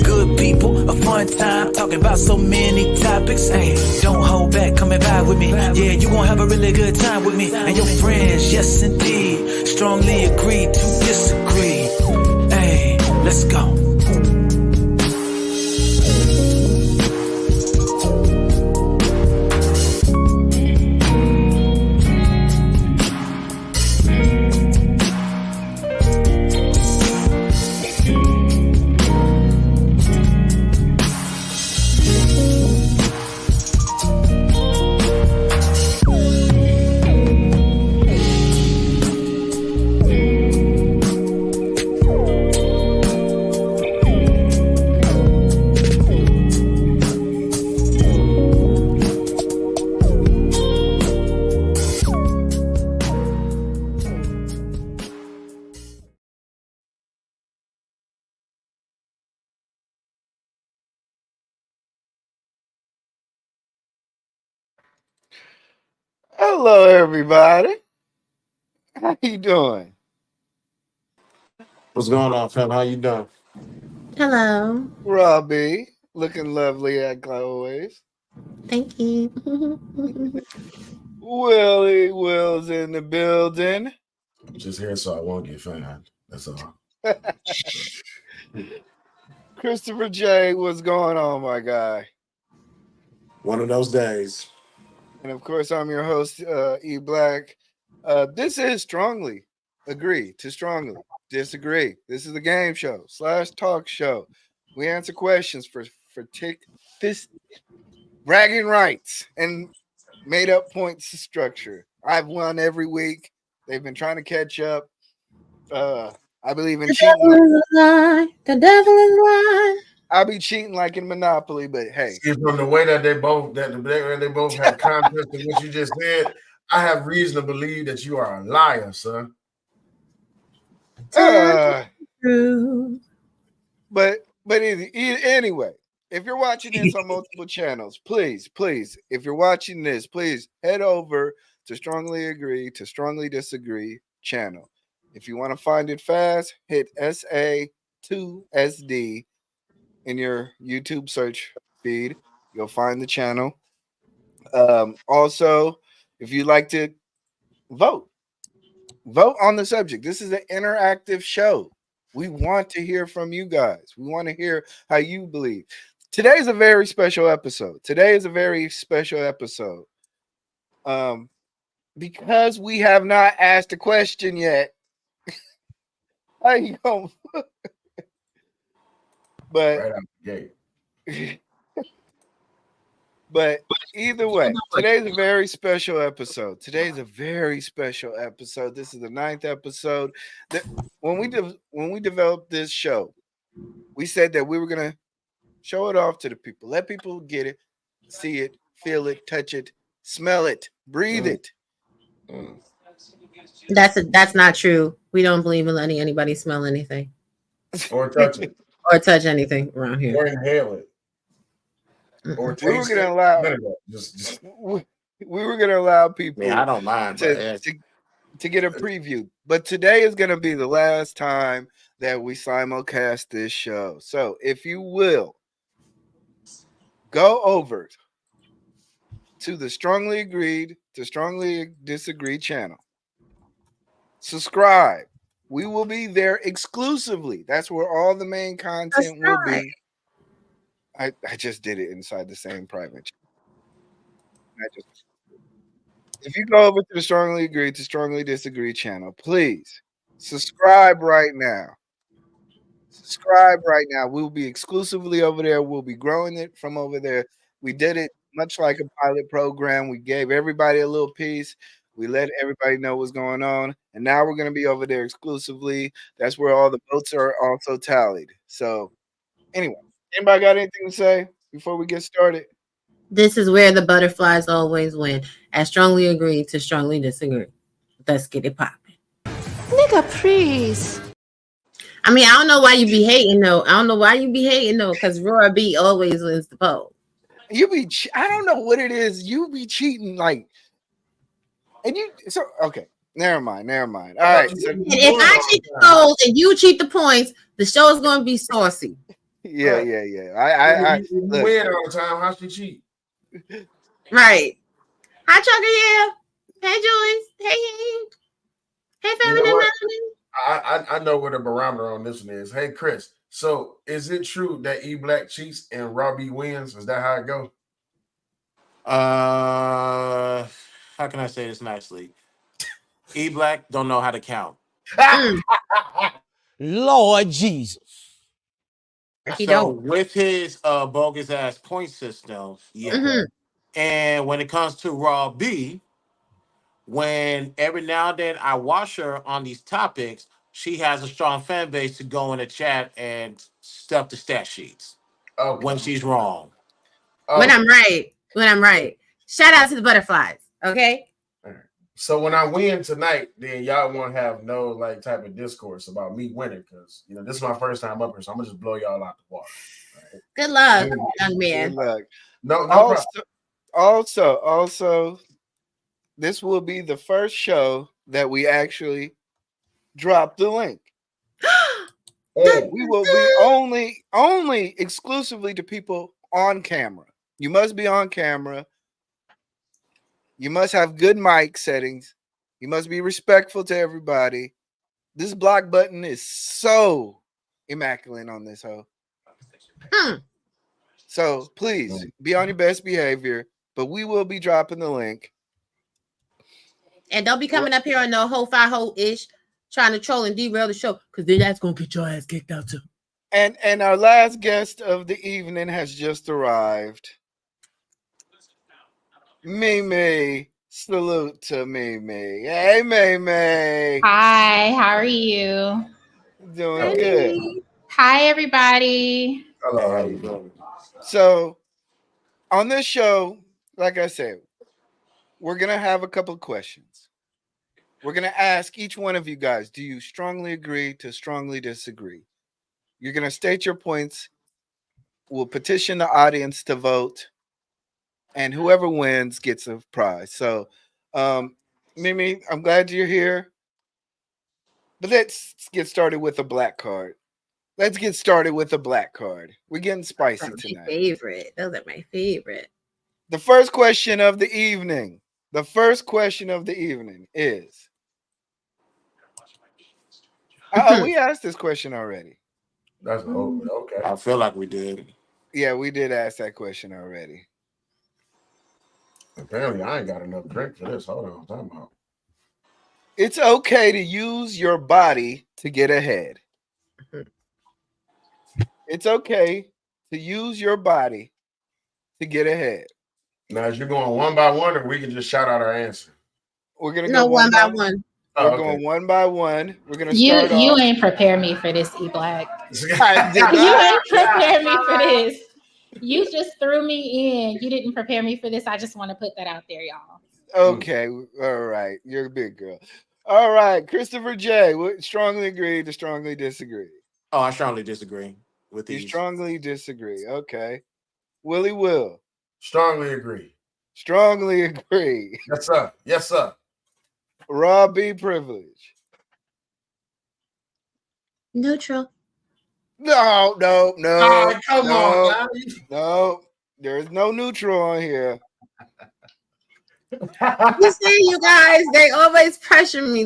good people, a fun time, talking about so many topics. Hey, don't hold back, come and vibe with me. Yeah, you gon' have a really good time with me and your friends. Yes, indeed, strongly agree to disagree. Hey, let's go. Hello, everybody. How you doing? What's going on, fam? How you doing? Hello. Robbie, looking lovely as always. Thank you. Willie Will's in the building. I'm just here so I won't get fined. That's all. Christopher J, what's going on, my guy? One of those days. And of course, I'm your host, E Black. This is Strongly Agree to Strongly Disagree. This is the game show / talk show. We answer questions for this bragging rights and made up points structure. I've won every week. They've been trying to catch up. I believe in cheating. The devil is lying. I'll be cheating like in Monopoly, but hey. See, from the way that they both have context of what you just said, I have reason to believe that you are a liar, sir. But anyway, if you're watching this on multiple channels, please, if you're watching this, please head over to Strongly Agree to Strongly Disagree channel. If you want to find it fast, hit SA2SD in your YouTube search feed. You'll find the channel. Also, if you'd like to vote on the subject. This is an interactive show. We want to hear from you guys. We want to hear how you believe. Today's a very special episode. Because we have not asked a question yet. How you going? But right out the gate. But either way, today's a very special episode. This is the 9th episode. When we developed this show, we said that we were gonna show it off to the people, let people get it, see it, feel it, touch it, smell it, breathe it. That's not true. We don't believe in letting anybody smell anything or touch it or touch anything around here or inhale it. Or we were gonna allow people. I don't mind to get a preview, but today is gonna be the last time that we simulcast this show. So if you will go over to the Strongly Agreed to Strongly Disagree channel, subscribe. We will be there exclusively. That's where all the main content will be. I just did it inside the same private channel. If you go over to the Strongly Agree to Strongly Disagree channel, please subscribe right now. We'll be exclusively over there. We'll be growing it from over there. We did it much like a pilot program. We gave everybody a little piece. We let everybody know what's going on. And now we're going to be over there exclusively. That's where all the votes are also tallied. So anyway, anybody got anything to say before we get started? This is where the butterflies always win. I strongly agree to strongly disagree. Let's get it popping. Nigga, please. I mean, I don't know why you be hating though. Because Roy B always wins the poll. I don't know what it is. You be cheating like, and you. So okay, never mind. All right. So, if I cheat the polls and you cheat the points, the show is going to be saucy. Yeah, Right. yeah, yeah. I You look. win all the time. How she cheat? Right. Hi, Chucker. Yeah. Hey, Joyce. Hey, You know Feminine what? Melanie. I know what the barometer on this one is. Hey, Chris. So is it true that E Black cheats and Robbie wins? Is that how it go? How can I say this nicely? E Black don't know how to count. Mm, Lord Jesus. he So don't. with his bogus ass point system, yeah. Okay. Mm-hmm. And when it comes to Raw B, when every now and then I watch her on these topics, she has a strong fan base to go in the chat and stuff the stat sheets Okay. when she's wrong. When Okay. I'm right. When I'm right. Shout out to the butterflies. Okay. All right. So when I win tonight, then y'all won't have no like type of discourse about me winning because this is my first time up here, so I'm gonna just blow y'all out the water. All right? Good luck, Mm. young Good man. luck. No problem. Also, this will be the first show that we actually drop the link. Oh, We will be only exclusively to people on camera. You must be on camera. You must have good mic settings. You must be respectful to everybody. This block button is so immaculate on this hoe. Hmm. So please be on your best behavior. But we will be dropping the link. And don't be coming up here on no whole fi ho ish trying to troll and derail the show because then that's gonna get your ass kicked out too. And our last guest of the evening has just arrived. Mimi. Salute to Mimi. Hey, Mimi. Hi, how are you? Doing good. Hi, everybody. hello, How how you you doing? doing? So on this show, like I said, we're gonna have a couple of questions. We're gonna ask each one of you guys, do you strongly agree to strongly disagree? You're gonna state your points. We'll petition the audience to vote, and whoever wins gets a prize. So Mimi, I'm glad you're here. But let's get started with a black card. Let's get started with a black card. We're getting spicy Those are my tonight. favorite. Those are my favorite. The first question of the evening. The first question of the evening is. We asked this question already. That's okay. I feel like we did. Yeah, we did ask that question already. Apparently, I ain't got enough drink for this. Hold on, time out. It's okay to use your body to get ahead. It's okay to use your body to get ahead. Now, is you going one by one, or we can just shout out our answer? We're gonna No, go one by one. We're Oh, okay. going one by one. We're gonna You start off. ain't prepare me for this, E Black. I did You not. ain't prepare me for this. You just threw me in. You didn't prepare me for this. I just want to put that out there, y'all. Okay, all right. You're a big girl. All right, Christopher J. Strongly agree to strongly disagree. Oh, I strongly disagree with You these. strongly disagree. Okay. Willie Will. Strongly agree. Strongly agree. Yes, sir. Yes, sir. Rob B. Privilege. Neutral. No. Oh, come on, now. No. There's no neutral on here. You see, you guys, they always pressure me.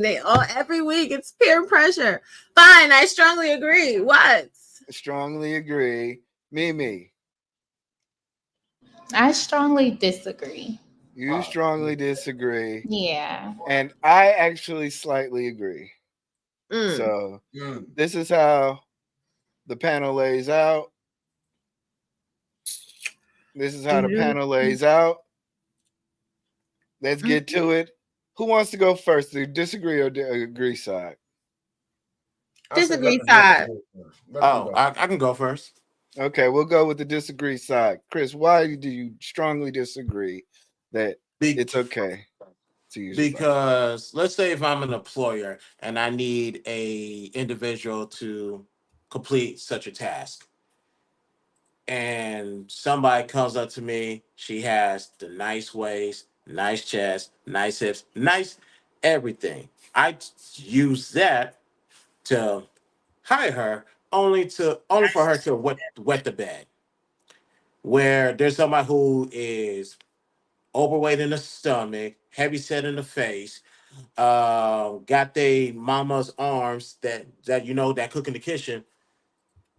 Every week it's peer pressure. Fine, I strongly agree. What? Strongly agree. Mimi. I strongly disagree. You strongly disagree. Yeah. And I actually slightly agree. Mm. So this is how the panel lays out. This is how the panel lays out. Let's get to it. Who wants to go first? The disagree or agree side? Disagree side. Oh, I can go first. Okay, we'll go with the disagree side. Chris, why do you strongly disagree that it's okay to use? Because let's say if I'm an employer and I need a individual to complete such a task, and somebody comes up to me, she has the nice waist, nice chest, nice hips, nice everything. I use that to hire her, only for her to wet the bed. Where there's somebody who is overweight in the stomach, heavy set in the face, got they mama's arms that that cook in the kitchen,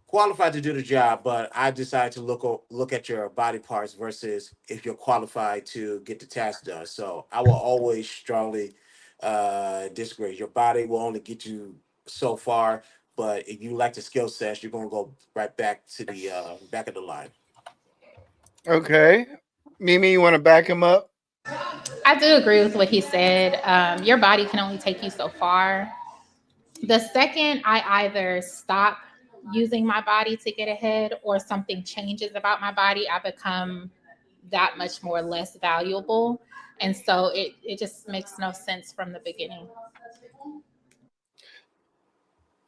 qualified to do the job, but I decided to look at your body parts versus if you're qualified to get the task done. So I will always strongly disagree. Your body will only get you so far, but if you like the skill sets, you're gonna go right back to the back of the line. Okay. Mimi, you want to back him up? I do agree with what he said. Your body can only take you so far. The second I either stop using my body to get ahead or something changes about my body, I become that much more less valuable. And so it just makes no sense from the beginning.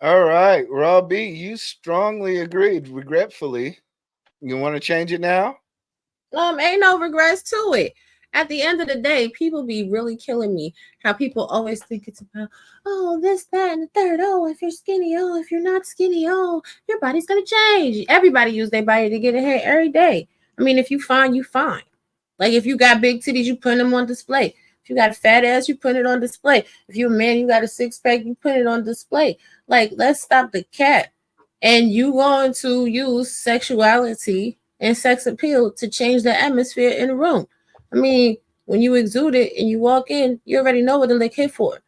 All right. Raw B, you strongly agreed, regretfully. You want to change it now? Ain't no regrets to it. At the end of the day, people be really killing me. How people always think it's about, oh, this, that, and the third. Oh, if you're skinny, oh, if you're not skinny, oh, your body's gonna change. Everybody use their body to get ahead every day. I mean, if you fine, you fine. Like if you got big titties, you put them on display. If you got a fat ass, you put it on display. If you're a man, you got a six pack, you put it on display. Like, let's stop the cat. And you going to use sexuality and sex appeal to change the atmosphere in the room. I mean, when you exude it and you walk in, you already know what to look here for.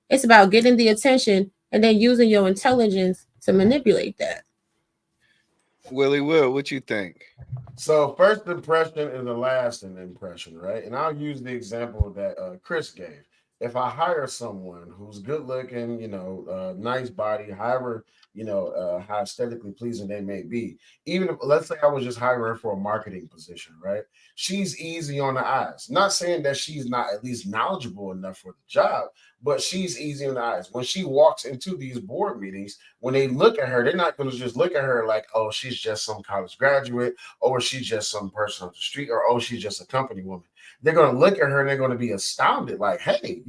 It's about getting the attention and then using your intelligence to manipulate that. Willie Will, what you think? So first impression is the lasting impression, right? And I'll use the example that Chris gave. If I hire someone who's good looking, nice body, however, how aesthetically pleasing they may be, even if, let's say I was just hiring her for a marketing position, right? She's easy on the eyes. Not saying that she's not at least knowledgeable enough for the job, but she's easy on the eyes. When she walks into these board meetings, when they look at her, they're not going to just look at her like, oh, she's just some college graduate, or she's just some person off the street, or oh, she's just a company woman. They're going to look at her and they're going to be astounded, like, hey,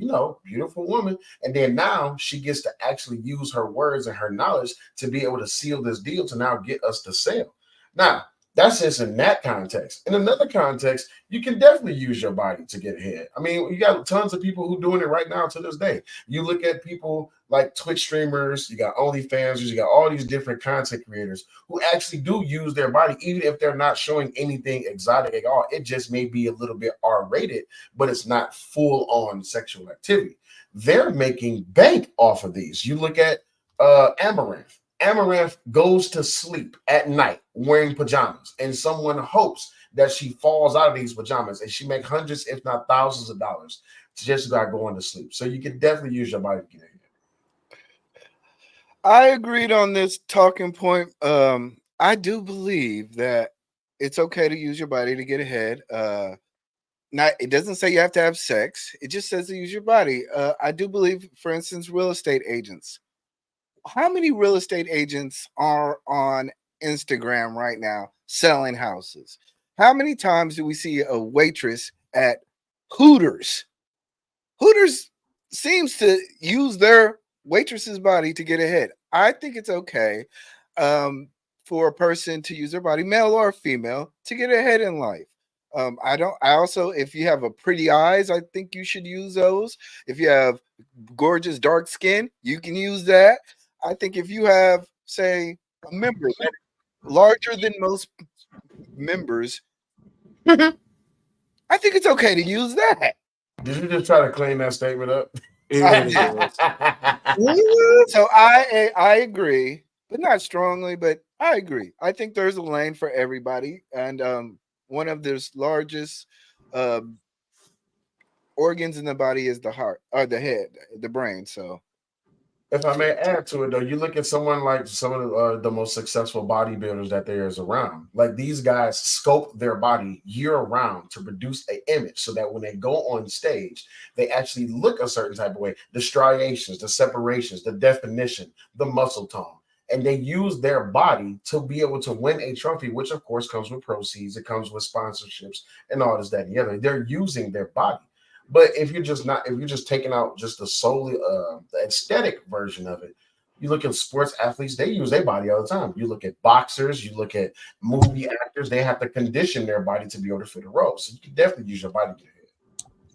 beautiful woman. And then now she gets to actually use her words and her knowledge to be able to seal this deal to now get us to sale. Now, that's just in that context. In another context, you can definitely use your body to get ahead. I mean, you got tons of people who are doing it right now to this day. You look at people like Twitch streamers, you got OnlyFans, you got all these different content creators who actually do use their body, even if they're not showing anything exotic at all. It just may be a little bit R-rated, but it's not full-on sexual activity. They're making bank off of these. You look at Amaranth. Amaranth goes to sleep at night wearing pajamas, and someone hopes that she falls out of these pajamas, and she makes hundreds, if not thousands of dollars just by going to sleep. So you can definitely use your body to get ahead. I agreed on this talking point. I do believe that it's okay to use your body to get ahead. It doesn't say you have to have sex. It just says to use your body. I do believe, for instance, real estate agents. How many real estate agents are on Instagram right now selling houses? How many times do we see a waitress at Hooters? Hooters seems to use their waitress's body to get ahead. I think it's okay for a person to use their body, male or female, to get ahead in life. If you have a pretty eyes, I think you should use those. If you have gorgeous dark skin, you can use that. I think if you have, say, a member larger than most members, I think it's okay to use that. Did you just try to clean that statement up? So I agree, but not strongly, but I agree. I think there's a lane for everybody. And one of the largest organs in the body is the heart, or the head, the brain. So if I may add to it, though, you look at someone like some of the most successful bodybuilders that there is around. Like, these guys sculpt their body year round to produce an image so that when they go on stage, they actually look a certain type of way. The striations, the separations, the definition, the muscle tone. And they use their body to be able to win a trophy, which of course comes with proceeds. It comes with sponsorships and all this, that, and the other. They're using their body. But if you're just taking out just the solely the aesthetic version of it, You look at sports athletes, they use their body all the time. You look at boxers, you look at movie actors, they have to condition their body to be able to fit a role. So you can definitely use your body to get ahead.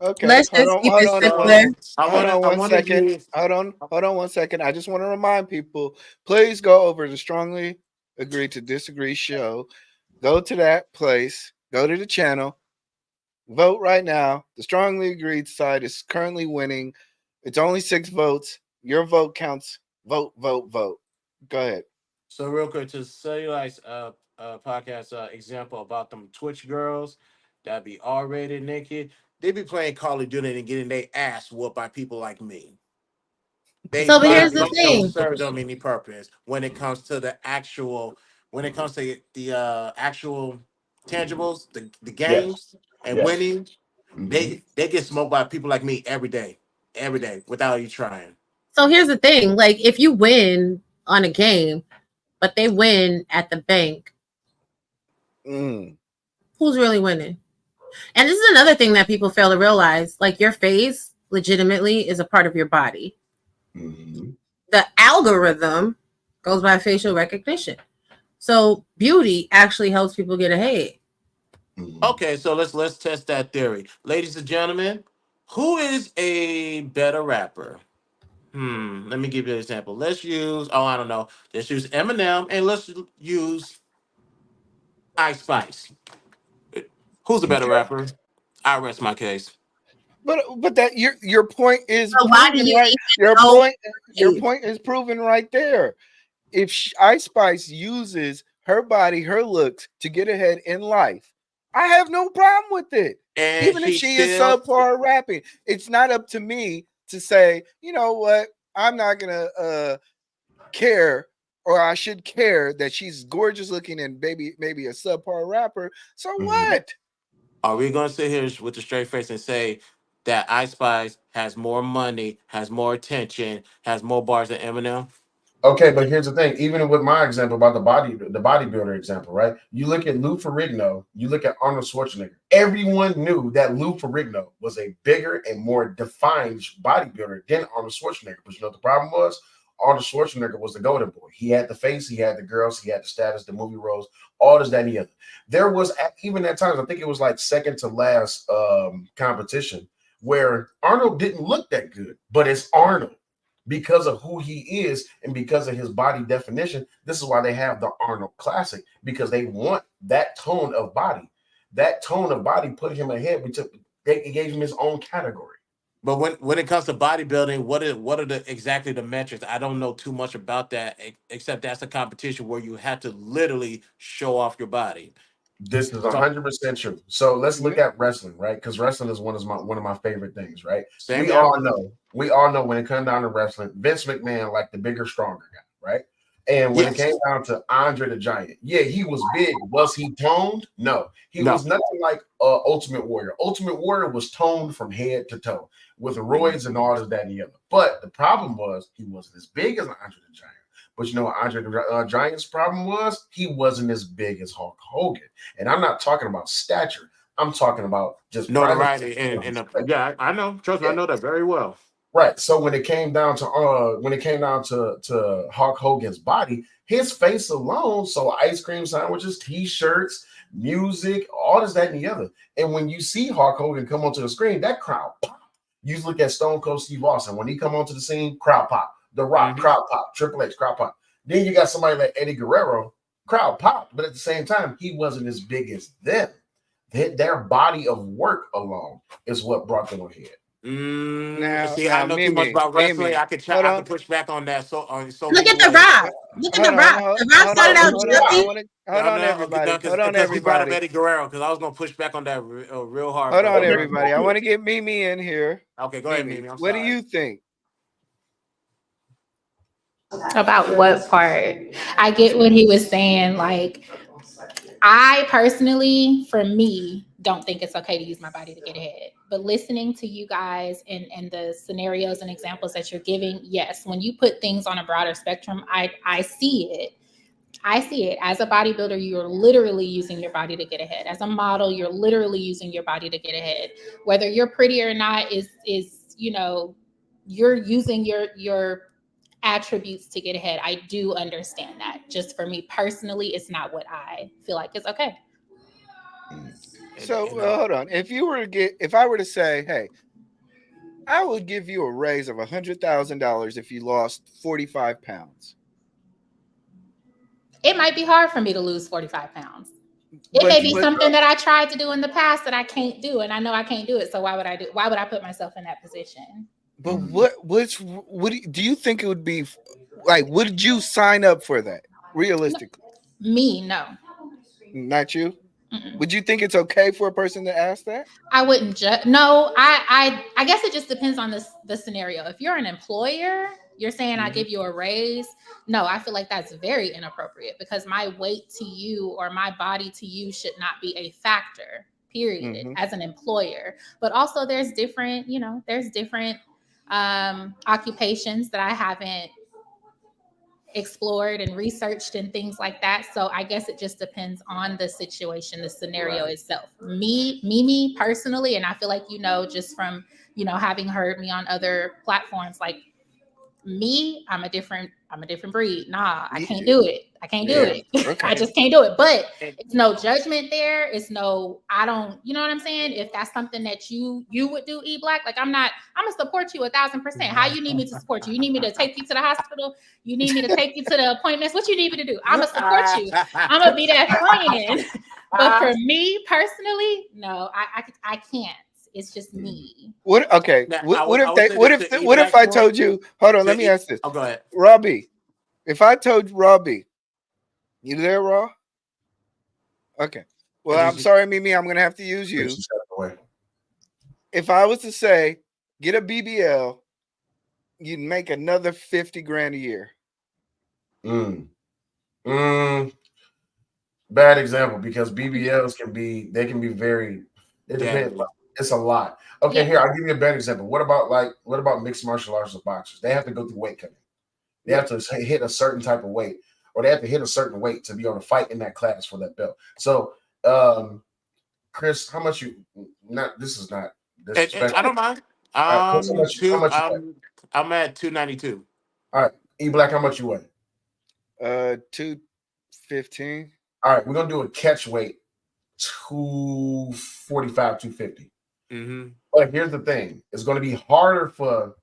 Okay, Let's just keep it simpler. hold on one second. Use, Hold on 1 second. I just want to remind people, please go over the Strongly Agree to Disagree show. Go to that place, go to the channel, vote right now. The Strongly Agreed side is currently winning. It's only 6 votes. Your vote counts. Vote. Go ahead. So real quick, to Cellulite's podcast example about them Twitch girls that be R-rated naked, they be playing Call of Duty and getting their ass whooped by people like me. They So, but here's the don't thing. serve them any purpose when it comes to the actual, actual tangibles, the games and winning. They get smoked by people like me every day without you trying. So here's the thing. Like, if you win on a game, but they win at the bank, who's really winning? And this is another thing that people fail to realize. Like, your face legitimately is a part of your body. The algorithm goes by facial recognition. So beauty actually helps people get ahead. Okay, so let's test that theory. Ladies and gentlemen, who is a better rapper? Let me give you an example. Let's use, I don't know. Let's use Eminem and let's use Ice Spice. Who's a better rapper? I rest my case. But that your point is So why do proven you right. even Your point is proven right there. If Ice Spice uses her body, her looks to get ahead in life, I have no problem with it. And even if she is subpar rapping, it's not up to me to say, you know what, I'm not gonna care, or I should care that she's gorgeous looking and maybe a subpar rapper. So what? Are we gonna sit here with a straight face and say that Ice Spice has more money, has more attention, has more bars than Eminem? Okay, but here's the thing. Even with my example about the bodybuilder example, right? You look at Lou Ferrigno, you look at Arnold Schwarzenegger. Everyone knew that Lou Ferrigno was a bigger and more defined bodybuilder than Arnold Schwarzenegger. But you know what the problem was? Arnold Schwarzenegger was the golden boy. He had the face, he had the girls, he had the status, the movie roles, all this, that, and the other. There was, even at times, I think it was like second to last competition, where Arnold didn't look that good, but it's Arnold. Because of who he is and because of his body definition, this is why they have the Arnold Classic, because they want that tone of body. That tone of body put him ahead. They gave him his own category. But when it comes to bodybuilding, what are exactly the metrics? I don't know too much about that, except that's a competition where you have to literally show off your body. This is 100% true. So let's look at wrestling, right? Because wrestling is one of my favorite things, right? We all know when it comes down to wrestling, Vince McMahon like the bigger, stronger guy, right? And when it came down to Andre the Giant, yeah, he was big. Was he toned? No, he was nothing like Ultimate Warrior. Ultimate Warrior was toned from head to toe with roids and all this, that, and the other. But the problem was he wasn't as big as Andre the Giant. But you know what Andre the Giant's problem was? He wasn't as big as Hulk Hogan. And I'm not talking about stature. I'm talking about just notoriety. Yeah, I know. Trust me, I know that very well. Right. So when it came down to Hulk Hogan's body, his face alone, so ice cream sandwiches, t-shirts, music, all this, that, and the other. And when you see Hulk Hogan come onto the screen, that crowd pop. You look at Stone Cold Steve Austin. When he come onto the scene, crowd pop. The Rock, crowd pop. Triple H, crowd pop. Then you got somebody like Eddie Guerrero, crowd pop. But at the same time, he wasn't as big as them. Their body of work alone is what brought them ahead. I know too much about wrestling. I could push back on that. So look at The Rock. Look at The Rock. The Rock started out chubby. Hold on, everybody. Eddie Guerrero, because I was gonna push back on that real hard. Hold on, everybody. I want to get Mimi in here. Okay, go ahead, Mimi. What do you think? About what part? I get what he was saying. Like, I personally, for me, don't think it's okay to use my body to get ahead. But listening to you guys and the scenarios and examples that you're giving, yes, when you put things on a broader spectrum, I see it. I see it. As a bodybuilder, you're literally using your body to get ahead. As a model, you're literally using your body to get ahead. Whether you're pretty or not is you're using your attributes to get ahead. I do understand that. Just for me personally, it's not what I feel like is okay. So hold on. If I were to say, hey, I would give you a raise of $100,000 if you lost 45 pounds. It might be hard for me to lose 45 pounds. It may be something that I tried to do in the past that I can't do, and I know I can't do it. So why would I put myself in that position? But what do you think it would be like? Would you sign up for that realistically? Me, no. Not you? Mm-mm. Would you think it's okay for a person to ask that? I wouldn't judge. No, I guess it just depends on the scenario. If you're an employer, you're saying I give you a raise. No, I feel like that's very inappropriate because my weight to you or my body to you should not be a factor, period, as an employer. But also there's different occupations that I haven't explored and researched and things like that. So I guess it just depends on the situation, the scenario itself. Me personally, and I feel like, just from, having heard me on other platforms, like me, I'm a different breed. Nah, I can't do it. I can't do it. Okay. I just can't do it. But it's no judgment there. It's no, I don't, you know what I'm saying? If that's something that you would do, E-Black, like I'm gonna support you 1,000%. How you need me to support you? You need me to take you to the hospital? You need me to take you to the appointments? What you need me to do? I'm gonna support you. I'm gonna be that friend. But for me personally, no, I can't. It's just me. What if I told you, hold on, let me ask this. Oh, go ahead. Robbie, if I told Robbie, you there, Raw? Okay. Well, I'm sorry, Mimi, I'm gonna have to use you. If I was to say, get a BBL, you'd make another 50 grand a year. Bad example, because BBLs can be very, it depends. It's a lot. Okay, here, I'll give you a better example. What about mixed martial arts or boxers? They have to go through weight cutting. They have to hit a certain type of weight, or they have to hit a certain weight to be able to fight in that class for that belt. So, Chris, how much you? This is not. I don't mind. How much I'm at 292. All right, E-Black, how much you weigh? 215. All right, we're gonna do a catch weight, 245, 250. But here's the thing: it's going to be hard for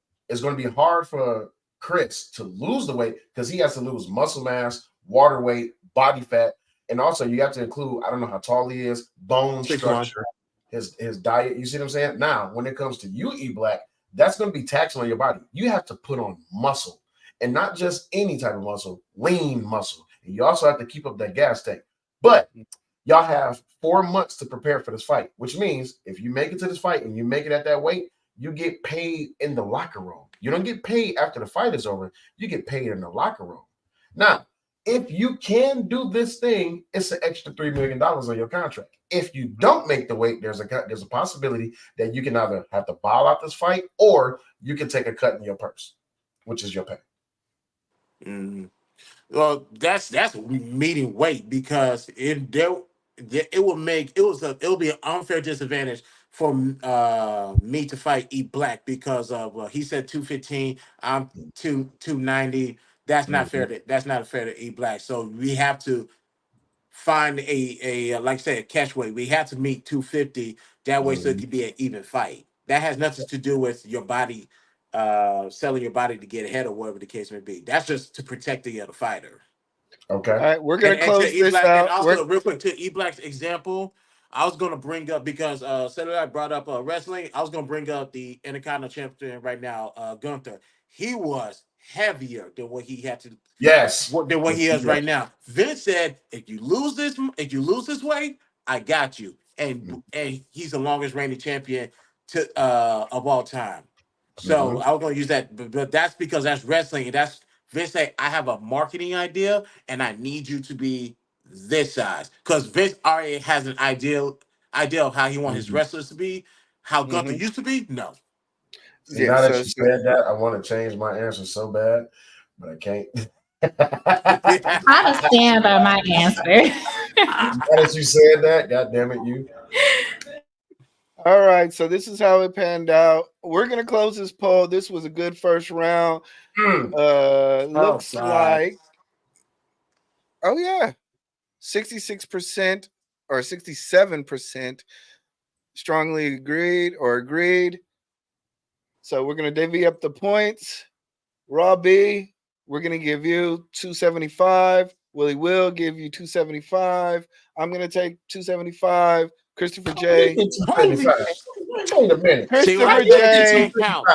Chris to lose the weight because he has to lose muscle mass, water weight, body fat, and also you have to include, I don't know how tall he is, bone structure, his diet. You see what I'm saying? Now, when it comes to you, E-Black, that's going to be taxing on your body. You have to put on muscle, and not just any type of muscle, lean muscle, and you also have to keep up that gas tank. But y'all have 4 months to prepare for this fight, which means if you make it to this fight and you make it at that weight, you get paid in the locker room. You don't get paid after the fight is over. You get paid in the locker room. Now, if you can do this thing, it's an extra $3 million on your contract. If you don't make the weight, there's a possibility that you can either have to bow out this fight or you can take a cut in your purse, which is your pay. Well, that's meeting weight because it will be an unfair disadvantage for me to fight E-Black because of he said 215, I'm 290. That's not fair. That's not fair to E-Black. So we have to find a like I said, a catch weight. We have to meet 250 that way so it could be an even fight. That has nothing to do with your body selling your body to get ahead or whatever the case may be. That's just to protect the other fighter. Okay. All right, we're gonna close this out. And also, real quick, to E-Black's example, I was gonna bring up because Senator brought up wrestling. I was gonna bring up the Intercontinental Champion right now, Gunther. He was heavier than what he had to. Yes. Than what he is right now. Vince said, if you lose this weight, I got you. And he's the longest reigning champion of all time. So I was gonna use that, but that's because that's wrestling, and that's Vince say, I have a marketing idea and I need you to be this size. Because Vince already has an idea of how he wants his wrestlers to be. How Gunther used to be? No. Now that you said that, I want to change my answer so bad, but I can't. I stand by my answer. Now that you said that, God damn it, you. All right, so this is how it panned out. We're gonna close this poll. This was a good first round. Looks God. like, oh yeah, 66% or 67% strongly agreed. So we're gonna divvy up the points. Raw B, we're gonna give you 275. Willie will give you 275. I'm gonna take 275. Christopher J. Wait a minute. See, when Christopher I tell you J. can't count.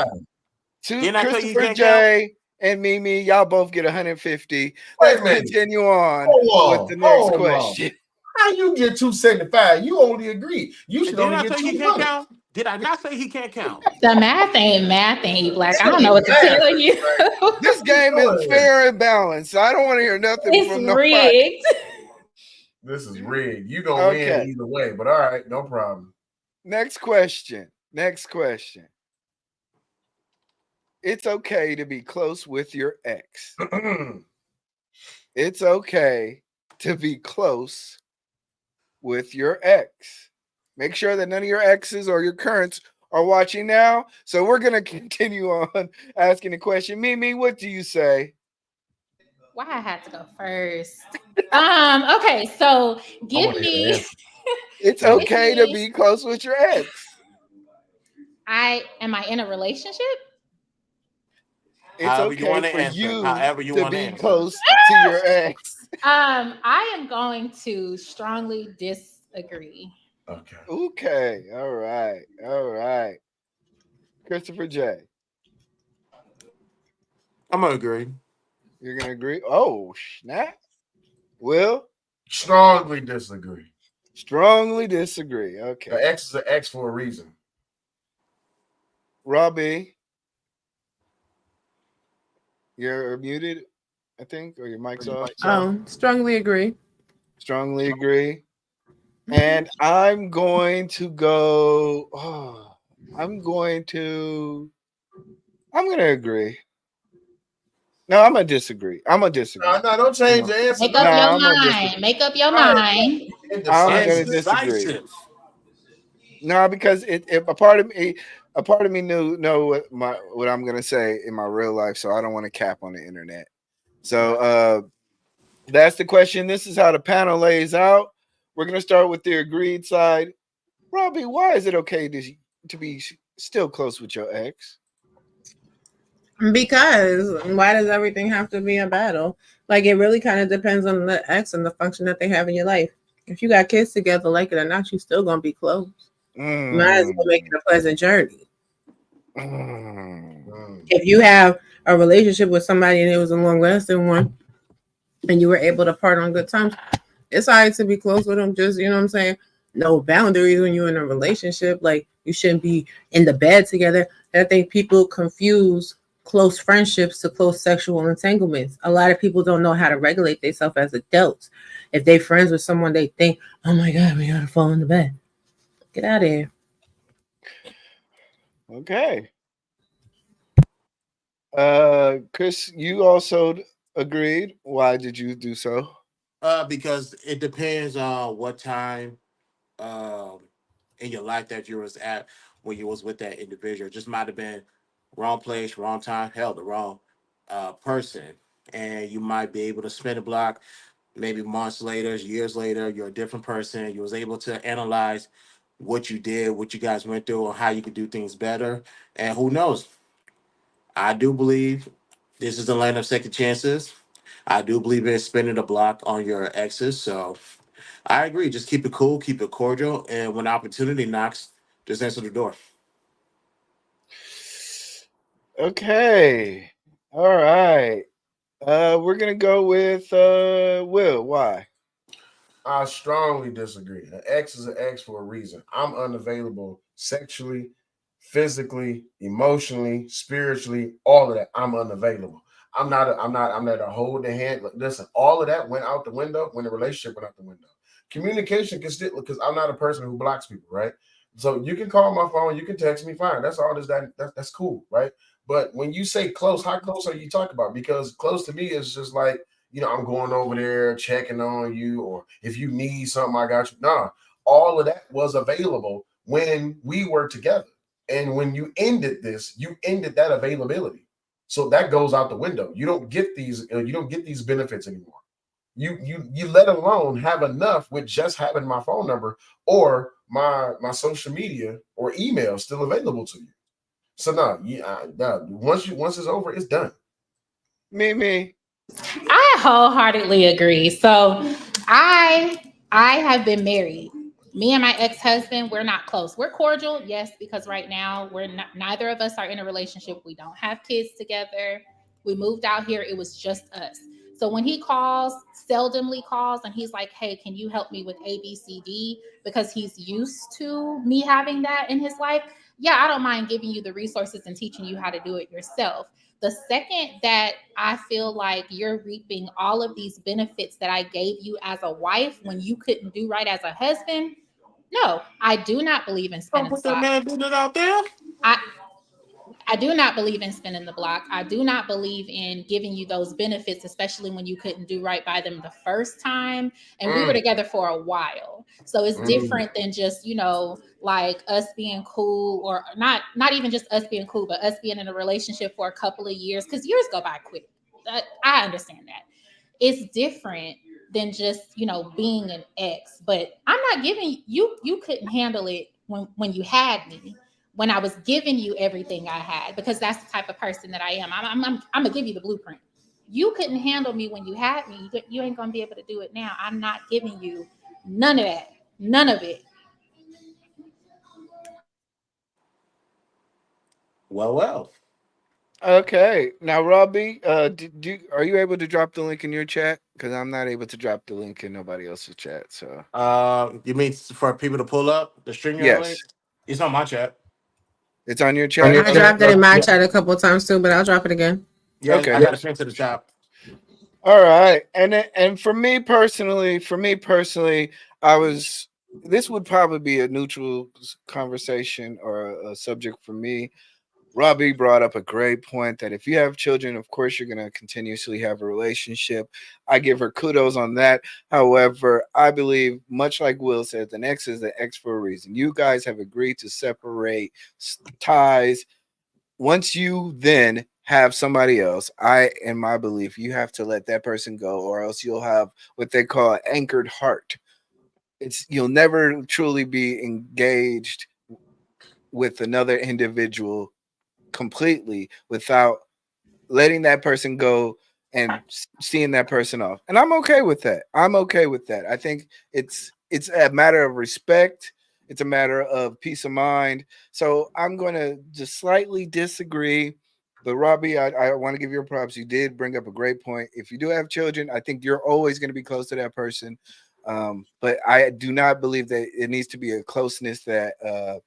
Didn't I tell you Christopher can't count? J. and Mimi, y'all both get 150. Wait Let's a minute. continue on Hold with the next on. question. How you get 275? You only agree. You should Didn't only I get say he can't 200. count? Did I not say he can't count? The math ain't Black. I don't know what to tell you. This game is fair and balanced. I don't want to hear nothing It's from nobody. rigged. This is rigged. You gonna win either way, but all right, no problem. Next question. It's okay to be close with your ex. It's okay to be close with your ex. Make sure that none of your exes or your currents are watching now. So we're going to continue on asking the question. Mimi, what do you say? Why I had to go first? Okay, so give me. It's okay to be close with your ex. Am I in a relationship? It's okay for you to be close to your ex. I am going to strongly disagree. Okay. All right. Christopher J. I'm gonna agree. You're gonna agree? Oh, snap. Will? Strongly disagree. Okay. The X is an X for a reason. Robbie, you're muted, I think, or your mic's off. Strongly agree. And I'm going to go. I'm going to agree. No, I'm gonna disagree. No, don't change the answer. Make up your mind. I'm gonna disagree. No, because a part of me know what I'm gonna say in my real life, so I don't want to cap on the internet. So that's the question. This is how the panel lays out. We're gonna start with the agreed side. Robbie, why is it okay to be still close with your ex? Because why does everything have to be a battle? Like, it really kind of depends on the ex and the function that they have in your life. If you got kids together, like it or not, you're still gonna be close. Might as well make it a pleasant journey. If you have a relationship with somebody and it was a long-lasting one, and you were able to part on good terms, it's all right to be close with them. Just, you know what I'm saying? No boundaries when you're in a relationship. Like, you shouldn't be in the bed together. And I think people confuse close friendships to close sexual entanglements. A lot of people don't know how to regulate themselves as adults. If they're friends with someone, they think, oh my God, we gotta fall in the bed. Get out of here. Okay. Chris, you also agreed. Why did you do so? Because it depends on what time in your life that you was at when you was with that individual. It just might have been wrong place, wrong time, hell, the wrong person. And you might be able to spin a block, maybe months later, years later, you're a different person. You was able to analyze what you did, what you guys went through, or how you could do things better. And who knows? I do believe this is the land of second chances. I do believe in spinning a block on your exes. So I agree. Just keep it cool, keep it cordial. And when opportunity knocks, just answer the door. Okay. All right. We're gonna go with Will. Why? I strongly disagree. An X is an X for a reason. I'm unavailable sexually, physically, emotionally, spiritually, all of that. I'm unavailable. I'm not a hold the hand. Listen, all of that went out the window when the relationship went out the window. Communication can still, because I'm not a person who blocks people, right? So you can call my phone, you can text me, fine. That's all that's cool, right? But when you say close, how close are you talking about? Because close to me is just like, I'm going over there checking on you, or if you need something, I got you. Nah, all of that was available when we were together. And when you ended this, you ended that availability. So that goes out the window. You don't get these benefits anymore. You let alone have enough with just having my phone number or my social media or email still available to you. So once it's over, it's done. Me. I wholeheartedly agree. So I have been married. Me and my ex-husband, we're not close. We're cordial, yes, because right now neither of us are in a relationship. We don't have kids together. We moved out here. It was just us. So when he seldomly calls, and he's like, hey, can you help me with ABCD? Because he's used to me having that in his life. Yeah, I don't mind giving you the resources and teaching you how to do it yourself. The second that I feel like you're reaping all of these benefits that I gave you as a wife when you couldn't do right as a husband, no, I do not believe in spinning the block. Man doing it out there? I do not believe in spinning the block. I do not believe in giving you those benefits, especially when you couldn't do right by them the first time. And we were together for a while. So it's different than just, like us being cool, or not even just us being cool, but us being in a relationship for a couple of years, because years go by quick. I understand that. It's different than just, being an ex. But I'm not giving you couldn't handle it when you had me. When I was giving you everything I had, because that's the type of person that I am. I'm gonna give you the blueprint. You couldn't handle me when you had me. You ain't gonna be able to do it now. I'm not giving you none of that. None of it. Well. Okay, now Robbie, are you able to drop the link in your chat? Because I'm not able to drop the link in nobody else's chat. So You mean for people to pull up the stream link? yes, It's on my chat. it's on your chat. I dropped it in my chat a couple of times too, but I'll drop it again. Yeah, Okay. I got to send to the top. All right, and for me personally, this would probably be a neutral conversation or a subject for me. Robbie brought up a great point that if you have children, of course, you're going to continuously have a relationship. I give her kudos on that. However, I believe, much like Will said, an ex is an ex for a reason. You guys have agreed to separate ties. Once you then have somebody else, in my belief, you have to let that person go, or else you'll have what they call an anchored heart. You'll never truly be engaged with another individual completely without letting that person go and seeing that person off. And I'm okay with that. I think it's a matter of respect. It's a matter of peace of mind. So I'm going to just slightly disagree. But Robbie, I want to give you props. You did bring up a great point. If you do have children, I think you're always going to be close to that person. But I do not believe that it needs to be a closeness that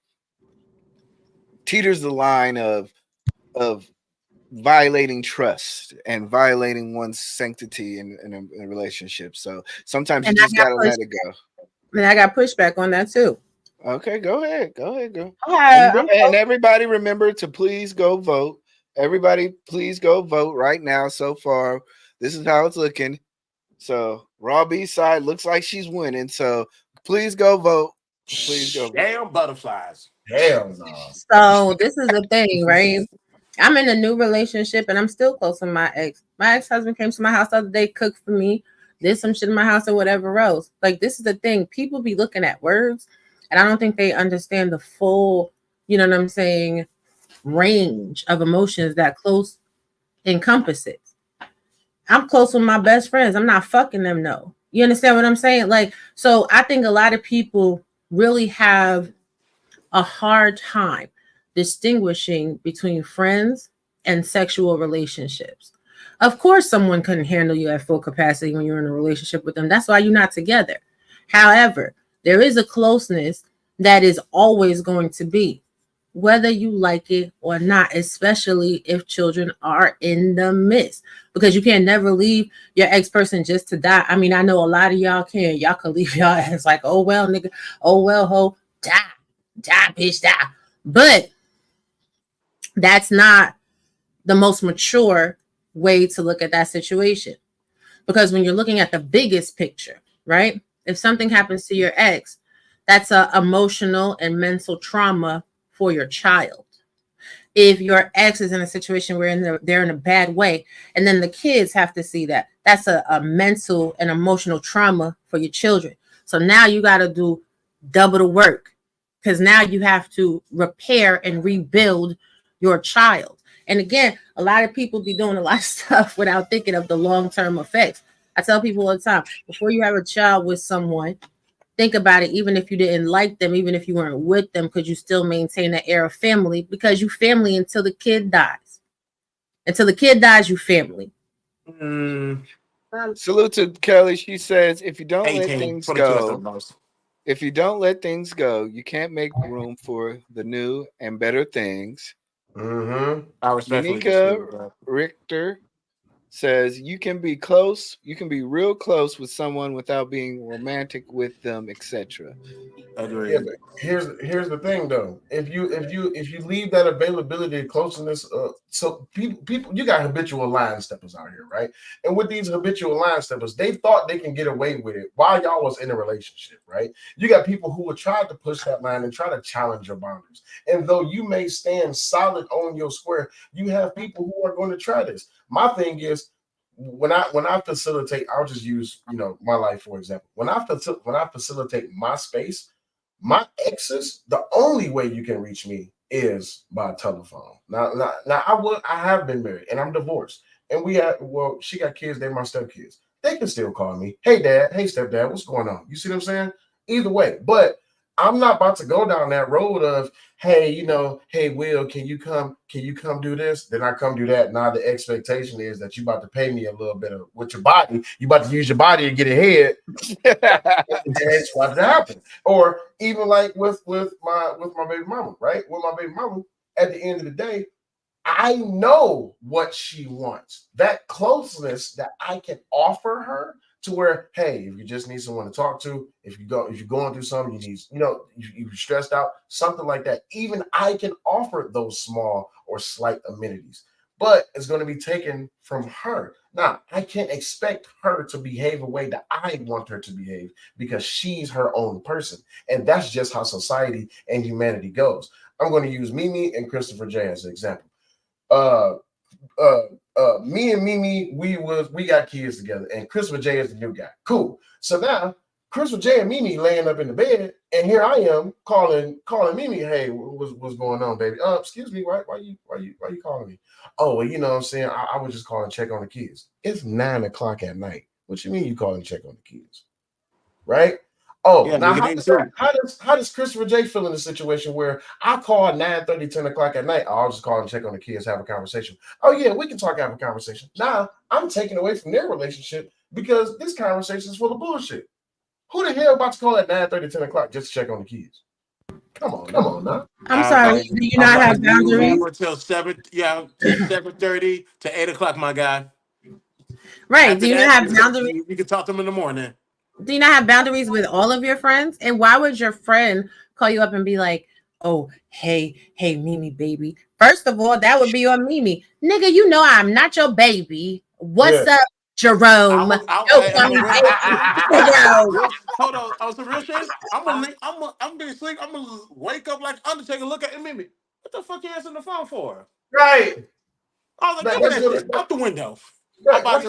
teeters the line of violating trust and violating one's sanctity in a relationship. So sometimes you just gotta let it go. And I got pushback on that too. Okay, go ahead, go. And everybody remember to please go vote. Everybody, please go vote right now. So far, this is how it's looking. So Robbie's side looks like she's winning. So please go vote. Please go vote. Damn butterflies. Hell no. So this is the thing, right? I'm in a new relationship and I'm still close to my ex. My ex-husband came to my house the other day, cooked for me, did some shit in my house or whatever else. Like, this is the thing. People be looking at words and I don't think they understand the full, you know what I'm saying, range of emotions that close encompasses. I'm close with my best friends. I'm not fucking them, no. You understand what I'm saying? Like, so I think a lot of people really have a hard time distinguishing between friends and sexual relationships. Of course, someone couldn't handle you at full capacity when you're in a relationship with them. That's why you're not together. However, there is a closeness that is always going to be, whether you like it or not, especially if children are in the midst, because you can never leave your ex-person just to die. I mean, I know a lot of y'all can. Y'all can leave y'all ass like, oh, well, nigga, oh, well, ho, die, bitch, die. But that's not the most mature way to look at that situation. Because when you're looking at the biggest picture, right? If something happens to your ex, That's a emotional and mental trauma for your child. If your ex is in a situation where they're in a bad way, and then the kids have to see that, that's a mental and emotional trauma for your children. So now you got to do double the work, because now you have to repair and rebuild your child. And again, a lot of people be doing a lot of stuff without thinking of the long-term effects. I tell people all the time, before you have a child with someone, think about it. Even if you didn't like them, even if you weren't with them, could you still maintain that air of family? Because you family until the kid dies. Until the kid dies, you family. Salute to Kelly. She says, if you don't let 18, things 22 at the go, most. if you don't let things go, you can't make room for the new and better things. I respectfully Monica disagree with that. Richter says you can be close, you can be real close with someone without being romantic with them, etc. Agree. Yeah, but here's the thing though. If you leave that availability and closeness, so people you got habitual line steppers out here, right? And with these habitual line steppers, they thought they can get away with it while y'all was in a relationship, right? You got people who would try to push that line and try to challenge your boundaries. And though you may stand solid on your square, you have people who are going to try this. My thing is, when I facilitate, I'll just use my life for example. When I facilitate my space, my exes, the only way you can reach me is by telephone. Now I have been married and I'm divorced, and she got kids, they're my stepkids. They can still call me, hey dad, hey stepdad, what's going on? You see what I'm saying? Either way, but I'm not about to go down that road of, hey, hey Will, can you come do this? Then I come do that. Now the expectation is that you about to pay me a little bit with your body. You about to use your body to get ahead. That's what's happening. Or even like with my baby mama, right? With my baby mama, at the end of the day, I know what she wants. That closeness that I can offer her, to where, hey, if you just need someone to talk to, if you're going through something, you need, you're stressed out, something like that. Even I can offer those small or slight amenities, but it's going to be taken from her. Now, I can't expect her to behave a way that I want her to behave, because she's her own person. And that's just how society and humanity goes. I'm going to use Mimi and Christopher J as an example. Me and Mimi, we got kids together, and Christopher J is the new guy. Cool. So now Christopher J and Mimi laying up in the bed, and here I am calling Mimi. Hey, what's going on, baby? Excuse me, why you calling me? Oh, well, you know what I'm saying? I was just calling to check on the kids. It's 9:00 at night. What you mean you calling to check on the kids? Right? Oh, yeah, now how does Christopher J feel in a situation where I call 9:30, 10 o'clock at night? I'll just call and check on the kids, have a conversation. Oh yeah, we can talk, have a conversation. Now I'm taking away from their relationship because this conversation is full of bullshit. Who the hell about to call at 9:30, 10 o'clock just to check on the kids? Come on now. I'm sorry. Do you not have boundaries? Till 7:30 to 8 o'clock, my guy. Right. After do you not have boundaries? You can talk to them in the morning. Do you not have boundaries with all of your friends? And why would your friend call you up and be like, oh, hey, Mimi, baby? First of all, that would be on Mimi. Nigga, I'm not your baby. What's up, Jerome? Hold on. I was a real shit. I'm gonna be asleep. I'm gonna wake up like Undertaker, look at Mimi. What the fuck you answering the phone for? Right. I was like, that shit out the window. Right. That's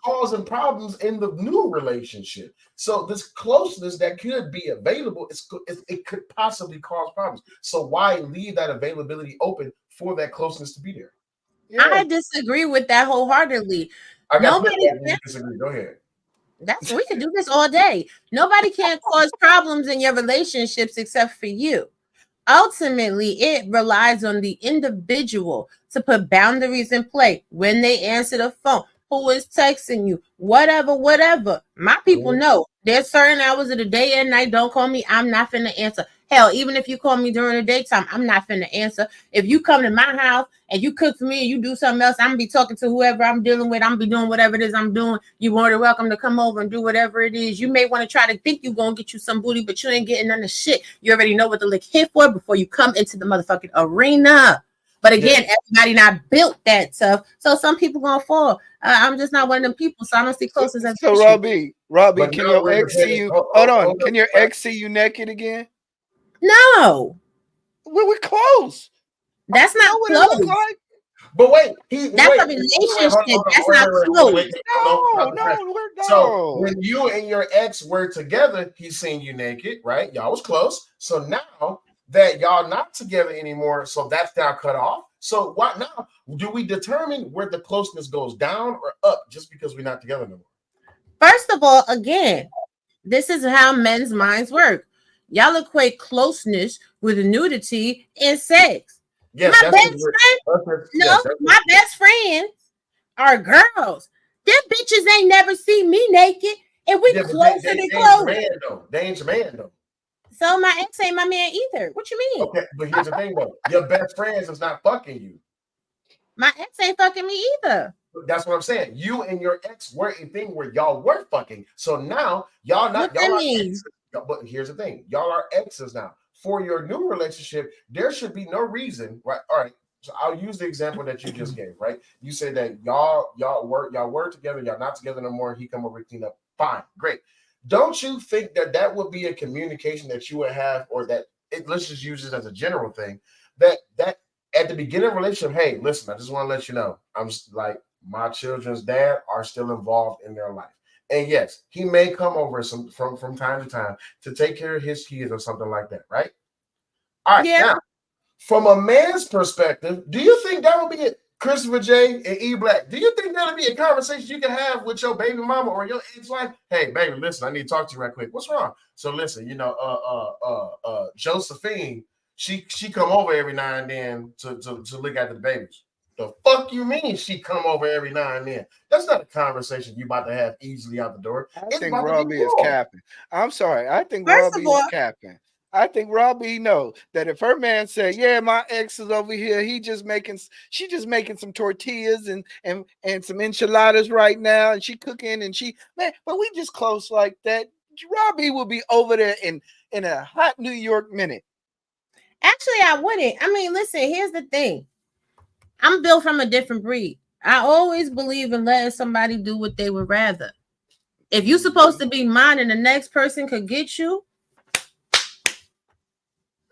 causing problems in the new relationship. So this closeness that could be available, it could possibly cause problems. So why leave that availability open for that closeness to be there? Yeah. I disagree with that wholeheartedly. Nobody disagree. Go ahead. We can do this all day. Nobody can cause problems in your relationships except for you. Ultimately, it relies on the individual to put boundaries in play when they answer the phone, who is texting you, whatever. My people know there's certain hours of the day and night. Don't call me. I'm not finna answer. Hell, even if you call me during the daytime, I'm not finna answer. If you come to my house and you cook for me and you do something else, I'm gonna be talking to whoever I'm dealing with. I'm gonna be doing whatever it is I'm doing. You're more than welcome to come over and do whatever it is. You may want to try to think you're gonna get you some booty, but you ain't getting none of shit. You already know what to look here for before you come into the motherfucking arena. But again, everybody not built that tough. So some people gonna fall. I'm just not one of them people. So I don't see closest as So Robbie, But can now your we're ex see depending- you? hold Hold on. on, Can your right? ex see you naked again? No, We're close. that's You know not what it look close. like? But wait, That's a relationship. That's not close. No. When you and your ex were together, he's seen you naked, right? Y'all was close. So now that y'all not together anymore, so that's now cut off. So what now? Do we determine where the closeness goes down or up just because we're not together anymore? First of all, again, this is how men's minds work. Y'all equate closeness with nudity and sex. Yes, My best friend, my best friends are girls. Them bitches ain't never seen me naked, and we closer than close. They ain't your man though. So my ex ain't my man either. What you mean? Okay, but here's the thing though: your best friends is not fucking you. My ex ain't fucking me either. That's what I'm saying. You and your ex were a thing where y'all were fucking. So now y'all not. What y'all that are mean? exes. But here's the thing: y'all are exes now. For your new relationship, there should be no reason, right? All right. So I'll use the example that you just gave, right? You said that y'all were together, y'all not together no more. He come over and clean up. Fine, great. Don't you think that would be a communication that you would have, or that let's just use it as a general thing, that at the beginning of the relationship, hey, listen, I just want to let you know, I'm like, my children's dad are still involved in their life. And yes, he may come over from time to time to take care of his kids or something like that, right? All right, now, from a man's perspective, do you think that would be it? Christopher J and E Black, do you think that'll be a conversation you can have with your baby mama or your ex-wife? Hey, baby, listen, I need to talk to you right quick. What's wrong? So listen, Josephine, she come over every now and then to look after the babies. The fuck you mean she come over every now and then? That's not a conversation you about to have easily out the door. I think Robbie is capping. I'm sorry. I think First Robbie of all, is capping. I think Robbie knows that if her man said, "Yeah, my ex is over here. She just making some tortillas and some enchiladas right now, and she cooking and but we just close like that." Robbie will be over there in a hot New York minute. Actually, I wouldn't. I mean, listen, here's the thing. I'm built from a different breed. I always believe in letting somebody do what they would rather. If you're supposed to be mine and the next person could get you,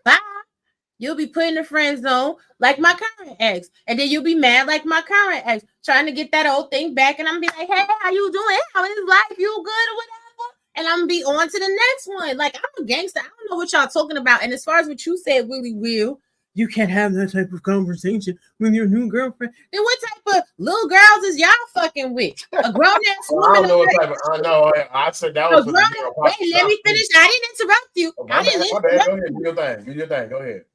bye. You'll be put in the friend zone like my current ex. And then you'll be mad like my current ex, trying to get that old thing back. And I'm be like, hey, how you doing? How is life? You good or whatever? And I'm gonna be on to the next one. Like, I'm a gangster. I don't know what y'all talking about. And as far as what you said, Willie Will, you can't have that type of conversation with your new girlfriend. Then what type of little girls is y'all fucking with? A grown ass woman. I don't know what type of. I know. I said that was. Wait, let me finish. I didn't interrupt you. I didn't interrupt Go ahead. Do your thing. Do your thing. Go ahead.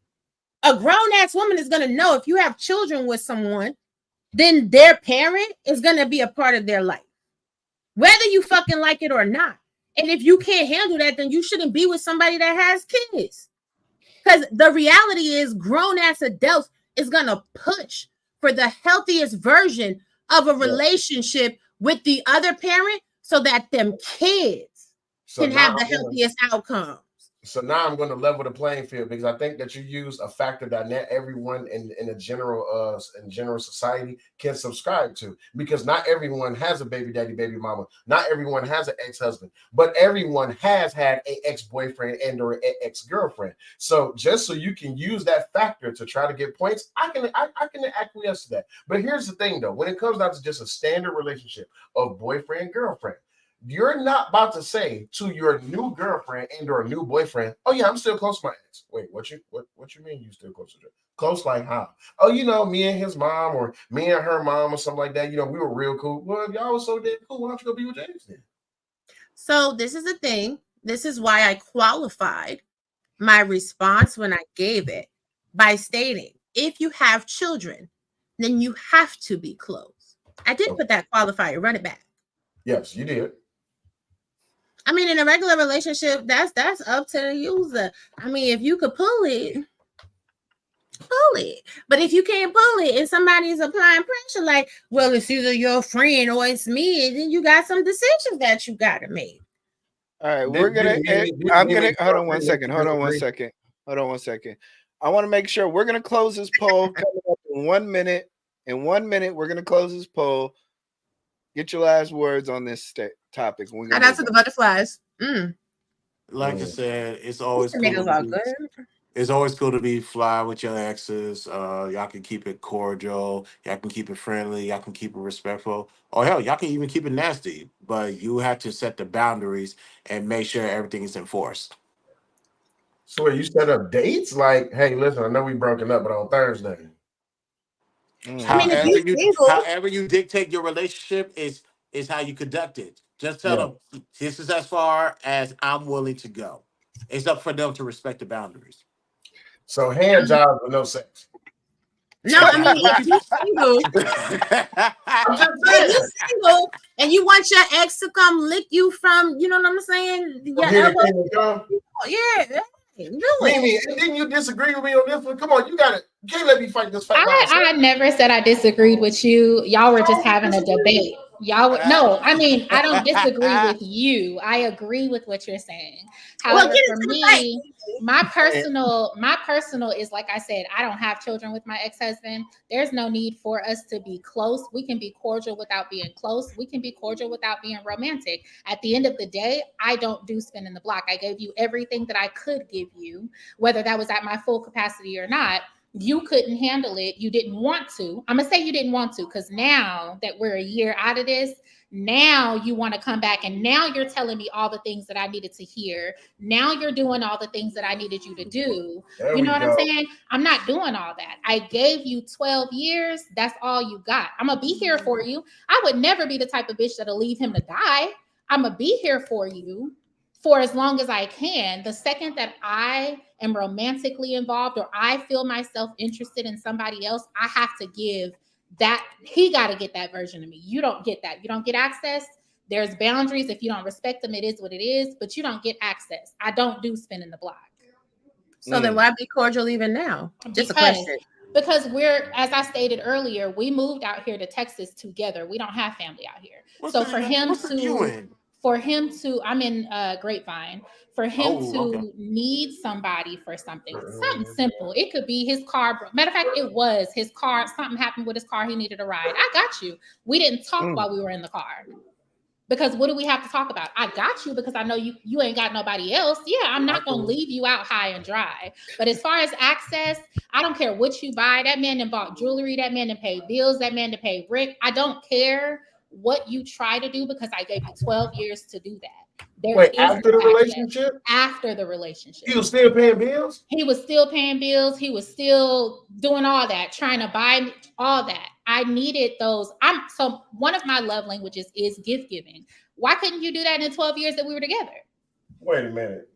A grown ass woman is gonna know if you have children with someone, then their parent is gonna be a part of their life, whether you fucking like it or not. And if you can't handle that, then you shouldn't be with somebody that has kids. Because the reality is, grown-ass adults is going to push for the healthiest version of a relationship with the other parent so that them kids can have the healthiest outcome. So now I'm going to level the playing field because I think that you use a factor that not everyone in a general society can subscribe to, because not everyone has a baby daddy, baby mama. Not everyone has an ex-husband, but everyone has had an ex-boyfriend and or an ex-girlfriend. So just so you can use that factor to try to get points, I can acquiesce to that. But here's the thing though, when it comes down to just a standard relationship of boyfriend, girlfriend, you're not about to say to your new girlfriend and or new boyfriend, "Oh yeah, I'm still close to my ex." Wait, what you mean you still close to her? Close like how? Oh, me and his mom or me and her mom or something like that. We were real cool. Well, if y'all was so damn cool, why don't you go be with James then? So this is the thing. This is why I qualified my response when I gave it by stating, if you have children, then you have to be close. I did put that qualifier. Run it back. Yes, you did. I mean, in a regular relationship, that's up to the user. I mean, if you could pull it. But if you can't pull it and somebody's applying pressure, like, well, it's either your friend or it's me, then you got some decisions that you got to make. All right, hold on one second. I want to make sure we're gonna close this poll coming up in 1 minute. In 1 minute, we're gonna close this poll. Get your last words on this topic. We're Shout gonna out to the butterflies. Like I said, it's always cool. Tomatoes are good. It's always cool to be fly with your exes. Y'all can keep it cordial. Y'all can keep it friendly. Y'all can keep it respectful. Or hell, y'all can even keep it nasty. But you have to set the boundaries and make sure everything is enforced. So you set up dates? Like, hey, listen, I know we broken up, but on Thursday. However you dictate your relationship is how you conduct it. Just tell them this is as far as I'm willing to go. It's up for them to respect the boundaries. So hand jobs with no sex. No, I mean if you're single, and you want your ex to come lick you from, you know what I'm saying? Yeah. Mimi, didn't you disagree with me on this one? Come on, you can't let me fight this fight. I never said I disagreed with you. Y'all were just having a debate. No, I mean, I don't disagree with you. I agree with what you're saying. However, for me, my personal is, like I said, I don't have children with my ex-husband. There's no need for us to be close. We can be cordial without being close. We can be cordial without being romantic. At the end of the day, I don't do spinning the block. I gave you everything that I could give you, whether that was at my full capacity or not. You couldn't handle it. You didn't want to. I'm going to say you didn't want to, because now that we're a year out of this, now you want to come back, and now you're telling me all the things that I needed to hear. Now you're doing all the things that I needed you to do. You know what I'm saying? I'm not doing all that. I gave you 12 years. That's all you got. I'm going to be here for you. I would never be the type of bitch that'll leave him to die. I'm going to be here for you for as long as I can. The second that I am romantically involved or I feel myself interested in somebody else, I have to give that. He got to get that version of me. You don't get that. You don't get access. There's boundaries. If you don't respect them, it is what it is, but you don't get access. I don't do spinning the block. So then why be cordial even now? Just a question. Because as I stated earlier, we moved out here to Texas together. We don't have family out here. For him to, I'm in Grapevine, for him need somebody for something simple. It could be his car. Matter of fact, it was his car. Something happened with his car. He needed a ride. I got you. We didn't talk while we were in the car. Because what do we have to talk about? I got you because I know you ain't got nobody else. Yeah, I'm not going to leave you out high and dry. But as far as access, I don't care what you buy. That man done bought jewelry. That man done paid bills. That man done paid rent. I don't care what you try to do because I gave you 12 years to do that. Wait, after the relationship? After the relationship. He was still paying bills? He was still paying bills. He was still doing all that, trying to buy me all that. I needed those. So one of my love languages is gift giving. Why couldn't you do that in the 12 years that we were together? Wait a minute.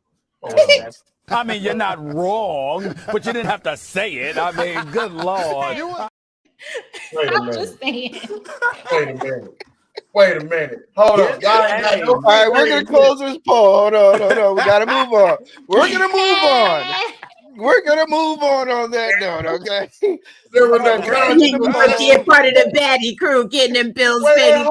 I mean, you're not wrong, but you didn't have to say it. I mean, good Lord. I'm just saying. Wait a minute. Hold on. All right, we're going to close this poll. Hold on. We got to move on. We're going to move on. We're going to move on that note, okay? There was no He must be a part of the baddie crew getting them bills paid.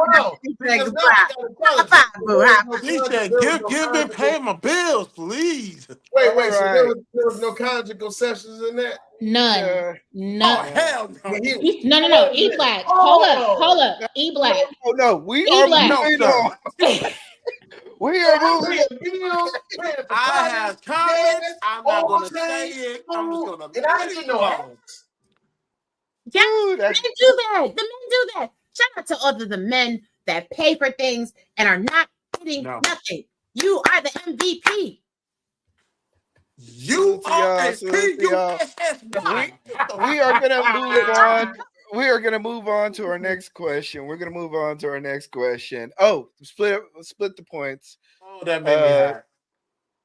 He said, give me pay my bills, please. Wait, so there was no conjugal sessions in that? None. Oh, hell no. No. E-Black. Hold up. E-Black. Oh, no. We are moving on. We are moving. I have comments. I'm not going to say it. I'm just going to let it go. Yeah, the men do that. The men do that. Shout out to all of the men that pay for things and are not getting nothing. You are the MVP. You are We are going to move on. We are going to move on to our next question. Oh, split the points. Oh, that made me hot.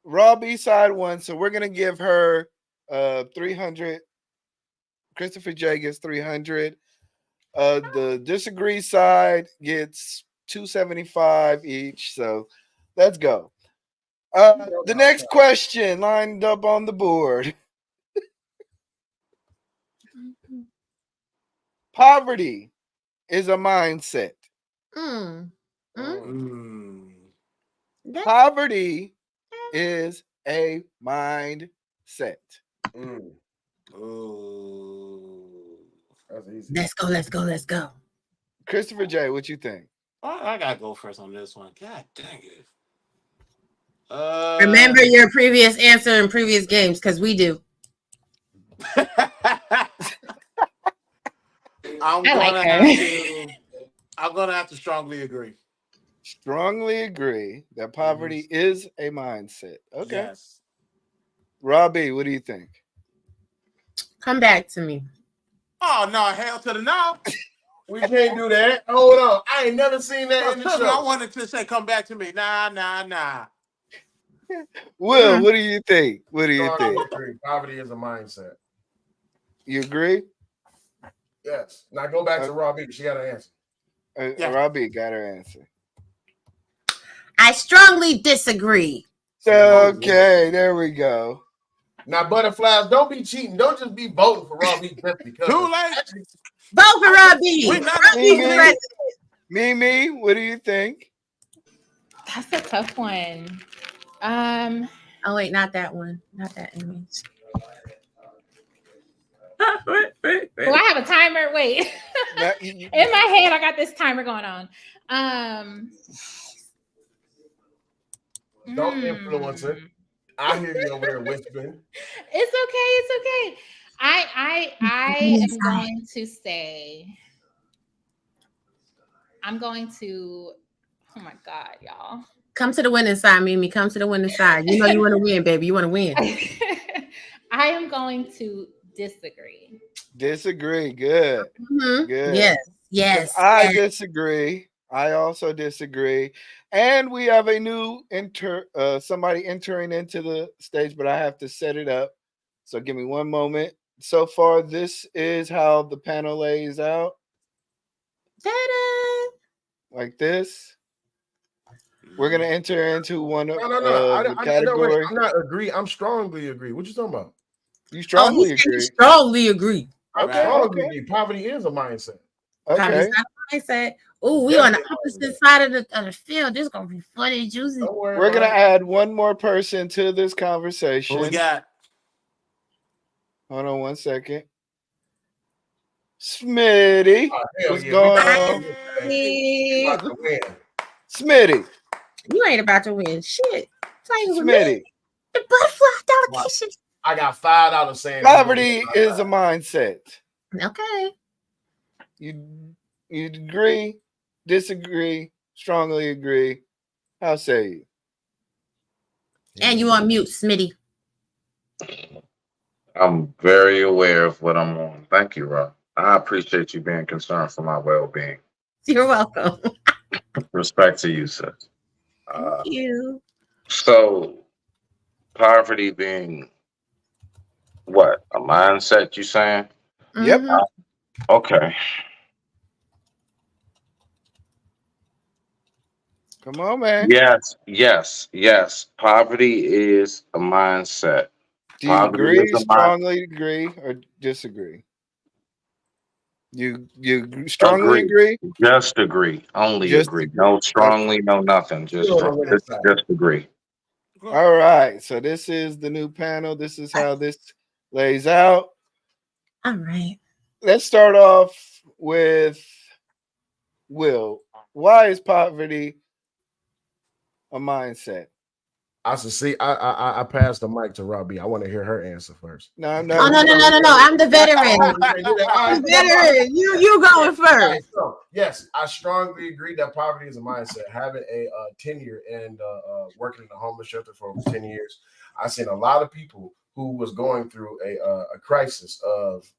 Raw B-side won, so we're going to give her 300. Christopher J gets 300. The disagree side gets 275 each. So let's go. The next question lined up on the board. Poverty is a mindset. Poverty is a mindset. That's easy. Let's go. Christopher J, what you think? I gotta go first on this one. God dang it. Remember your previous answer in previous games, because we do. I'm gonna have to strongly agree. Strongly agree that poverty is a mindset. Okay. Yes. Robbie, what do you think? Come back to me. Oh no, hell to the no. We can't do that. Hold on. I ain't never seen that in the I show. wanted to say come back to me. Nah. Will, what do you think? What do you Strongly think? agree. Poverty is a mindset. You agree? Yes. Now go back to Robbie. She got an answer. Yeah. Robbie got her answer. I strongly disagree. Okay, there we go. Now, butterflies, don't be cheating. Don't just be voting for Robbie just because. Too late. Vote for Robbie. We're not Robbie's president. Mimi, what do you think? That's a tough one. Oh wait, not that one. Not that image. Well, I have a timer. Wait. In my head, I got this timer going on. Don't influence her. I hear you over there whispering. It's okay. I am going to say, oh my God, y'all. Come to the winning side, Mimi. Come to the winning side. You know you want to win, baby. You want to win. I am going to disagree. Disagree. Good. Mm-hmm. Good. Yes. I disagree. I also disagree. And we have a new somebody entering into the stage, but I have to set it up. So give me one moment. So far, this is how the panel lays out. Ta-da! Like this. We're gonna enter into one of the category. I'm not agree. I'm strongly agree. What you talking about? You strongly agree. Strongly agree. I strongly agree. Poverty is a mindset. Okay. Mindset. Oh, we on the opposite side of the field. This is gonna be funny, juicy. We're gonna add one more person to this conversation. What we got? Hold on one second. Smitty, what's going on? Smitty, you ain't about to win shit. Smitty, the butterfly delegation. I got $5 saying poverty is a mindset. Okay. You agree, disagree, strongly agree. How say you? And you on mute, Smitty. I'm very aware of what I'm on. Thank you, Rob. I appreciate you being concerned for my well-being. You're welcome. Respect to you, sis. Thank you. So, poverty being what? A mindset, you saying? Yep. Okay. Come on, man. Yes. Poverty is a mindset. Do you agree, strongly agree, or disagree? You strongly agree? Just agree. Only agree. No strongly, no nothing. Just agree. All right. So this is the new panel. This is how this lays out. All right. Let's start off with Will. Why is poverty a mindset? I should see. I passed the mic to Robbie. I want to hear her answer first. No. I'm the veteran. I'm the veteran. You going first. So, yes, I strongly agree that poverty is a mindset. Having a tenure and working in a homeless shelter for over 10 years, I've seen a lot of people who was going through a crisis of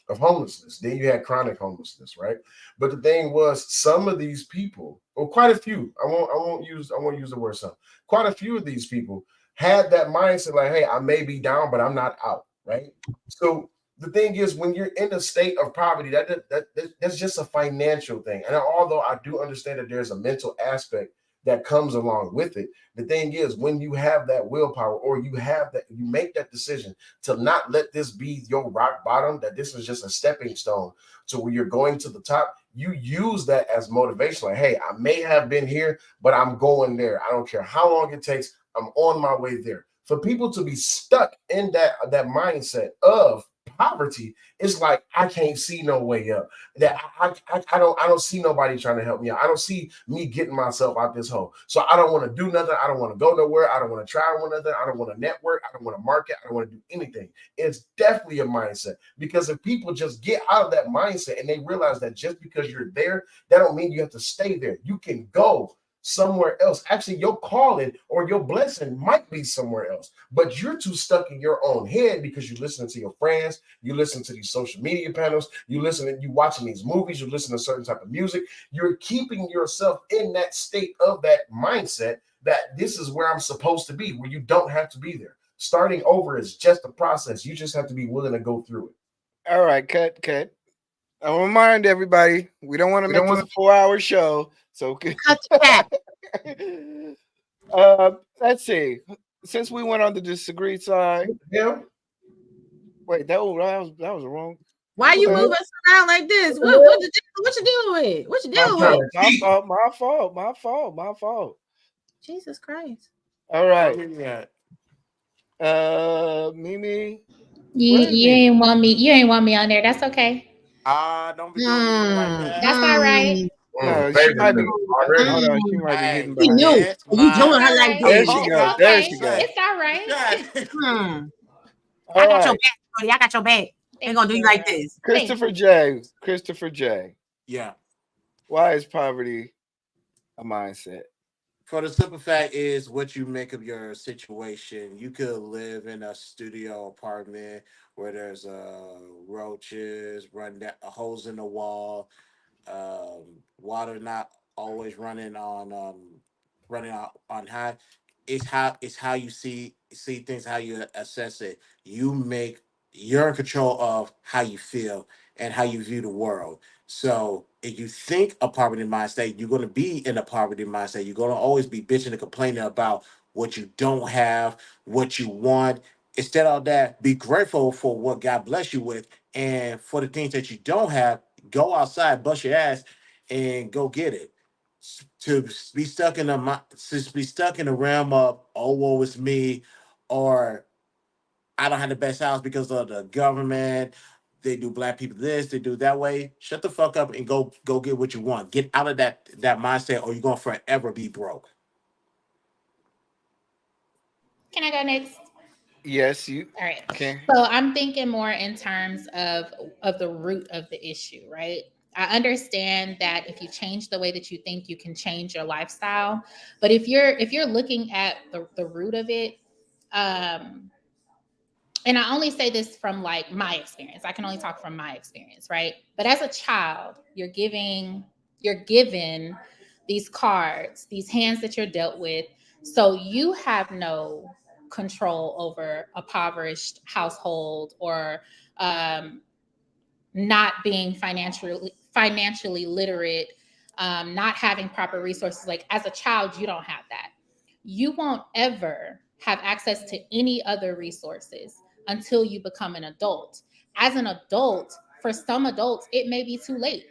homelessness. Then you had chronic homelessness, right? But the thing was, some of these people, or quite a few, I won't use the word some. Quite a few of these people had that mindset, like, hey, I may be down, but I'm not out, right? So the thing is, when you're in a state of poverty, that's just a financial thing. And although I do understand that there's a mental aspect that comes along with it, the thing is, when you have that willpower, or you make that decision to not let this be your rock bottom, that this is just a stepping stone to where you're going to the top, you use that as motivation. Like, hey, I may have been here, but I'm going there. I don't care how long it takes. I'm on my way there. For people to be stuck in that mindset of poverty, it's like I can't see no way up. That I don't see nobody trying to help me out. I don't see me getting myself out this hole. So I don't want to do nothing. I don't want to go nowhere. I don't want to try nothing. I don't want to network. I don't want to market. I don't want to do anything. It's definitely a mindset, because if people just get out of that mindset and they realize that just because you're there, that don't mean you have to stay there. You can go somewhere else. Actually, your calling or your blessing might be somewhere else, but you're too stuck in your own head because you listen to your friends, you listen to these social media panels, you watching these movies, you listen to certain type of music. You're keeping yourself in that state of that mindset that this is where I'm supposed to be, where you don't have to be there. Starting over is just a process. You just have to be willing to go through it. All right, cut. I want to remind everybody, we don't want to make this a 4-hour show. So let's see. Since we went on the disagree side, wait, that was wrong. Why you move us around like this? What you dealing with? What you dealing with? My fault. Jesus Christ. All right. Mimi. You ain't want me on there. That's okay. Don't be doing me like that. That's all right. No, she might be. Hold on, she might be hitting. You knew. You doing her like There this? she goes. Okay. There she goes. It's all right. I got your back, buddy. I got your back. Ain't gonna do you like this. Christopher J. Yeah. Why is poverty a mindset? For the simple fact is what you make of your situation. You could live in a studio apartment where there's roaches, holes in the wall, water not always running on high. It's how you see things, how you assess it. You're in control of how you feel and how you view the world. So if you think a poverty mindset, you're going to be in a poverty mindset. You're going to always be bitching and complaining about what you don't have, what you want. Instead of that, be grateful for what God bless you with. And for the things that you don't have, go outside, bust your ass, and go get it. To be stuck in the realm of, oh, woe is me, or I don't have the best house because of the government. They do black people this, they do that way. Shut the fuck up and go get what you want. Get out of that mindset, or you're gonna forever be broke. Can I go next? Yes, you. All right. Okay. So I'm thinking more in terms of the root of the issue, right? I understand that if you change the way that you think, you can change your lifestyle. But if you're looking at the root of it, and I only say this from like my experience. I can only talk from my experience, right? But as a child, you're given these cards, these hands that you're dealt with. So you have no control over a impoverished household or not being financially literate, not having proper resources. Like as a child, you don't have that. You won't ever have access to any other resources until you become an adult. As an adult, for some adults, it may be too late.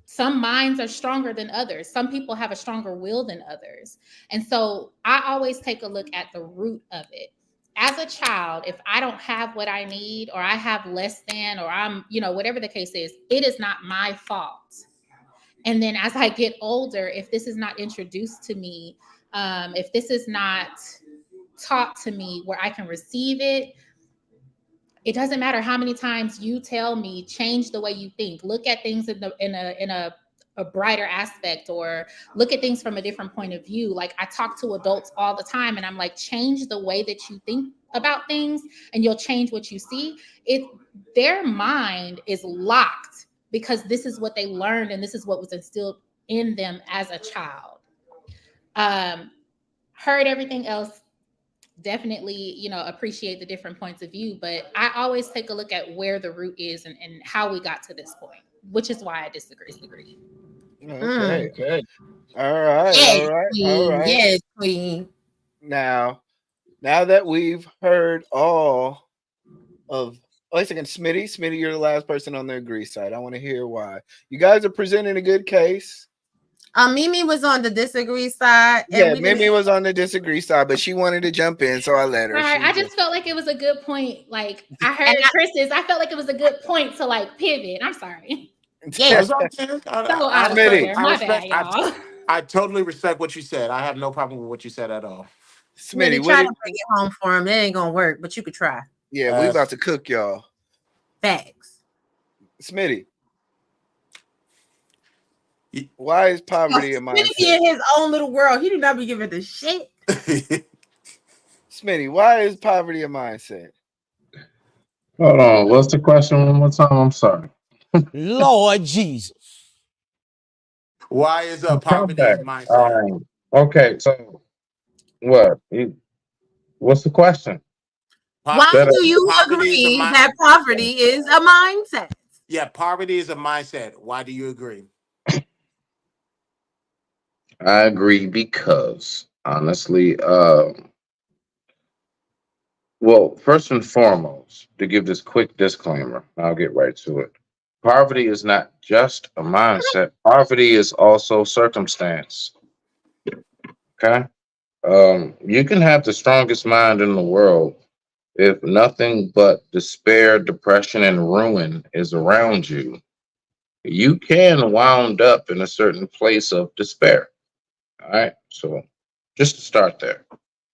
Some minds are stronger than others. Some people have a stronger will than others. And so I always take a look at the root of it. As a child, if I don't have what I need, or I have less than, or I'm, whatever the case is, it is not my fault. And then as I get older, if this is not introduced to me, if this is not taught to me where I can receive it, it doesn't matter how many times you tell me, change the way you think, look at things in a brighter aspect, or look at things from a different point of view. Like I talk to adults all the time and I'm like, change the way that you think about things and you'll change what you see. Their mind is locked because this is what they learned and this is what was instilled in them as a child. Heard everything else. Definitely, appreciate the different points of view, but I always take a look at where the root is and how we got to this point, which is why I disagree. Okay. All right. Yes, queen. Now that we've heard all of, wait a second, Smitty, you're the last person on the agree side. I want to hear why. You guys are presenting a good case. Mimi was on the disagree side. And Yeah, we Mimi didn't- was on the disagree side, but she wanted to jump in, so I let her. Right. She I was just felt like it was a good point. Like I heard And I- Chris's. I felt like it was a good point to like pivot. I'm sorry. Yeah. So out of order. My bad, y'all. I totally respect what you said. I have no problem with what you said at all. Smitty, Smitty, try what to bring it home for him. It ain't gonna work, but you could try. yeah, we about to cook y'all. Facts. Smitty, why is poverty a Smitty mindset? be in his own little world. He do not be giving the shit. Smitty, why is poverty a mindset? Hold on. What's the question one more time? I'm sorry. Lord Jesus. Why is poverty back. mindset? Okay, so what? What's the question? Why do you Poverty is a agree mind- that poverty is a mindset? Yeah, poverty is a mindset. Why do you agree? I agree because honestly, well, first and foremost, to give this quick disclaimer, I'll get right to it. Poverty is not just a mindset. Poverty is also circumstance. Okay? You can have the strongest mind in the world if nothing but despair, depression, and ruin is around you. You can wound up in a certain place of despair. All right. So just to start there.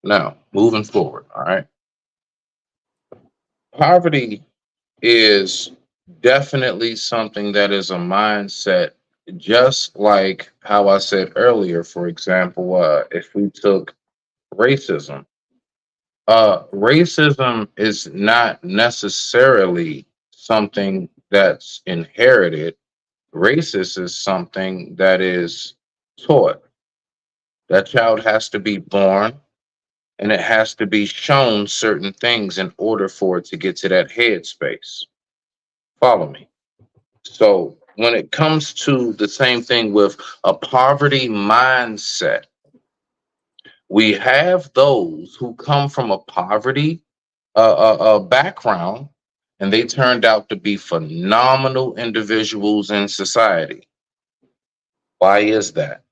Now, moving forward. All right. Poverty is definitely something that is a mindset, just like how I said earlier, for example, if we took racism, racism is not necessarily something that's inherited. Racist is something that is taught. That child has to be born and it has to be shown certain things in order for it to get to that headspace. Follow me. So when it comes to the same thing with a poverty mindset, we have those who come from a poverty background, and they turned out to be phenomenal individuals in society. Why is that?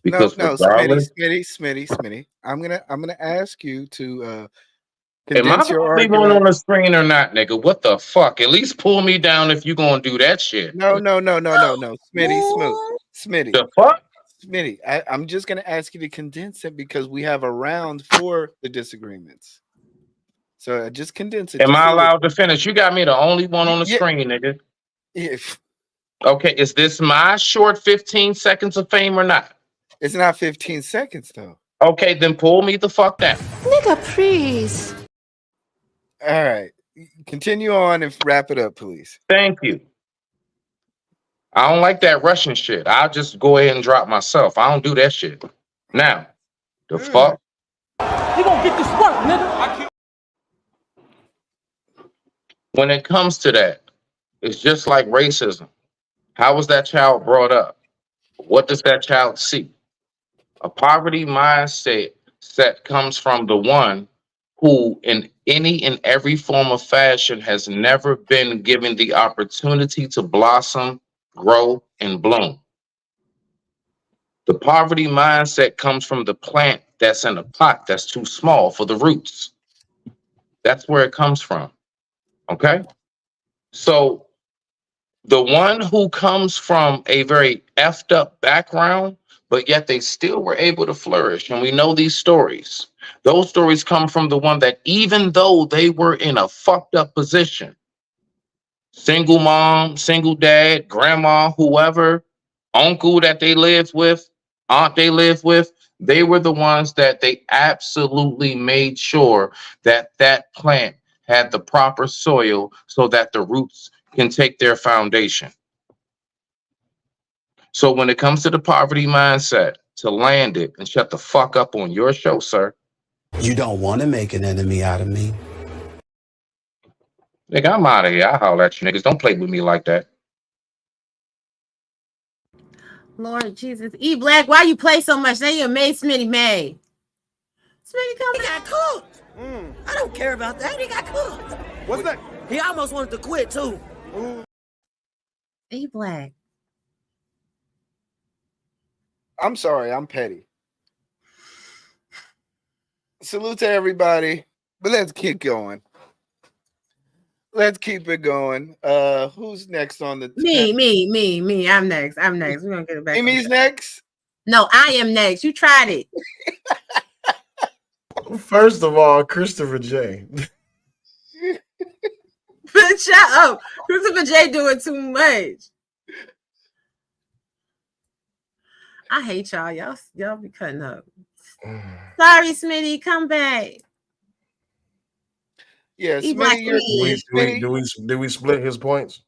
Because No, regardless, Smitty. I'm gonna ask you to am I condense the your only one argument. on the screen or not, nigga? What the fuck? At least pull me down if you gonna do that shit. No. Smitty. The fuck? Smitty, I'm just gonna ask you to condense it because we have a round for the disagreements. So just condense it. Am just I a little. allowed to finish? You got me the only one on the Yeah. screen, nigga. If Okay, is this my short 15 seconds of fame or not? it's not 15 seconds though. Okay, then pull me the fuck down. Nigga, please. All right. Continue on and wrap it up, please. Thank you. I don't like that Russian shit. I'll just go ahead and drop myself. I don't do that shit. Now, the fuck? You gonna get this work, nigga. When it comes to that, it's just like racism. How was that child brought up? What does that child see? A poverty mindset comes from the one who, in any and every form of fashion, has never been given the opportunity to blossom, grow, and bloom. The poverty mindset comes from the plant that's in a pot that's too small for the roots. That's where it comes from. Okay? So the one who comes from a very effed up background, but yet they still were able to flourish. And we know these stories. Those stories come from the one that even though they were in a fucked up position, single mom, single dad, grandma, whoever, uncle that they lived with, aunt they lived with, they were the ones that they absolutely made sure that that plant had the proper soil so that the roots can take their foundation. So when it comes to the poverty mindset, to land it and shut the fuck up on your show, sir. You don't want to make an enemy out of me. Nigga, I'm out of here. I'll holler at you niggas. Don't play with me like that. Lord Jesus. E Black, why you play so much? Now you made Smitty mad. Smitty, come He got cooked. I don't care about that. He got cooked. What's that? He almost wanted to quit too. E Black. I'm sorry, I'm petty. Salute to everybody, but let's keep going. Let's keep it going. Who's next on the Me. I'm next. We're gonna get it back. Amy's next. No, I am next. You tried it. First of all, Christopher J. Shut up. Christopher J doing too much. I hate y'all. Y'all be cutting up. Sorry, Smitty, come back. Yeah, Eat my Smitty, cheese. Do we split his points?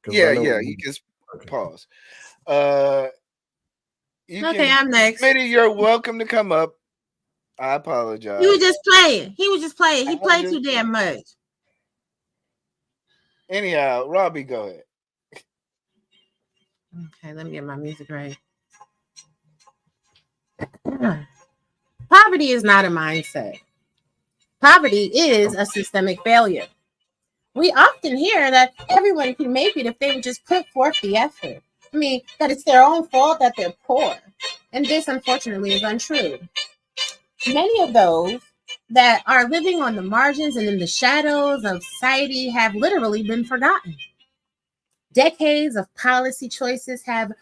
Yeah, you can pause. I'm next. Smitty, you're welcome to come up. I apologize. He was just playing. He played too damn much. Anyhow, Robbie, go ahead. Okay, let me get my music right. Poverty is not a mindset. Poverty is a systemic failure. We often hear that everyone can make it if they would just put forth the effort. I mean, that it's their own fault that they're poor. And this, unfortunately, is untrue. Many of those that are living on the margins and in the shadows of society have literally been forgotten. Decades of policy choices have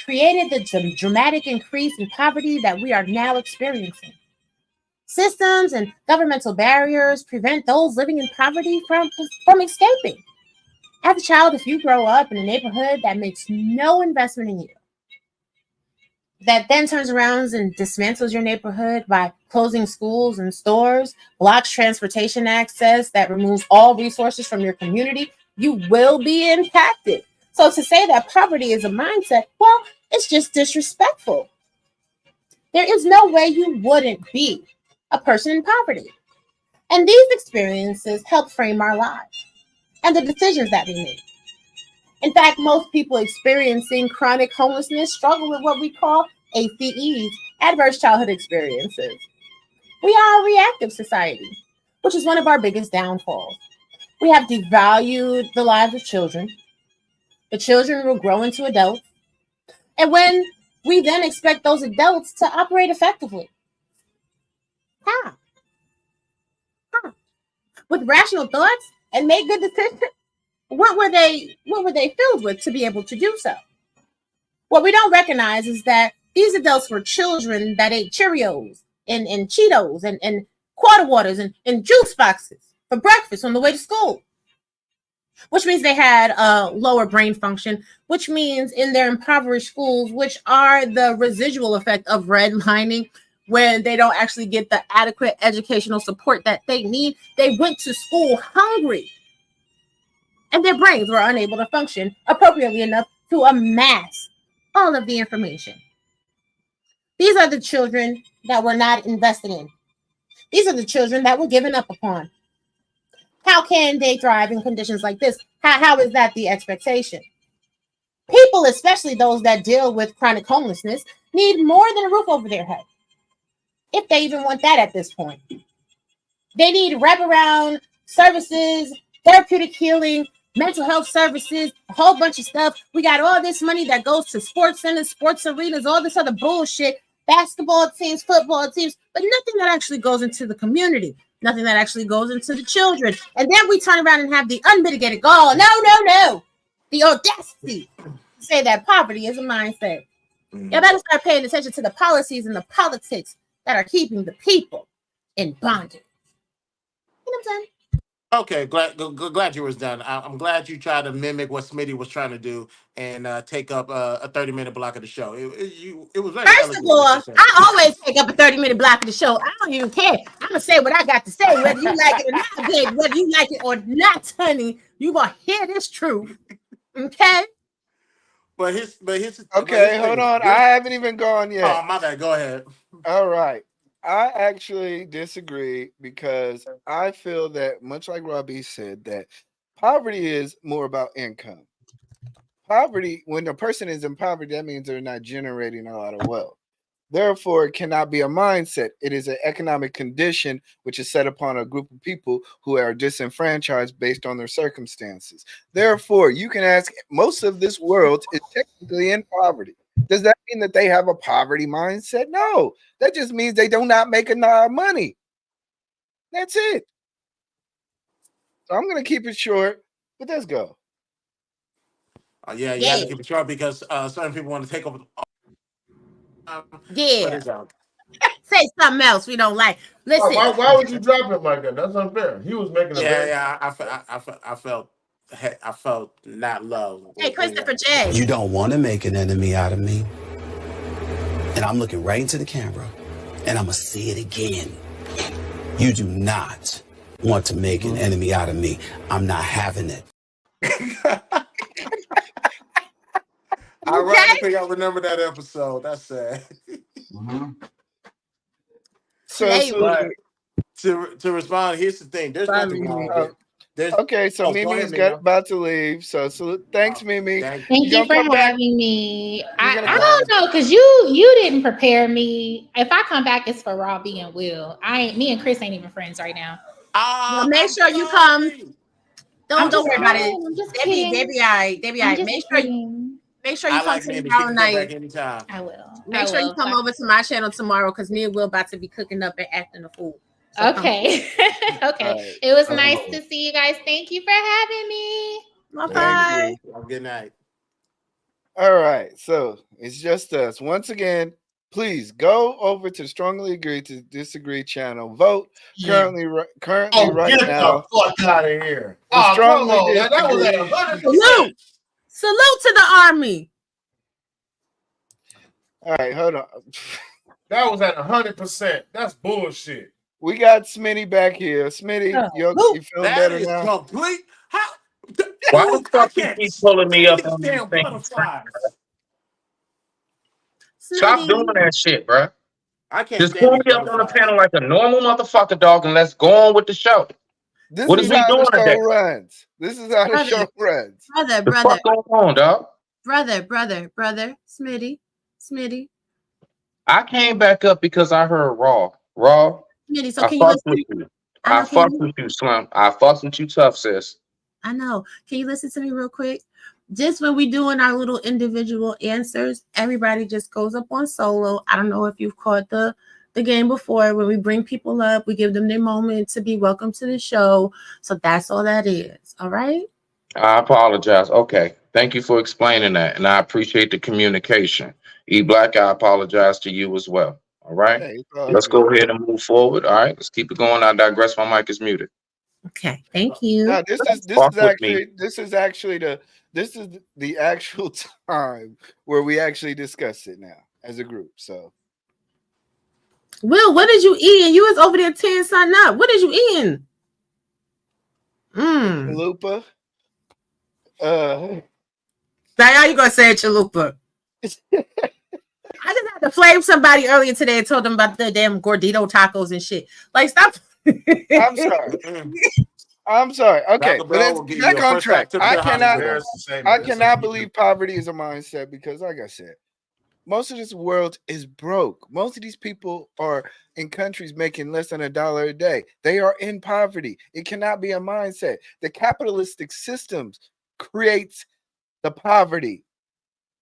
created the dramatic increase in poverty that we are now experiencing. Systems and governmental barriers prevent those living in poverty from escaping. As a child, if you grow up in a neighborhood that makes no investment in you, that then turns around and dismantles your neighborhood by closing schools and stores, blocks transportation access, that removes all resources from your community, you will be impacted. So to say that poverty is a mindset, well, it's just disrespectful. There is no way you wouldn't be a person in poverty. And these experiences help frame our lives and the decisions that we make. In fact, most people experiencing chronic homelessness struggle with what we call ACEs, adverse childhood experiences. We are a reactive society, which is one of our biggest downfalls. We have devalued the lives of children. The children will grow into adults. And when we then expect those adults to operate effectively. How? With rational thoughts and make good decisions? What were they filled with to be able to do so? What we don't recognize is that these adults were children that ate Cheerios and Cheetos and quarter waters and juice boxes for breakfast on the way to school, which means they had lower brain function, which means in their impoverished schools, which are the residual effect of redlining, when they don't actually get the adequate educational support that they need, they went to school hungry. And their brains were unable to function appropriately enough to amass all of the information. These are the children that were not invested in. These are the children that were given up upon. How can they thrive in conditions like this? How is that the expectation? People, especially those that deal with chronic homelessness, need more than a roof over their head, if they even want that at this point. They need wraparound services, therapeutic healing, mental health services, a whole bunch of stuff. We got all this money that goes to sports centers, sports arenas, all this other bullshit, basketball teams, football teams, but nothing that actually goes into the community, nothing that actually goes into the children. And then we turn around and have the unmitigated gall, no, the audacity to say that poverty is a mindset. Y'all better start paying attention to the policies and the politics that are keeping the people in bondage. You know what I'm saying? Okay, glad you was done. I'm glad you tried to mimic what Smitty was trying to do and take up a 30-minute block of the show. It was very First of all, I always take up a 30-minute block of the show. I don't even care. I'm gonna say what I got to say, whether you like it or not, babe. Whether you like it or not, honey, you gonna hear this truth. Okay? But his okay, hold on. I haven't even gone yet. Oh, my bad. Go ahead. All right. I actually disagree because I feel that, much like Robbie said, that poverty is more about income. Poverty, when a person is in poverty, that means they're not generating a lot of wealth. Therefore, it cannot be a mindset. It is an economic condition which is set upon a group of people who are disenfranchised based on their circumstances. Therefore, you can ask, most of this world is technically in poverty. Does that mean that they have a poverty mindset? No, that just means they do not make enough money. That's it. So I'm gonna keep it short, but let's go. Yeah, you have to keep it short because certain people want to take over. Yeah. Say something else we don't like. Listen. Why would you drop him like that? That's unfair. He was making a I felt not loved. Hey, Christopher J. You don't want to make an enemy out of me. And I'm looking right into the camera, and I'm going to see it again. You do not want to make an enemy out of me. I'm not having it. Ironically, I remember that episode. That's sad. So to respond, here's the thing. There's nothing wrong with it. Okay, so Mimi's about to leave. So thanks, Mimi. Thank you for having me. I don't know, because you didn't prepare me. If I come back, it's for Robbie and Will. Me and Chris ain't even friends right now. Well, make sure you come. Don't worry about it. They be all right. Make sure you come tomorrow night. I will. Make sure you come over to my channel tomorrow because me and Will about to be cooking up and acting a fool. So okay. Okay. It was nice to see you guys. Thank you for having me. Bye. Good night. All right. So it's just us. Once again, please go over to Strongly Agree to Disagree channel. Vote currently right get now. The fuck out of here. Strongly that was at 100%. Salute to the army. All right, hold on. That was at 100%. That's bullshit. We got Smitty back here. Smitty, you feeling better now? Complete. Why the fuck you keep pulling me up on these things? Stop doing that shit, bro. I can't just pull me up on the panel like a normal motherfucker, dog, and let's go on with the show. What is we doing today? This is how the show runs. Brother. What's going on, dog? Brother. Smitty. I came back up because I heard Raw. Smitty, so can you listen? I fuck with you, Slum. I fuck with you, tough sis. I know. Can you listen to me real quick? Just when we doing our little individual answers, everybody just goes up on solo. I don't know if you've caught the game before. When we bring people up, we give them their moment to be welcome to the show. So that's all that is. All right. I apologize. Okay. Thank you for explaining that. And I appreciate the communication. E Black, I apologize to you as well. All right. Hey, let's go ahead and move forward. All right. Let's keep it going. I digress. My mic is muted. Okay. Thank you. No, this is actually the actual time where we actually discuss it now as a group. So Will, what did you eat? And you was over there tearing something up. What did you eating? Chalupa. How you gonna say it, chalupa? I just had to flame somebody earlier today and told them about the damn gordito tacos and shit. Like, stop. I'm sorry. Okay, but it's back on track. I cannot believe poverty is a mindset because, like I said, most of this world is broke. Most of these people are in countries making less than $1 a day. They are in poverty. It cannot be a mindset. The capitalistic systems creates the poverty.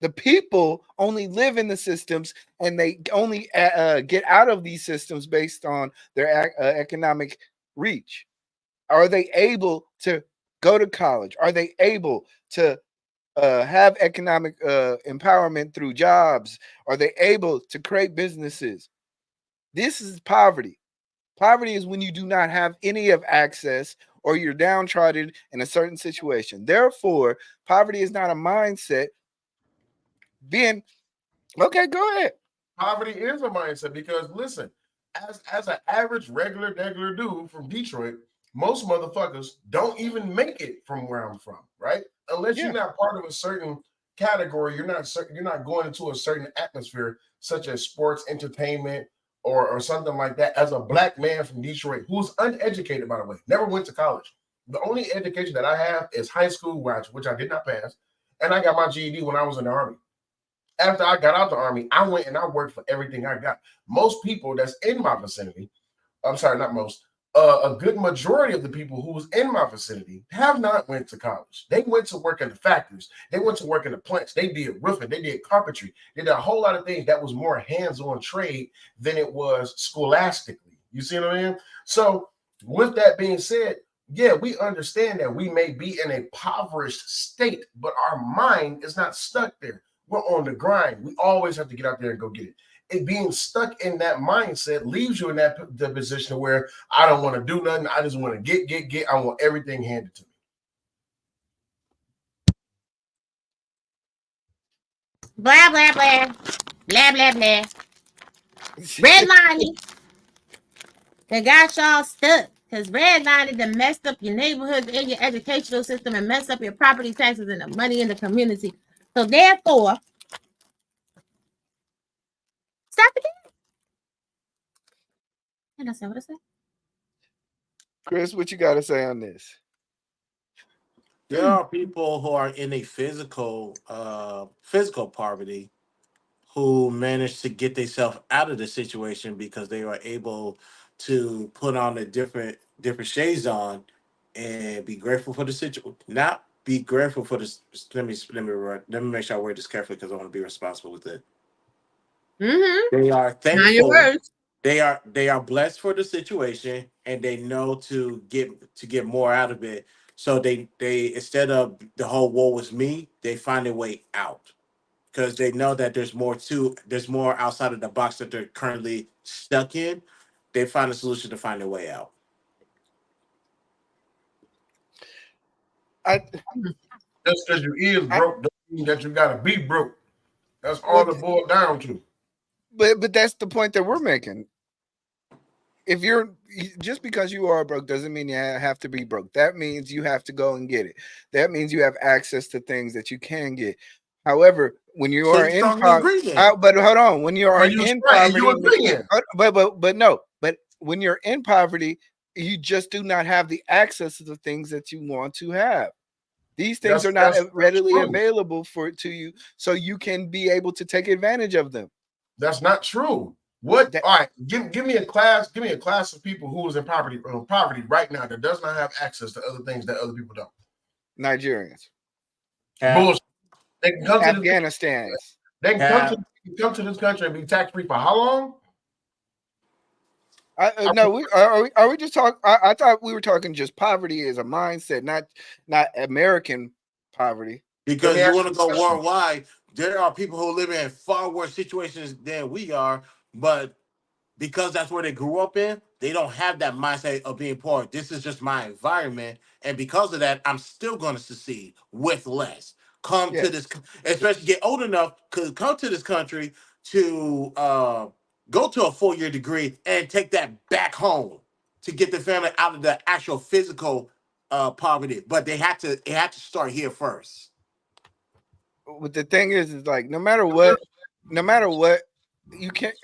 The people only live in the systems, and they only get out of these systems based on their economic reach. Are they able to go to college? Are they able to have economic empowerment through jobs? Are they able to create businesses? This is poverty. Poverty is when you do not have any of access or you're downtrodden in a certain situation. Therefore, poverty is not a mindset. Being okay, go ahead. Poverty is a mindset because listen, as an average regular dude from Detroit, most motherfuckers don't even make it from where I'm from, right? Unless you're not part of a certain category, you're not going into a certain atmosphere such as sports, entertainment, or something like that. As a black man from Detroit who's uneducated, by the way, never went to college. The only education that I have is high school, which I did not pass, and I got my GED when I was in the Army. After I got out the Army, I went and I worked for everything I got. Most people that's in my vicinity, I'm sorry, not most, a good majority of the people who was in my vicinity have not went to college. They went to work in the factories. They went to work in the plants. They did roofing. They did carpentry. They did a whole lot of things that was more hands-on trade than it was scholastically. You see what I mean? So with that being said, yeah, we understand that we may be in a impoverished state, but our mind is not stuck there. We're on the grind. We always have to get out there and go get it. And being stuck in that mindset leaves you in the position where I don't want to do nothing. I just want to get. I want everything handed to me. Blah, blah, blah. Blah, blah, blah. Redlining. They got y'all stuck. Because redlining done messed up your neighborhood and your educational system and messed up your property taxes and the money in the community. So therefore, stop again. And I said, what I said? Chris, what you got to say on this? There are people who are in a physical poverty who manage to get themselves out of the situation because they are able to put on a different shades on and be grateful for the situation. Not be grateful for this. Let me make sure I word this carefully because I want to be responsible with it. Mm-hmm. They are thankful. Not your words. They are blessed for the situation, and they know to get more out of it. So they instead of the whole woe was me, they find a way out because they know that there's more outside of the box that they're currently stuck in. They find a solution to find a way out. Just because you is broke doesn't mean that you gotta be broke. That's all it boils down to. But that's the point that we're making. If you're just because you are broke doesn't mean you have to be broke. That means you have to go and get it. That means you have access to things that you can get. However, when you are in poverty, but hold on, when you are in poverty, but when you're in poverty, you just do not have the access to the things that you want to have. These things are not readily available to you, so you can be able to take advantage of them. That's not true. What? All right, give me a class. Give me a class of people who is in poverty right now that does not have access to other things that other people don't. Nigerians. Bullshit. They can come Afghanistan. They can come to this country and be tax free for how long? No, are we just talking? I thought we were talking just poverty as a mindset, not American poverty. Because you want to go worldwide, there are people who live in far worse situations than we are, but because that's where they grew up in, they don't have that mindset of being poor. This is just my environment, and because of that, I'm still going to succeed with less. To this, especially get old enough to come to this country to go to a 4-year degree and take that back home to get the family out of the actual physical poverty. But it had to start here first. But the thing is like no matter what, you can't.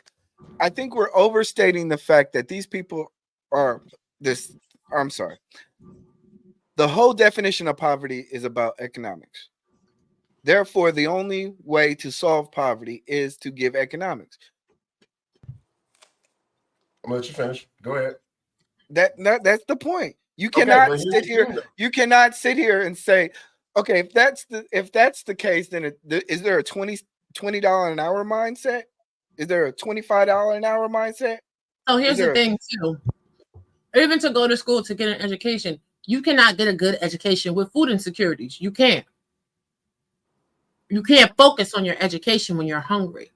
I think we're overstating the fact that these people are this. I'm sorry. The whole definition of poverty is about economics. Therefore, the only way to solve poverty is to give economics. I'm gonna let you finish. Go ahead. That's the point. You cannot sit here. You cannot sit here and say, okay, if that's the case, then is there a $20 an hour mindset? Is there a $25 an hour mindset? Oh, here's the thing too. Even to go to school to get an education, you cannot get a good education with food insecurities. You can't. You can't focus on your education when you're hungry.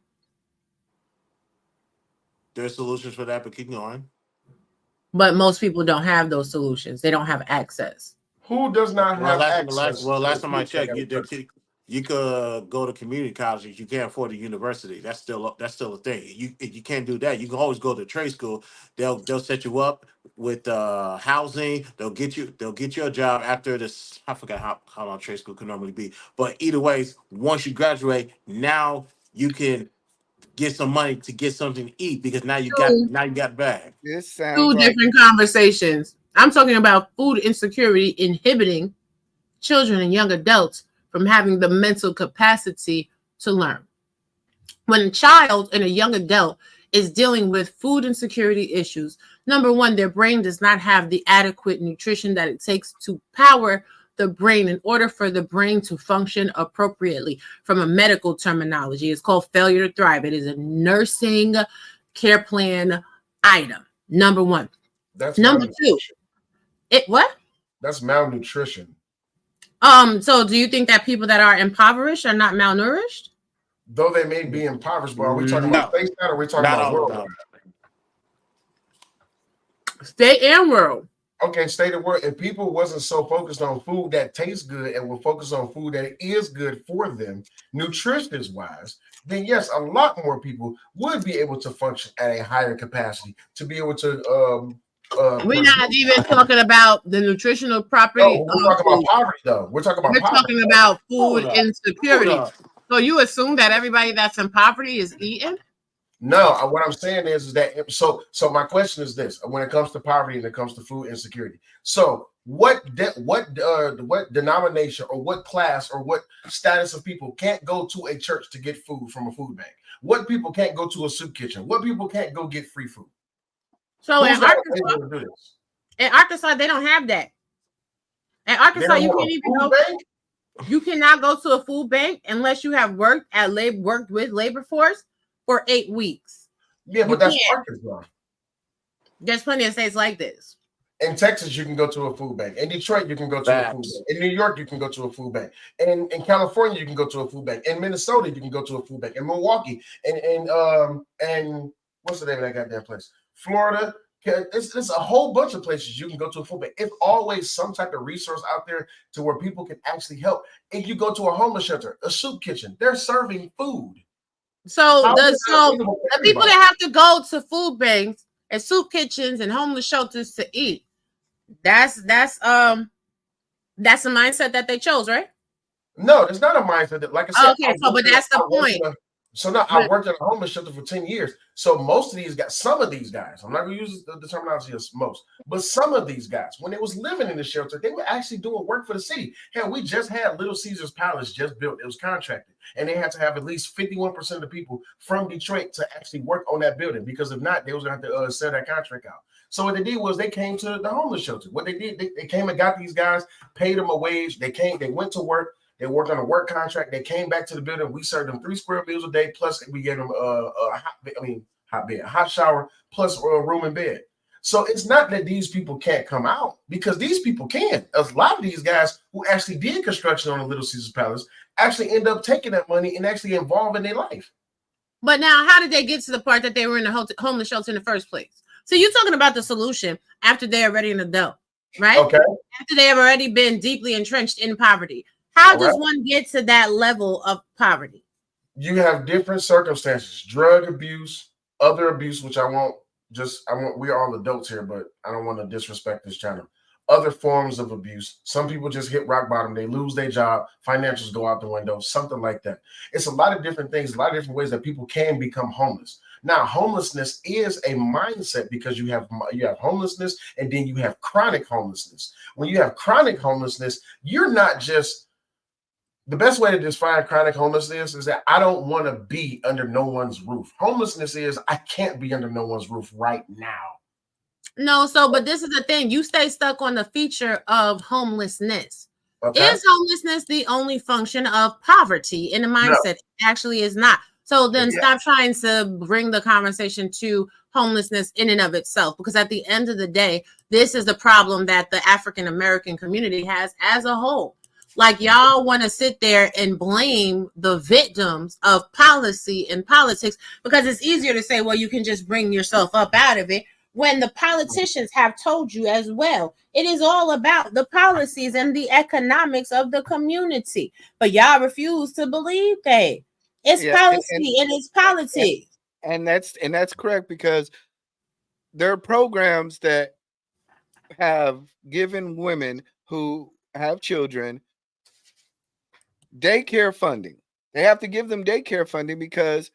There's solutions for that, but keep going. But most people don't have those solutions. They don't have access. Who does not have access? Last time I checked, you could go to community colleges. You can't afford a university. That's still a thing. You can't do that. You can always go to trade school. They'll set you up with housing. They'll get you a job after this. I forgot how long trade school could normally be. But either ways, once you graduate, now you can get some money to get something to eat because now you got bag. This sounds two different conversations. I'm talking about food insecurity inhibiting children and young adults from having the mental capacity to learn. When a child and a young adult is dealing with food insecurity issues. Number one, their brain does not have the adequate nutrition that it takes to power the brain in order for the brain to function appropriately. From a medical terminology, it's called failure to thrive. It is a nursing care plan item. Number one. That's number two. It what? That's malnutrition. So do you think that people that are impoverished are not malnourished? Though they may be impoverished, but are we talking about state side or are we talking about worldwide? State and world. Okay, state and world. If people wasn't so focused on food that tastes good and were focused on food that is good for them, nutritious wise, then yes, a lot more people would be able to function at a higher capacity to be able to. We're not even talking about the nutritional property. No, we're talking about poverty, though. We're talking about. We're talking about food insecurity. So you assume that everybody that's in poverty is eating? No, what I'm saying is that so my question is this: when it comes to poverty and it comes to food insecurity, so what denomination or what class or what status of people can't go to a church to get food from a food bank? What people can't go to a soup kitchen? What people can't go get free food? So in Arkansas, they don't have that. In Arkansas, you can't even go. You cannot go to a food bank unless you have worked with labor force for 8 weeks. Yeah, but that's Arkansas. There's plenty of states like this. In Texas, you can go to a food bank. In Detroit, you can go to a food bank. In New York, you can go to a food bank. In California, you can go to a food bank. In Minnesota, you can go to a food bank. In Milwaukee, and what's the name of that goddamn place? Florida. It's a whole bunch of places you can go to a food bank. It's always some type of resource out there to where people can actually help. If you go to a homeless shelter, a soup kitchen, they're serving food. So the people that have to go to food banks and soup kitchens and homeless shelters to eat, that's a mindset that they chose, right? No, it's not a mindset that, like I said. Okay, but that's the point. So now I worked at a homeless shelter for 10 years. So most of these guys, some of these guys, I'm not going to use the terminology as most, but some of these guys, when they was living in the shelter, they were actually doing work for the city. Hell, we just had Little Caesars Palace just built. It was contracted. And they had to have at least 51% of the people from Detroit to actually work on that building, because if not, they was going to have to sell that contract out. So what they did was they came to the homeless shelter. What they did, they came and got these guys, paid them a wage. They went to work. They worked on a work contract. They came back to the building. We served them 3 square meals a day. Plus, we gave them a hot shower, plus a room and bed. So it's not that these people can't come out, because these people can. A lot of these guys who actually did construction on the Little Caesars Palace actually end up taking that money and actually involving their life. But now, how did they get to the part that they were in a homeless shelter in the first place? So you're talking about the solution after they're already an adult, right? Okay. After they have already been deeply entrenched in poverty. How does one get to that level of poverty? You have different circumstances: drug abuse, other abuse, which we're all adults here, but I don't want to disrespect this channel. Other forms of abuse. Some people just hit rock bottom. They lose their job. Financials go out the window, something like that. It's a lot of different things, a lot of different ways that people can become homeless. Now, homelessness is a mindset, because you have homelessness and then you have chronic homelessness. When you have chronic homelessness, you're not just... The best way to define chronic homelessness is that I don't want to be under no one's roof. Homelessness is I can't be under no one's roof right now. No, but this is the thing. You stay stuck on the feature of homelessness. Okay. Is homelessness the only function of poverty in the mindset? No. It actually is not. So then stop trying to bring the conversation to homelessness in and of itself, because at the end of the day, this is the problem that the African American community has as a whole. Like, y'all want to sit there and blame the victims of policy and politics, because it's easier to say, well, you can just bring yourself up out of it, when the politicians have told you as well. It is all about the policies and the economics of the community. But y'all refuse to believe that. It's policy and it's politics. And that's correct, because there are programs that have given women who have children daycare funding. They have to give them daycare funding because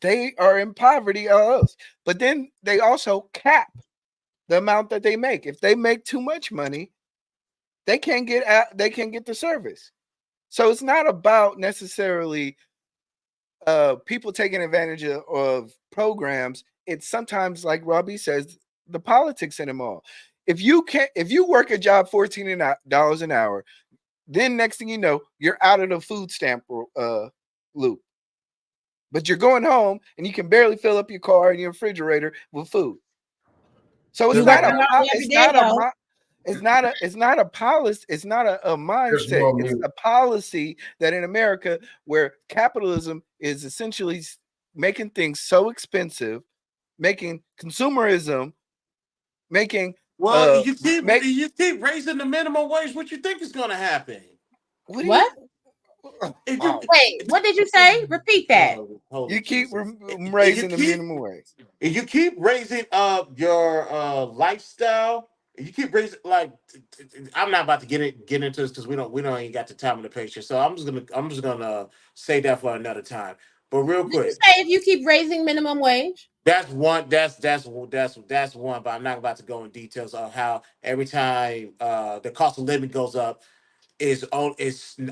they are in poverty else. But then they also cap the amount that they make. If they make too much money, they can't get the service. So it's not about necessarily people taking advantage of programs, it's sometimes, like Robbie says, the politics in them all. If you work a job $14 an hour, then next thing you know, you're out of the food stamp loop. But you're going home and you can barely fill up your car and your refrigerator with food. So it's not a policy. It's not a mindset. It's a policy that in America, where capitalism is essentially making things so expensive, making consumerism, making you keep raising the minimum wage. What you think is going to happen? What? Wait, what did you say? Repeat that. You keep raising the minimum wage. If you keep raising up your lifestyle, you keep raising, like, I'm not about to get into this because we don't ain't got the time and the patience. So I'm just gonna say that for another time. But real quick, did you say if you keep raising minimum wage? That's one. That's one. But I'm not about to go in details of how every time the cost of living goes up, it's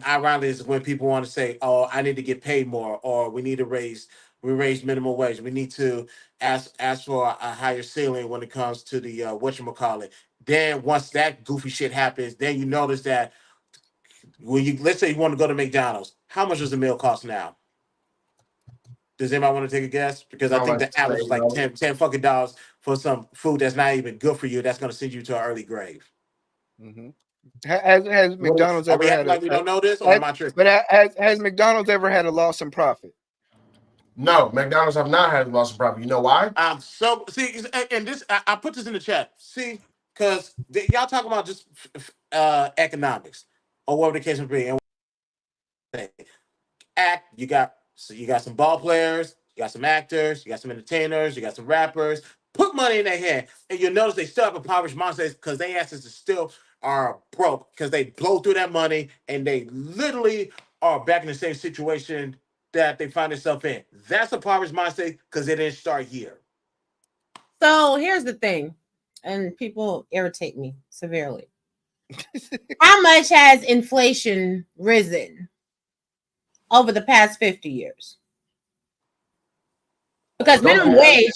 ironically is when people want to say, "Oh, I need to get paid more," or we raise minimum wage. We need to ask for a higher ceiling when it comes to the whatchamacallit. Then once that goofy shit happens, then you notice that let's say you want to go to McDonald's, how much does the meal cost now? Does anybody want to take a guess? Because I think the average is like $10 fucking dollars for some food that's not even good for you. That's going to send you to an early grave. Mm-hmm. Has McDonald's ever had we don't know this, or am I tripping? But has McDonald's ever had a loss in profit? No, McDonald's have not had a loss of profit. You know why? So see, and this I put this in the chat. See, because y'all talking about just economics or whatever the case may be. And you got some ball players, you got some actors, you got some entertainers, you got some rappers. Put money in their hand, and you'll notice they still have impoverished mindsets because they asses still are broke because they blow through that money and they literally are back in the same situation that they find themselves in. That's a impoverished mindset because they didn't start here. So here's the thing, and people irritate me severely. How much has inflation risen over the past 50 years? Because minimum wage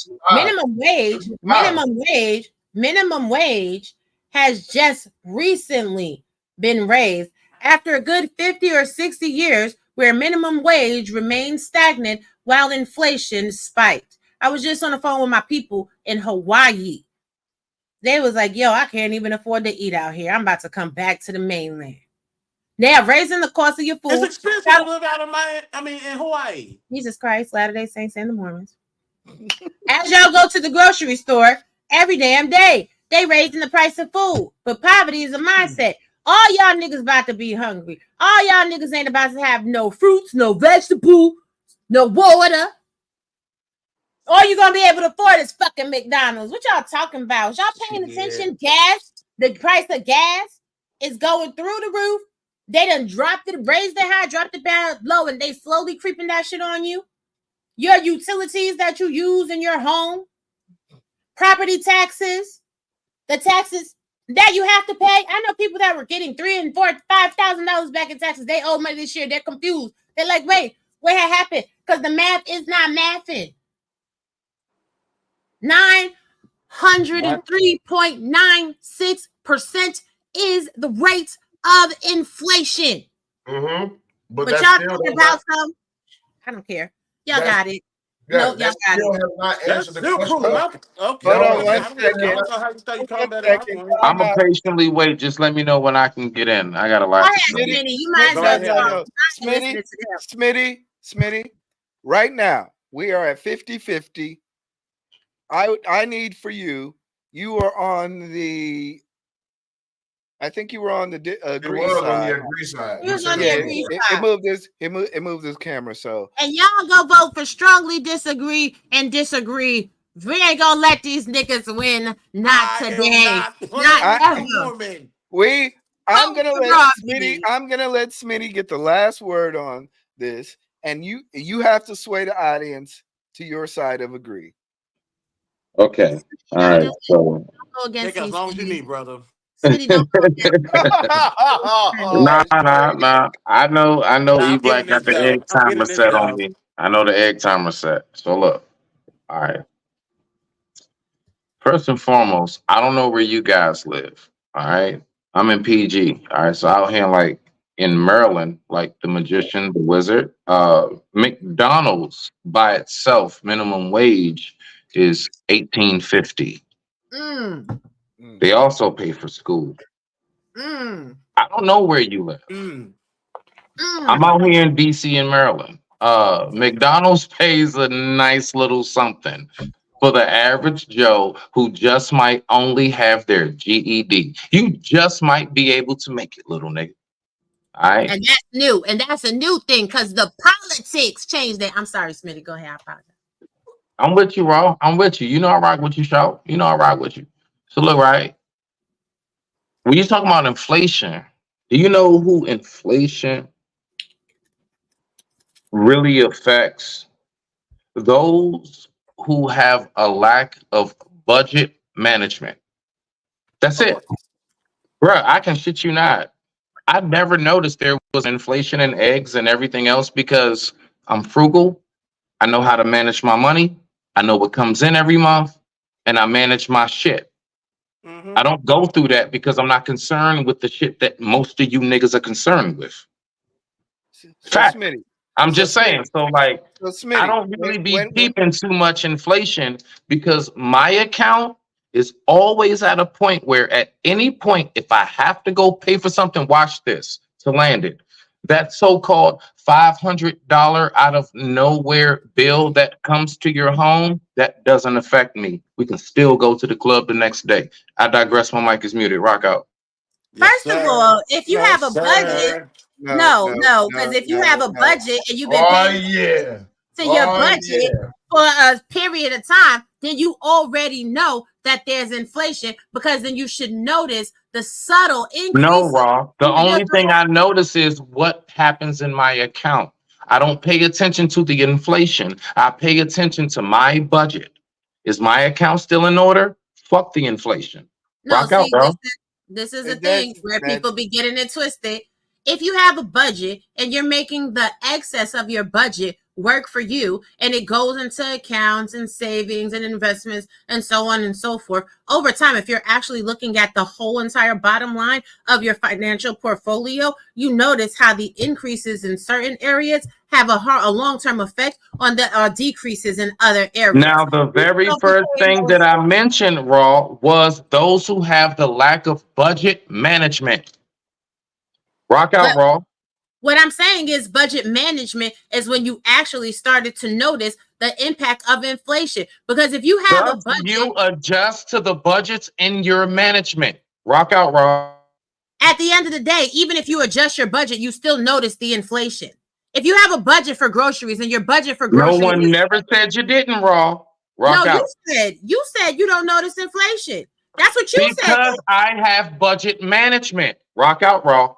has just recently been raised after a good 50 or 60 years where minimum wage remained stagnant while inflation spiked. I was just on the phone with my people in Hawaii. They was like, yo, I can't even afford to eat out here. I'm about to come back to the mainland. They are raising the cost of your food. It's expensive to live out in Hawaii. Jesus Christ, Latter-day Saints and the Mormons. As y'all go to the grocery store every damn day, they raising the price of food. But poverty is a mindset. All y'all niggas about to be hungry. All y'all niggas ain't about to have no fruits, no vegetable, no water. All you gonna be able to afford is fucking McDonald's. What y'all talking about? Y'all paying attention? Gas, the price of gas is going through the roof. They done dropped it, raised it high, dropped it down low, and they slowly creeping that shit on you. Your utilities that you use in your home, property taxes, the taxes that you have to pay. I know people that were getting $3,000 and $4,000-$5,000 back in taxes. They owe money this year. They're confused. They're like, wait, what had happened? Because the math is not mathing. 903.96% is the rate of inflation. Mm-hmm. But y'all talking about some. I don't care. Y'all got it. No, y'all got it. That's still cool. Okay. Hold on one second. I'm gonna patiently wait. Just let me know when I can get in. I got a lot. You might as well. Smitty, right now we are at 50-50. I need for you. You are on the. I think you were on the agree side. On the agree side. He was on the agree side. It moved this camera. So. And y'all go vote for strongly disagree and diagree. We ain't gonna let these niggas win. Not today. Not ever. I'm gonna let Smitty get the last word on this, and you have to sway the audience to your side of agree. Okay. All right. So take as long as you need, brother. Nah. I know E Black got the end timer set on me. I know the egg timer set. So look, all right. First and foremost, I don't know where you guys live. All right. I'm in PG. All right. So out here like in Maryland, like the magician, the wizard, McDonald's by itself, minimum wage is $18.50. They also pay for school. I don't know where you live. I'm out here in DC and Maryland. McDonald's pays a nice little something for the average Joe who just might only have their GED. You just might be able to make it, little nigga. All right. And that's new. And that's a new thing because the politics changed that. I'm sorry, Smitty. Go ahead. I apologize. I'm with you, Raw. I'm with you. You know I rock with you, Shout. You know I rock with you. So look, right. When you talk about inflation, do you know who inflation really affects? Those who have a lack of budget management. That's it. Bruh, I can shit you not. I never noticed there was inflation in eggs and everything else because I'm frugal. I know how to manage my money. I know what comes in every month, and I manage my shit. I don't go through that because I'm not concerned with the shit that most of you niggas are concerned with. Fact. Smitty, I'm just saying. So like, Smitty, I don't really be deep in too much inflation because my account is always at a point where at any point, if I have to go pay for something, watch this to land it. That so-called $500 out of nowhere bill that comes to your home, that doesn't affect me. We can still go to the club the next day. I digress. My mic is muted. Rock out. First of all, if you have a budget, no, because if you have a budget and you've been paying to your budget for a period of time, then you already know that there's inflation because then you should notice the subtle increase. No, Raw. The only thing I notice is what happens in my account. I don't pay attention to the inflation. I pay attention to my budget. Is my account still in order? Fuck the inflation. No, Rock out, bro. This is a thing where people be getting it twisted. If you have a budget and you're making the excess of your budget work for you and it goes into accounts and savings and investments and so on and so forth, over time, if you're actually looking at the whole entire bottom line of your financial portfolio, you notice how the increases in certain areas have a long-term effect on the decreases in other areas. Now, the very first thing that I mentioned, Raw, was those who have the lack of budget management. Rock out, Raw. What I'm saying is budget management is when you actually started to notice the impact of inflation. Because if you have a budget, you adjust to the budgets in your management. Rock out, Raw. At the end of the day, even if you adjust your budget, you still notice the inflation. If you have a budget for groceries and your budget for groceries, no one never said you didn't, Raw. Rock out. You said you don't notice inflation. That's what you said. Because I have budget management. Rock out, Raw.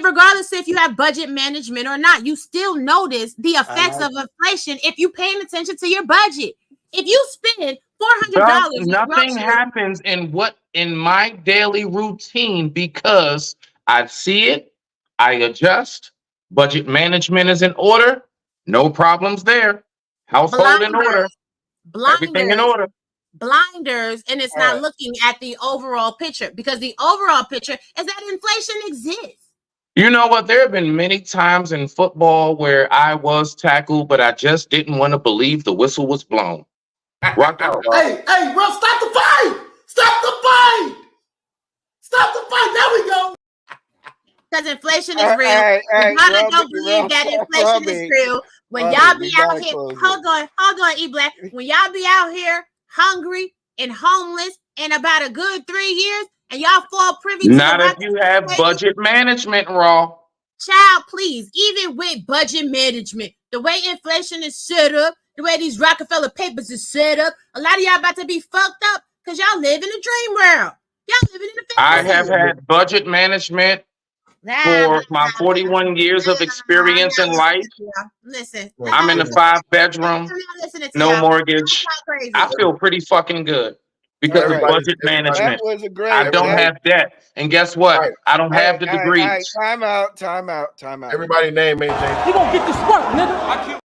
Regardless if you have budget management or not, you still notice the effects of inflation if you're paying attention to your budget. If you spend $400, nothing happens in my daily routine because I see it, I adjust. Budget management is in order, no problems there. Household in order, everything in order. Blinders, and it's not looking at the overall picture because the overall picture is that inflation exists. You know what? There have been many times in football where I was tackled, but I just didn't want to believe the whistle was blown. Rock out. Hey, bro, stop the fight! Stop the fight! Stop the fight! There we go. Because inflation is real. Y'all don't believe that inflation is real. When y'all be out here, hold on, E Black. When y'all be out here hungry and homeless in about a good 3 years, and y'all fall privy to not if you have budget management, Raw. Child, please, even with budget management, the way inflation is set up, the way these Rockefeller papers is set up, a lot of y'all about to be fucked up because y'all live in a dream world. Y'all living in a fantasy. I have had budget management for my 41 years of experience in life. Listen, I'm in a 5-bedroom, no mortgage. I feel pretty fucking good. Because of budget management. I don't have debt. And guess what? I don't have the degrees. Time out. Everybody name AJ. You gonna get this work, nigga.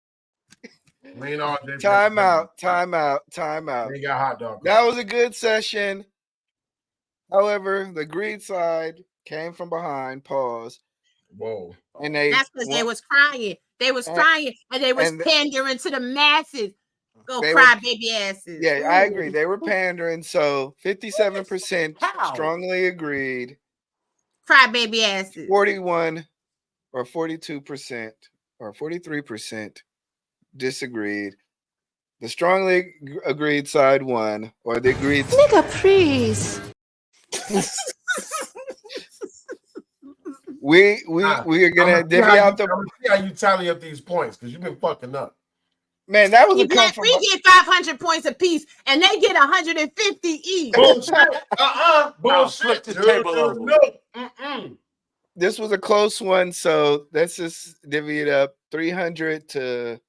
We ain't all day. Time out. We ain't got hot dog. That was a good session. However, the greed side came from behind. Pause. Whoa. And that's because they was crying. They was crying and they was pandering to the masses. Go cry, baby asses. Yeah, I agree. They were pandering. So 57% strongly agreed. Cry, baby asses. 41 or 42% or 43% disagreed. The strongly agreed side won, or the agreed. Nigga, please. We are gonna divvy out the. See how you tally up these points because you've been fucking up. Man, that was we get 500 points apiece, and they get 150 each. Bullshit. Bullshit. The table over. This was a close one, so let's just divvy it up. 300 to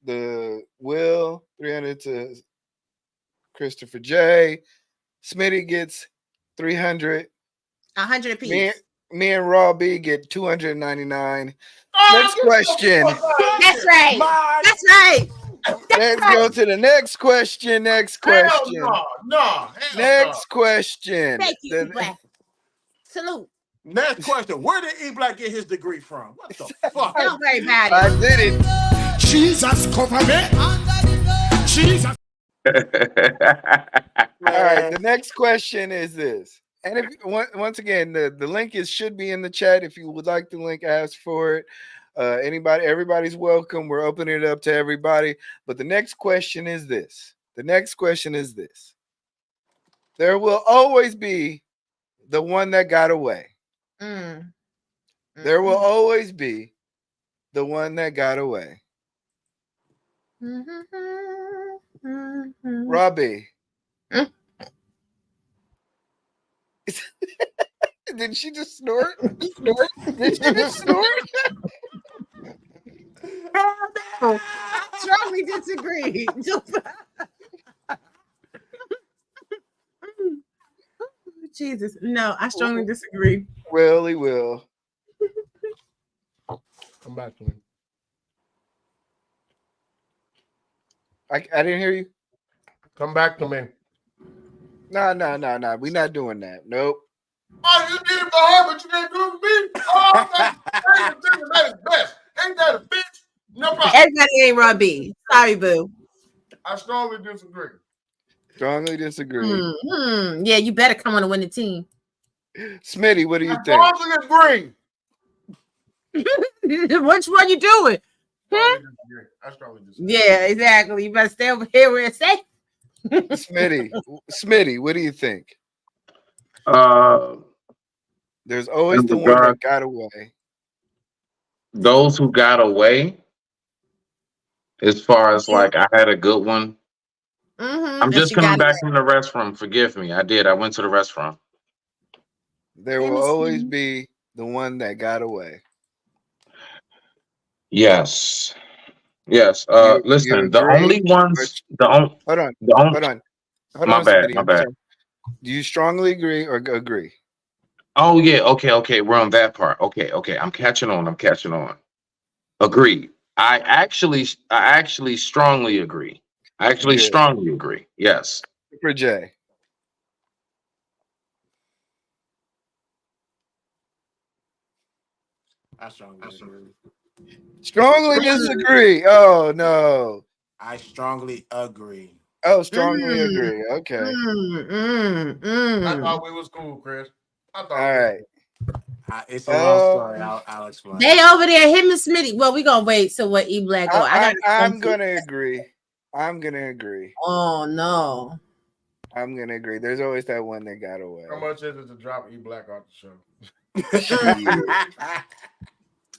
the Will, 300 to Christopher J. Smitty gets 300. 100 apiece. Me and Raw B get 299. Next question. That's right. That's right. Let's go to the next question. Next question. No. Next question. Thank you, Black. Salute. Next question. Where did E-Black get his degree from? What the fuck? Don't worry about it. I did it. Jesus, cover me. Jesus. All right. The next question is this. And if once again, the link should be in the chat. If you would like the link, ask for it. Everybody's welcome. We're opening it up to everybody. But the next question is this. There will always be the one that got away. There will always be the one that got away. Robbie. Did she just snort? Did she just snort? I strongly disagree. Jesus, no, I strongly disagree. Well, he will. Come back to me. I didn't hear you. Come back to me. No. We're not doing that. Nope. Oh, you did it for her, but you didn't do it for me. Oh, that is best. Ain't that a bitch? No problem. Everybody ain't Robbie. Sorry, boo. I strongly disagree. Strongly disagree. Yeah, you better come on and win the team. Smitty, what do you I think? strongly agree. Which one you doing? I strongly disagree. Yeah, exactly. You better stay over here where it's safe. Smitty, what do you think? There's always the one that got away. Those who got away, as far as like I had a good one. I'm just coming back from the restroom. Forgive me. I did. I went to the restroom. There will always be the one that got away. Yes. Listen, the only ones. Hold on. My bad. Do you strongly agree or agree? Oh yeah. Okay. We're on that part. Okay. I'm catching on. Agreed. I actually strongly agree. Strongly agree. Yes. For Jay. I strongly disagree. Strongly disagree. Oh no. I strongly agree. Oh, strongly agree. Okay. I thought we was cool, Chris. All right. It's a long story. I'll explain. They over there, him and Smitty. Well, we gonna wait till what E-Black go. I'm gonna agree. Oh no. I'm gonna agree. There's always that one that got away. How much is it to drop E-Black off the show?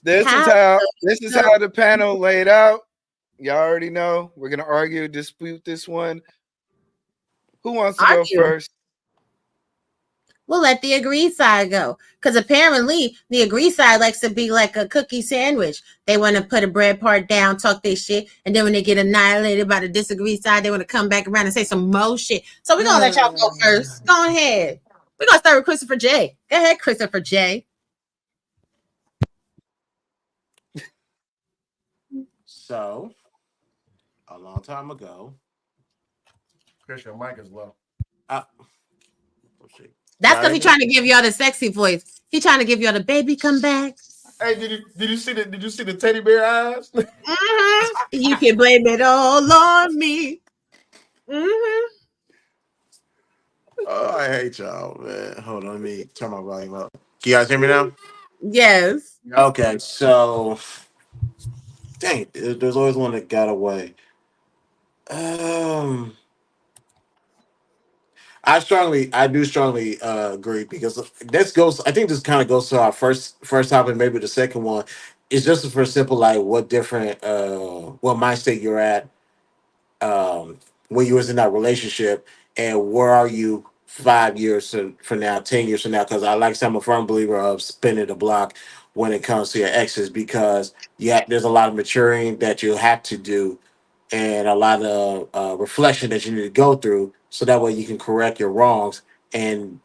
This is how the panel laid out. Y'all already know. We're gonna argue, dispute this one. Who wants to go first? We'll let the agreed side go. Because apparently the agreed side likes to be like a cookie sandwich. They want to put a bread part down, talk their shit, and then when they get annihilated by the disagreed side, they want to come back around and say some more shit. So we're gonna let y'all go first. Go ahead. We're gonna start with Christopher J. Go ahead, Christopher J. So a long time ago. Chris, your mic is low. Oh, shit. That's Got because it? he's trying to give y'all the sexy voice. He trying to give y'all the baby come back. Hey, did you see the teddy bear eyes? You can blame it all on me. Oh, I hate y'all, man. Hold on, let me turn my volume up. Can you guys hear me now? Yes. Okay, so dang it, there's always one that got away. I do strongly agree because this goes. I think this kind of goes to our first topic, maybe the second one. It's just for simple, like what different, what mind state you're at, when you was in that relationship, and where are you 5 years from now, 10 years from now? Because I'm a firm believer of spinning the block when it comes to your exes, because there's a lot of maturing that you have to do, and a lot of reflection that you need to go through, so that way you can correct your wrongs and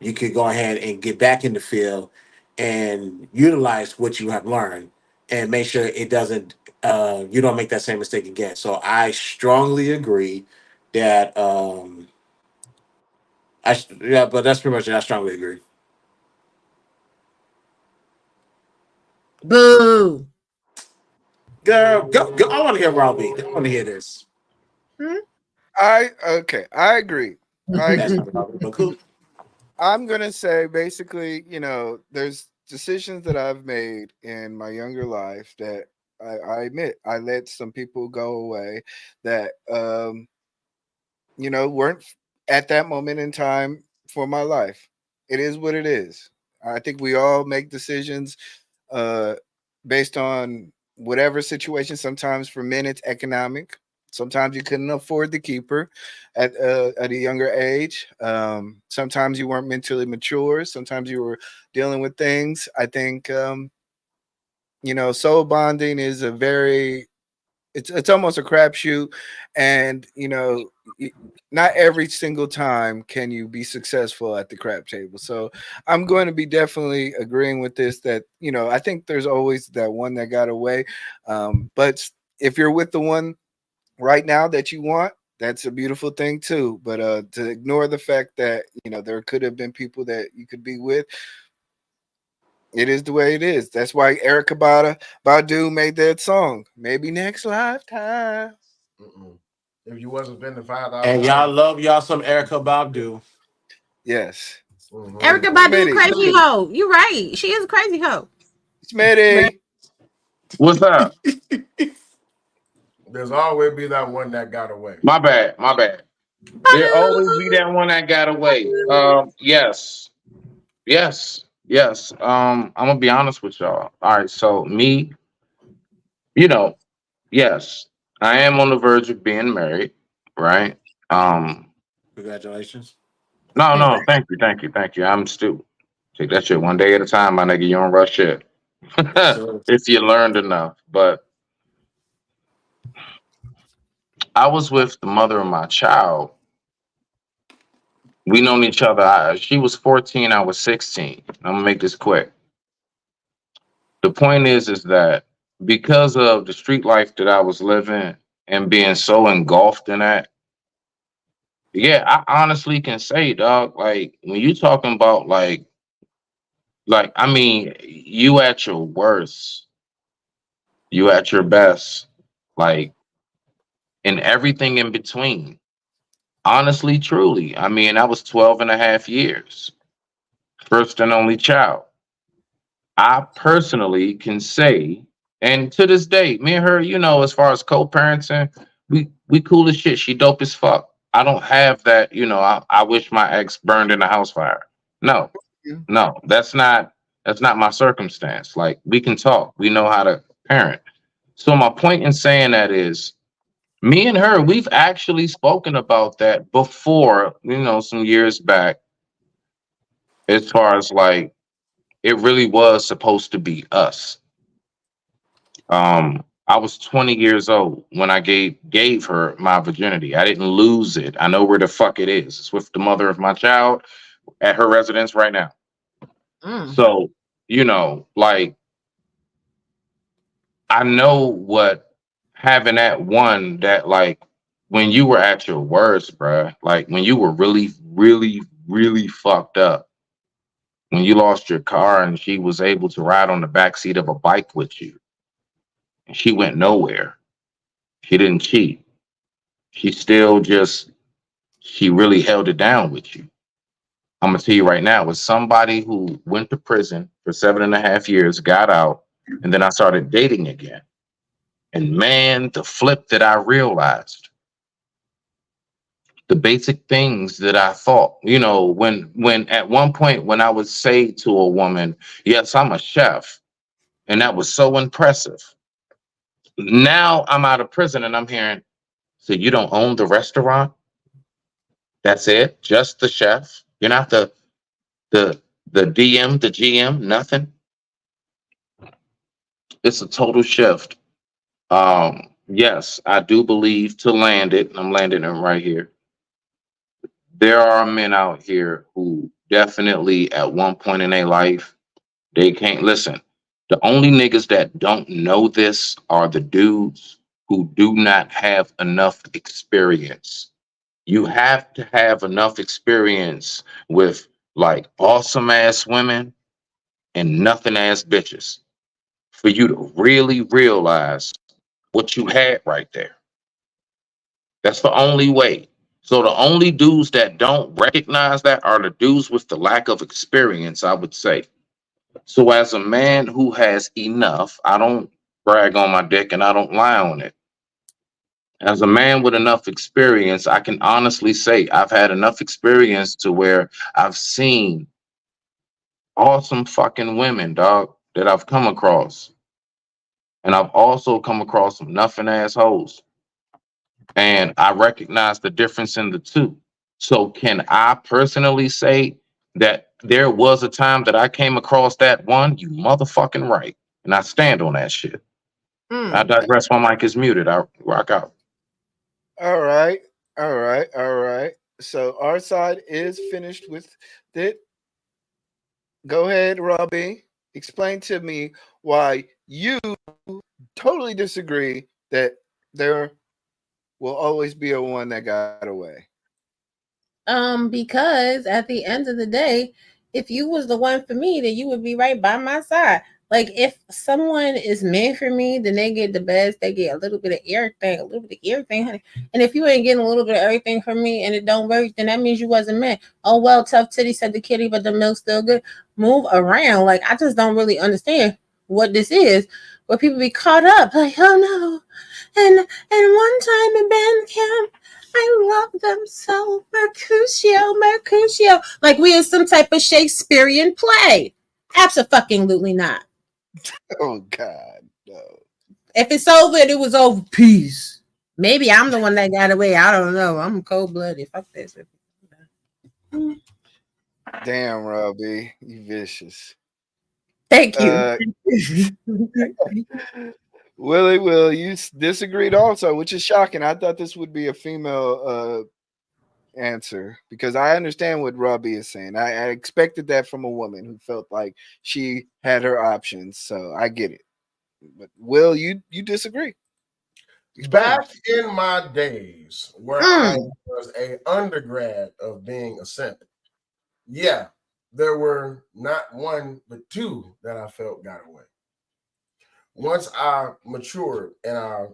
you could go ahead and get back in the field and utilize what you have learned and make sure it doesn't you don't make that same mistake again. So I strongly agree that but that's pretty much it. I strongly agree. Boo. Girl, go. I want to hear Robbie. I want to hear this. I agree. That's not Robbie, but cool. I'm gonna say basically, there's decisions that I've made in my younger life that I admit I let some people go away that weren't at that moment in time for my life. It is what it is. I think we all make decisions based on whatever situation. Sometimes for men it's economic. Sometimes you couldn't afford to keep her at a younger age. Sometimes you weren't mentally mature. Sometimes you were dealing with things. I think soul bonding is it's almost a crapshoot, and not every single time can you be successful at the crap table. So I'm going to be definitely agreeing with this. That I think there's always that one that got away, but if you're with the one right now that you want, that's a beautiful thing too. But to ignore the fact that there could have been people that you could be with, it is the way it is. That's why Erykah Badu made that song. Maybe next lifetime. If you wasn't spending $5,000, And y'all love y'all some Erykah Badu. Yes. Erykah Badu, crazy hoe. You're right. She is a crazy hoe. Smitty. What's up? There's always be that one that got away. My bad. There always be that one that got away. Yes. I'm gonna be honest with y'all. All right, so me, yes, I am on the verge of being married, right? Congratulations. No, thank you. I'm still take that shit one day at a time, my nigga. You don't rush shit. If you learned enough. But I was with the mother of my child. We known each other. She was 14, I was 16. I'm gonna make this quick. The point is that because of the street life that I was living and being so engulfed in that, yeah, I honestly can say, dog, like when you talking about like I mean, you at your worst, you at your best, like in everything in between. Honestly, truly. I mean, I was 12 and a half years, first and only child. I personally can say, and to this day, me and her, as far as co-parenting, we cool as shit. She dope as fuck. I don't have that, I wish my ex burned in a house fire. No, that's not my circumstance. Like we can talk. We know how to parent. So my point in saying that is me and her, we've actually spoken about that before, some years back, as far as like it really was supposed to be us. I was 20 years old when I gave her my virginity. I didn't lose it. I know where the fuck it is. It's with the mother of my child at her residence right now. So, like I know what having that one that like when you were at your worst, bruh, like when you were really, really, really fucked up, when you lost your car and she was able to ride on the backseat of a bike with you, and she went nowhere. She didn't cheat. She still just, she really held it down with you. I'm gonna tell you right now, was somebody who went to prison for 7.5 years, got out, and then I started dating again. And man, the flip that I realized, the basic things that I thought, when at one point when I would say to a woman, yes, I'm a chef, and that was so impressive. Now I'm out of prison and I'm hearing, so you don't own the restaurant? That's it? Just the chef? You're not the DM, the GM, nothing? It's a total shift. Yes, I do believe to land it, I'm landing it right here. There are men out here who definitely at one point in their life, they can't listen. The only niggas that don't know this are the dudes who do not have enough experience. You have to have enough experience with like awesome ass women and nothing ass bitches for you to really realize what you had right there. That's the only way. So the only dudes that don't recognize that are the dudes with the lack of experience, I would say. So as a man who has enough, I don't brag on my dick and I don't lie on it. As a man with enough experience, I can honestly say I've had enough experience to where I've seen awesome fucking women, dog, that I've come across. And I've also come across some nothing assholes. And I recognize the difference in the two. So can I personally say that there was a time that I came across that one? You motherfucking right. And I stand on that shit. I digress. My mic is muted. I rock out. All right. All right. All right. So our side is finished with it. Go ahead, Robbie. Explain to me why you totally disagree that there will always be a one that got away. Because at the end of the day, if you was the one for me, then you would be right by my side. Like if someone is meant for me, then they get the best. They get a little bit of everything, honey. And if you ain't getting a little bit of everything from me and it don't work, then that means you wasn't meant. Oh well, tough titty, said the kitty, but the milk's still good. Move around. Like I just don't really understand what this is. Where people be caught up, like, oh no. And one time in band camp, I love them so. Mercutio. Like we in some type of Shakespearean play. Absolutely not. Oh God, no. If it's over, it was over. Peace. Maybe I'm the one that got away. I don't know. I'm cold-blooded. Fuck this. Damn, Robbie, you vicious. Thank you. Willie, Will, you disagreed also, which is shocking. I thought this would be a female answer because I understand what Robbie is saying. I expected that from a woman who felt like she had her options, so I get it. But Will, you disagree? Back in my days where I was a undergrad of being a simp, yeah, there were not one but two that I felt got away. Once I matured and I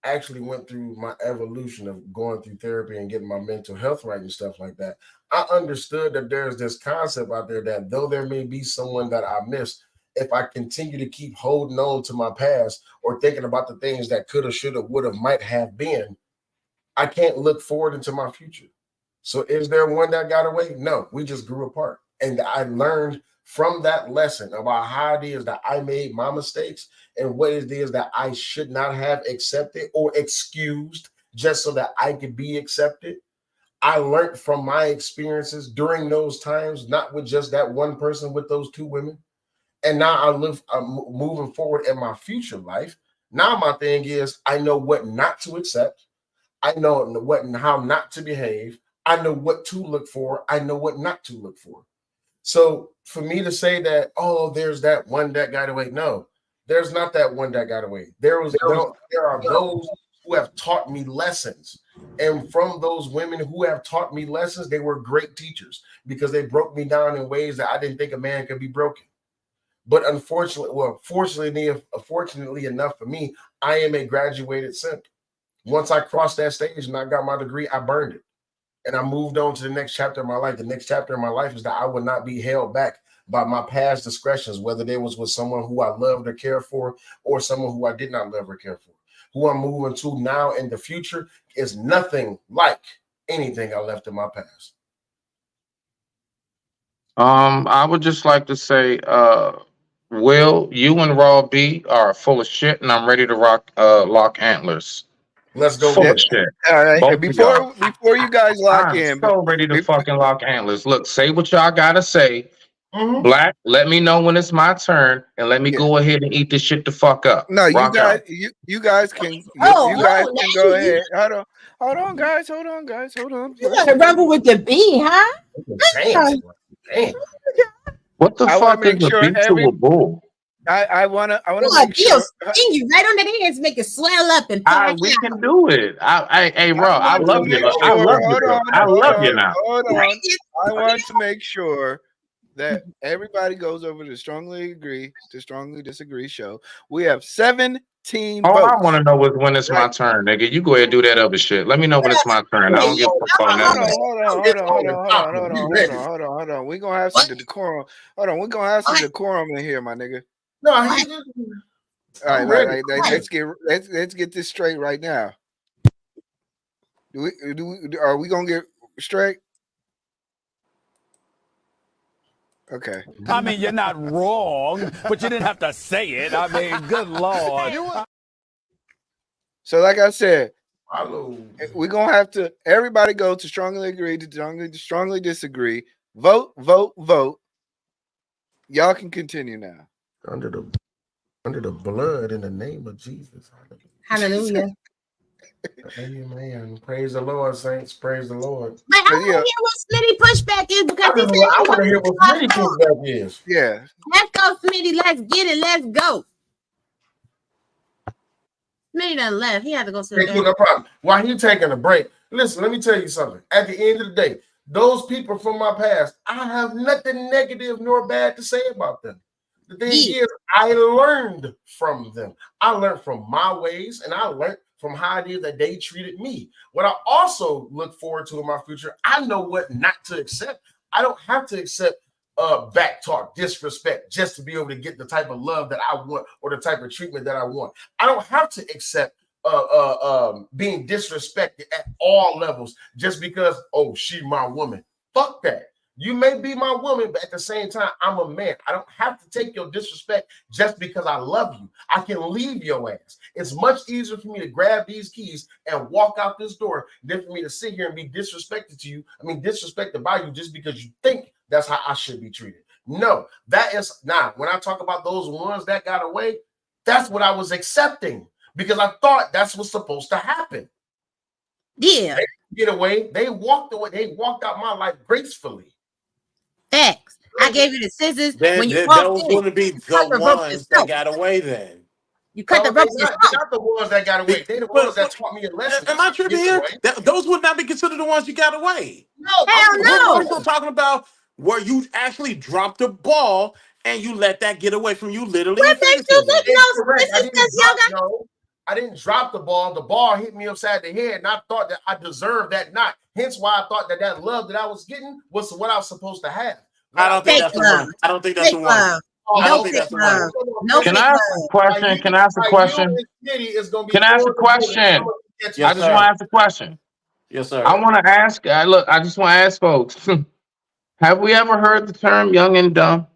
actually went through my evolution of going through therapy and getting my mental health right and stuff like that, I understood that there's this concept out there that though there may be someone that I missed, if I continue to keep holding on to my past or thinking about the things that coulda, shoulda, woulda, might have been, I can't look forward into my future. So is there one that got away? No, we just grew apart. And I learned from that lesson about how it is that I made my mistakes and what it is that I should not have accepted or excused just so that I could be accepted. I learned from my experiences during those times, not with just that one person, with those two women. And now I'm moving forward in my future life. Now my thing is I know what not to accept. I know what and how not to behave. I know what to look for. I know what not to look for. So for me to say that, oh, there's that one that got away, no. There's not that one that got away. There are those who have taught me lessons. And from those women who have taught me lessons, they were great teachers because they broke me down in ways that I didn't think a man could be broken. But fortunately enough for me, I am a graduated simp. Once I crossed that stage and I got my degree, I burned it. And I moved on to the next chapter of my life. The next chapter of my life is that I would not be held back by my past discretions, whether they was with someone who I loved or cared for or someone who I did not love or care for. Who I'm moving to now in the future is nothing like anything I left in my past. I would just like to say, Will, you and Raw B are full of shit, and I'm ready to lock antlers. Let's go. Full of shit. All right. Both Before you guys lock I'm in, so ready to fucking lock antlers. Look, say what y'all gotta say. Black, let me know when it's my turn, and let me go ahead and eat this shit the fuck up. No, you Rock guys, out. you guys can. You guys can go ahead. Hold on, guys. Hold on. You gotta rumble with the B, huh? Damn. What the I wanna fuck is make a sure beat to a bull? I wanna Look, make sure. sting you right on the hands, make it swell up and pop We out. can do it. Hey, bro, I want to love you. make I sure- love you, bro. I love you now. Hold on. I want to make sure that everybody goes over to Strongly Agree to Strongly Disagree show. We have 17 All votes. I want to know is when it's my turn, nigga. You go ahead and do that other shit. Let me know when it's my turn. I don't give a fuck about nothing. Hold on. We're gonna have some decorum. Hold on, we're gonna have some decorum in here, my nigga. No, all right. Let's get this straight right now. Are we gonna get straight? Okay. I mean, you're not wrong, but you didn't have to say it. I mean, good Lord. So, like I said, we're gonna have to everybody go to Strongly Agree to Strongly Disagree. Vote. Y'all can continue now. Under the blood in the name of Jesus. Hallelujah. Amen. Praise the Lord, saints. Praise the Lord. But I want to hear what Smitty pushback is because he said I want to hear what Smitty pushback is. Yeah. Let's go, Smitty. Let's get it. Let's go. Smitty done left. He had to go to the No problem. While he taking a break, listen, let me tell you something. At the end of the day, those people from my past, I have nothing negative nor bad to say about them. The thing is, I learned from them. I learned from my ways, and I learned from how it is that they treated me. What I also look forward to in my future, I know what not to accept. I don't have to accept back talk, disrespect, just to be able to get the type of love that I want or the type of treatment that I want. I don't have to accept being disrespected at all levels just because, oh, she my woman. Fuck that. You may be my woman, but at the same time, I'm a man. I don't have to take your disrespect just because I love you. I can leave your ass. It's much easier for me to grab these keys and walk out this door than for me to sit here and be disrespected to you. I mean, disrespected by you just because you think that's how I should be treated. No, that is not. When I talk about those ones that got away, that's what I was accepting because I thought that's what's supposed to happen. Yeah. They get away. They walked away. They walked out my life gracefully. Facts. I gave you the scissors. When you those wouldn't be the ones that got away then. You cut the ropes. They're not the ones that got away. They're the ones that taught me a lesson. Am I tripping here? Those would not be considered the ones you got away. No, hell no. We're still talking about where you actually dropped the ball and you let that get away from you literally. What makes you think I didn't drop the ball. The ball hit me upside the head, and I thought that I deserved that knock. Hence why I thought that love that I was getting was what I was supposed to have. I don't think that's the one. I don't think that's the one. I don't think that's the one. Can I ask a question? Can I ask a question? Can I ask a question? I just want to ask a question. Yes, sir. I want to ask. I just want to ask folks. Have we ever heard the term "young and dumb"?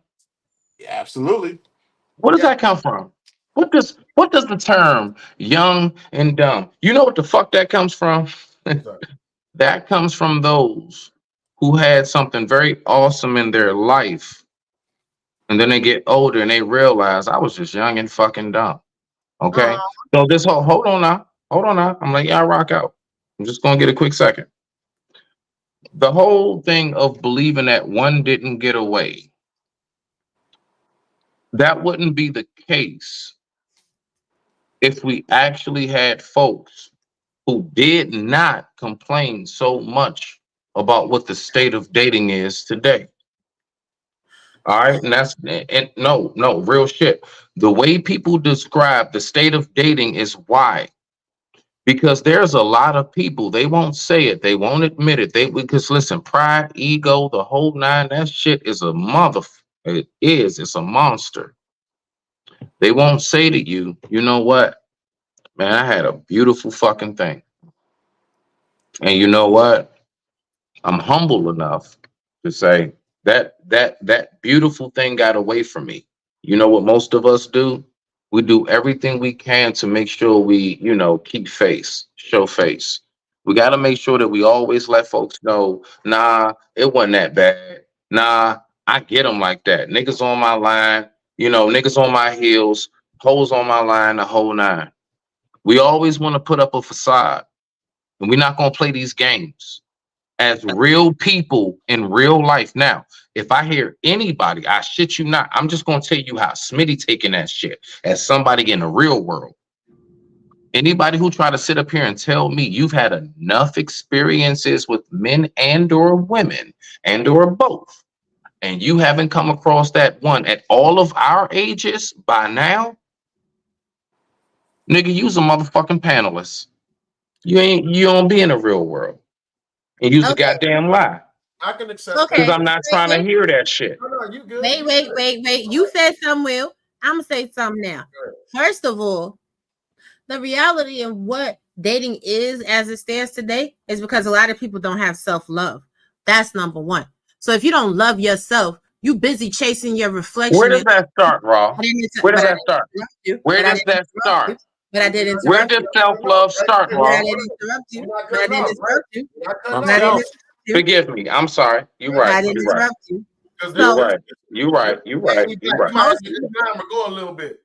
Yeah, absolutely. Where does that come from? What does the term "young and dumb"? You know what the fuck that comes from? That comes from those who had something very awesome in their life, and then they get older and they realize I was just young and fucking dumb. Okay, so this whole hold on now. I'm like, yeah, I rock out. I'm just gonna get a quick second. The whole thing of believing that one didn't get away, that wouldn't be the case if we actually had folks who did not complain so much about what the state of dating is today. All right, and no, real shit. The way people describe the state of dating is why. Because there's a lot of people, they won't say it, they won't admit it. Because listen, pride, ego, the whole nine, that shit is a it's a monster. They won't say to you, you know what? Man, I had a beautiful fucking thing. And you know what? I'm humble enough to say that beautiful thing got away from me. You know what most of us do? We do everything we can to make sure we, keep face, show face. We got to make sure that we always let folks know, nah, it wasn't that bad. Nah, I get them like that. Niggas on my line, niggas on my heels, hoes on my line, the whole nine. We always want to put up a facade, and we're not going to play these games as real people in real life. Now, if I hear anybody, I shit you not, I'm just going to tell you how Smitty taking that shit as somebody in the real world. Anybody who try to sit up here and tell me you've had enough experiences with men and or women and or both, and you haven't come across that one at all of our ages by now, nigga, you's a motherfucking panelist. You don't be in the real world. And use a goddamn lie. I can accept because I'm not trying to hear that shit. No, you good. Wait. You said something, Will. I'm gonna say something now. First of all, the reality of what dating is as it stands today is because a lot of people don't have self-love. That's number one. So if you don't love yourself, you busy chasing your reflection. Where does that start, Raw? Where does that start? Where does that start? But I didn't. Where does self-love start, Raw? I didn't interrupt you. But I didn't interrupt you. Forgive me. I'm sorry. You're right. I didn't interrupt you. You're right. Go a little bit.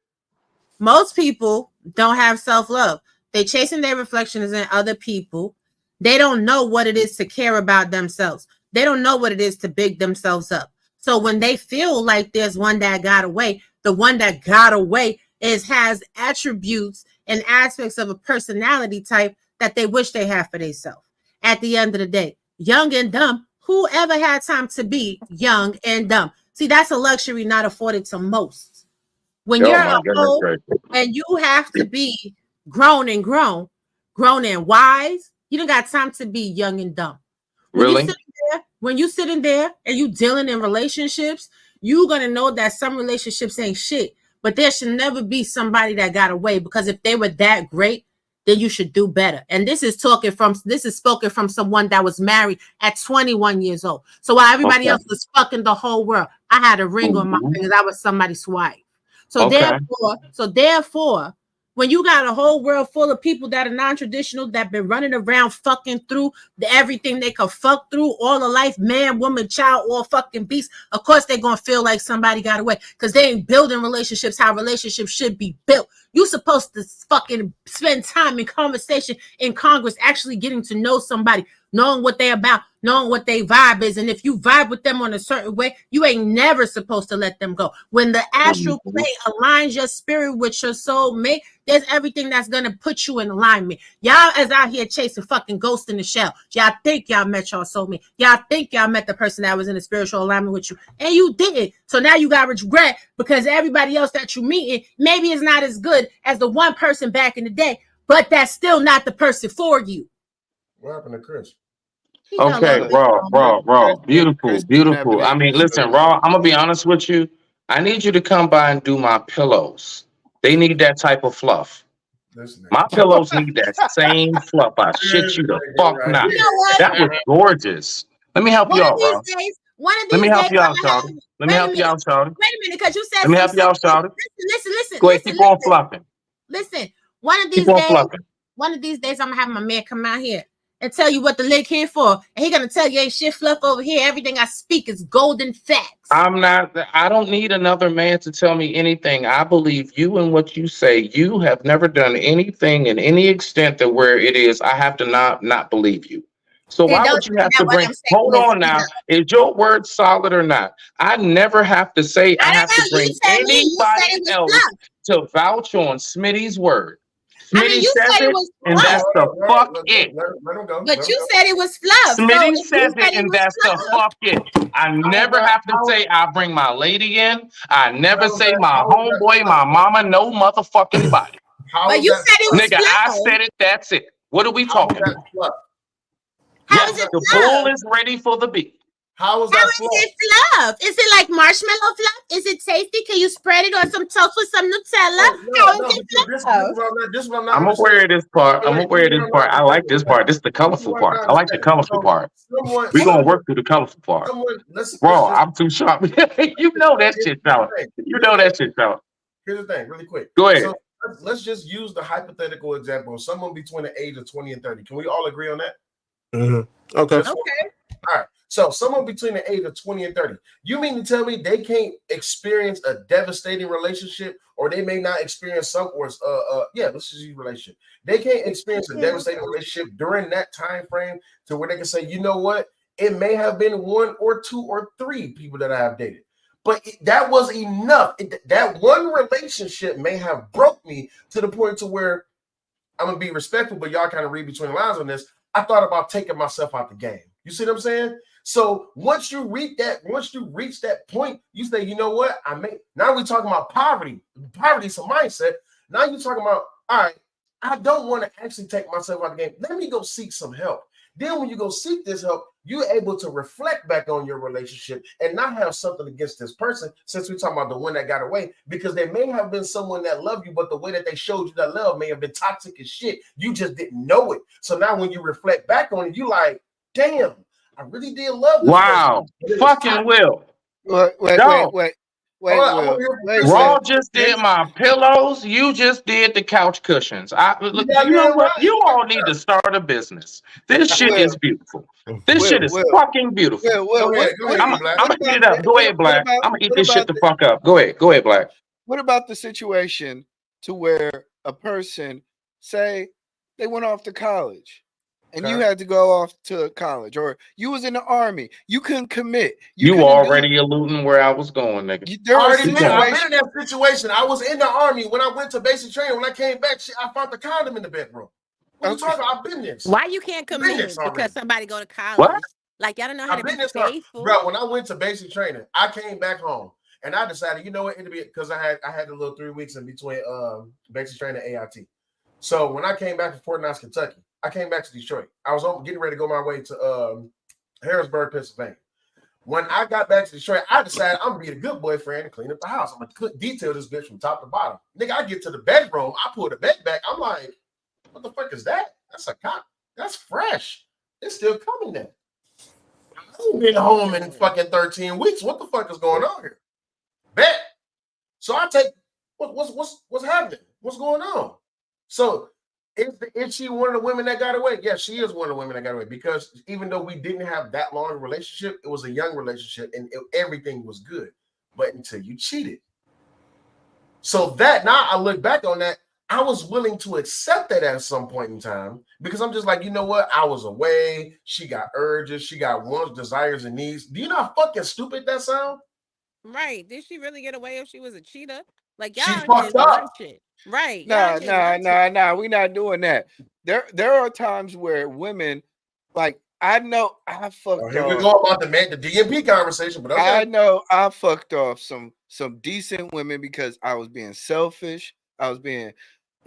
Most people don't have self-love. They chasing their reflections in other people. They don't know what it is to care about themselves. They don't know what it is to big themselves up. So when they feel like there's one that got away, the one that got away has attributes and aspects of a personality type that they wish they had for themselves. At the end of the day, young and dumb, whoever had time to be young and dumb? See, that's a luxury not afforded to most. When you're old and you have to be grown and wise, you don't got time to be young and dumb. When you sitting there and you dealing in relationships, you're going to know that some relationships ain't shit. But there should never be somebody that got away, because if they were that great, then you should do better. And this is spoken from someone that was married at 21 years old. So while everybody else was fucking the whole world, I had a ring on my finger. I was somebody's wife. So therefore, when you got a whole world full of people that are non-traditional, that been running around fucking through everything they could fuck through all of life, man, woman, child, or fucking beast, of course they're going to feel like somebody got away, because they ain't building relationships how relationships should be built. You're supposed to fucking spend time in conversation in Congress, actually getting to know somebody, knowing what they're about, knowing what their vibe is. And if you vibe with them on a certain way, you ain't never supposed to let them go. When the astral plane aligns your spirit with your soul mate, there's everything that's going to put you in alignment. Y'all is out here chasing fucking ghosts in the shell. Y'all think y'all met your soulmate. Y'all think y'all met the person that was in a spiritual alignment with you, and you didn't. So now you got regret because everybody else that you meeting maybe is not as good as the one person back in the day, but that's still not the person for you. What happened to Chris? Okay, Raw. Beautiful. I mean, listen, Raw, I'm going to be honest with you. I need you to come by and do my pillows. They need that type of fluff. My pillows need that same fluff. I shit you the fuck not. You know what? That was gorgeous. Let me help you out, Raw. Let me help you out, Shawty. Let me help you out, Shawty. Wait a minute, because you said. Let me help you out, Shawty. Listen. Go ahead, keep on fluffing. Listen, one of these days, I'm gonna have my man come out here and tell you what the lick here for, and he gonna tell you ain't shit fluff over here. Everything I speak is golden facts. I don't need another man to tell me anything. I believe you and what you say. You have never done anything in any extent that where it is I have to not believe you. So why would you have to bring? Hold on now. Is your word solid or not? I never have to say I have to bring anybody else to vouch on Smitty's word. I mean, Smitty you says said it it, was and fluff, that's the fuck it. Let him go. but Let him you go. said it was fluff. So Smitty if you says said it, it and was that's the fluff, fuck it. I never have to say I bring my lady in. I never say my How was that homeboy, my mama, no motherfucking body. How but was you that said it was Nigga, I fluff. said it, that's it. What are we How was talking that about? fluff? How is Yes, it the fluff? bull is ready for the beat. How was How that is fluff? it fluff? Is it like marshmallow fluff? Is it tasty? Can you spread it on some toast with some Nutella? How is it fluff? This is what I'm not I'm aware of this part. I'm aware of this part. I like this part. This is the colorful part. I like the colorful part. We're gonna work through the colorful part. Bro, I'm too sharp. You know that shit, fella. You know that shit, fella. Here's the thing, really quick. Go ahead. So let's just use the hypothetical example of someone between the age of 20 and 30. Can we all agree on that? Okay. All right. So someone between the age of 20 and 30. You mean to tell me they can't experience a devastating relationship, or they may not experience some, or let's just use relationship. They can't experience a devastating relationship during that time frame to where they can say, you know what? It may have been 1 or 2 or 3 people that I have dated, but that was enough. That one relationship may have broke me to the point to where I'm gonna be respectful, but y'all kind of read between the lines on this. I thought about taking myself out the game. You see what I'm saying? So once you reach that point, you say, you know what? Now we're talking about poverty. Poverty is a mindset. Now you're talking about, all right, I don't want to actually take myself out of the game. Let me go seek some help. Then when you go seek this help, you're able to reflect back on your relationship and not have something against this person, since we're talking about the one that got away, because there may have been someone that loved you, but the way that they showed you that love may have been toxic as shit. You just didn't know it. So now when you reflect back on it, you like, damn, I really did love this Wow. person. Fucking Will. Wait, Raw just did my pillows. You just did the couch cushions. You know what? You all need to start a business. This shit is beautiful. This shit is fucking beautiful. I'm gonna eat it up. Go ahead, Black. I'm gonna eat this shit the fuck up. Go ahead. Go ahead, Black. What about the situation to where a person, say, they went off to college and you had to go off to college, or you was in the army, you couldn't commit. You already alluding where I was going, nigga. I've been in that situation. I was in the army when I went to basic training. When I came back, I found the condom in the bedroom. What you talking about? I've been there. Why you can't commit because somebody go to college? What? Like y'all don't know how to be faithful. Bro, when I went to basic training, I came back home and I decided, you know what, it'd be because I had a little 3 weeks in between basic training and AIT. So when I came back to Fort Knox, Kentucky, I came back to Detroit. I was getting ready to go my way to Harrisburg, Pennsylvania. When I got back to Detroit, I decided I'm gonna be a good boyfriend and clean up the house. I'm gonna detail this bitch from top to bottom. Nigga, I get to the bedroom, I pull the bed back. I'm like, what the fuck is that? That's a cop. That's fresh. It's still coming there. I ain't been home in fucking 13 weeks. What the fuck is going on here? Bet. So I take what's happening? What's going on? So is she one of the women that got away? Yes, she is one of the women that got away, because even though we didn't have that long a relationship, it was a young relationship and everything was good. But until you cheated. So that now I look back on that, I was willing to accept that at some point in time, because I'm just like, you know what? I was away. She got urges. She got wants, desires, and needs. Do you know how fucking stupid that sound? Right? Did she really get away if she was a cheater? Like y'all She out fucked here up. lunching. Right? Nah, we're not doing that. There are times where women, like, I know I fucked Here we off. go about the DMP conversation, but okay. I know I fucked off some decent women because I was being selfish. I was being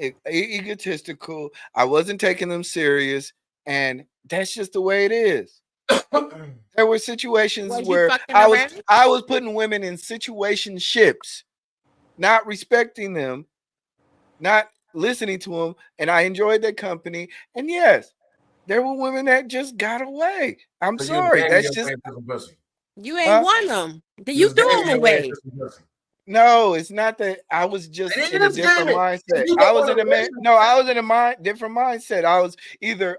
egotistical. I wasn't taking them serious, and that's just the way it is. There were situations where I was putting women in situationships, not respecting them, not listening to them, and I enjoyed their company. And yes, there were women that just got away. I'm sorry. That's just You ain't won them. You threw them away. No, it's not that. I was just in a different mindset. I was in a different mindset.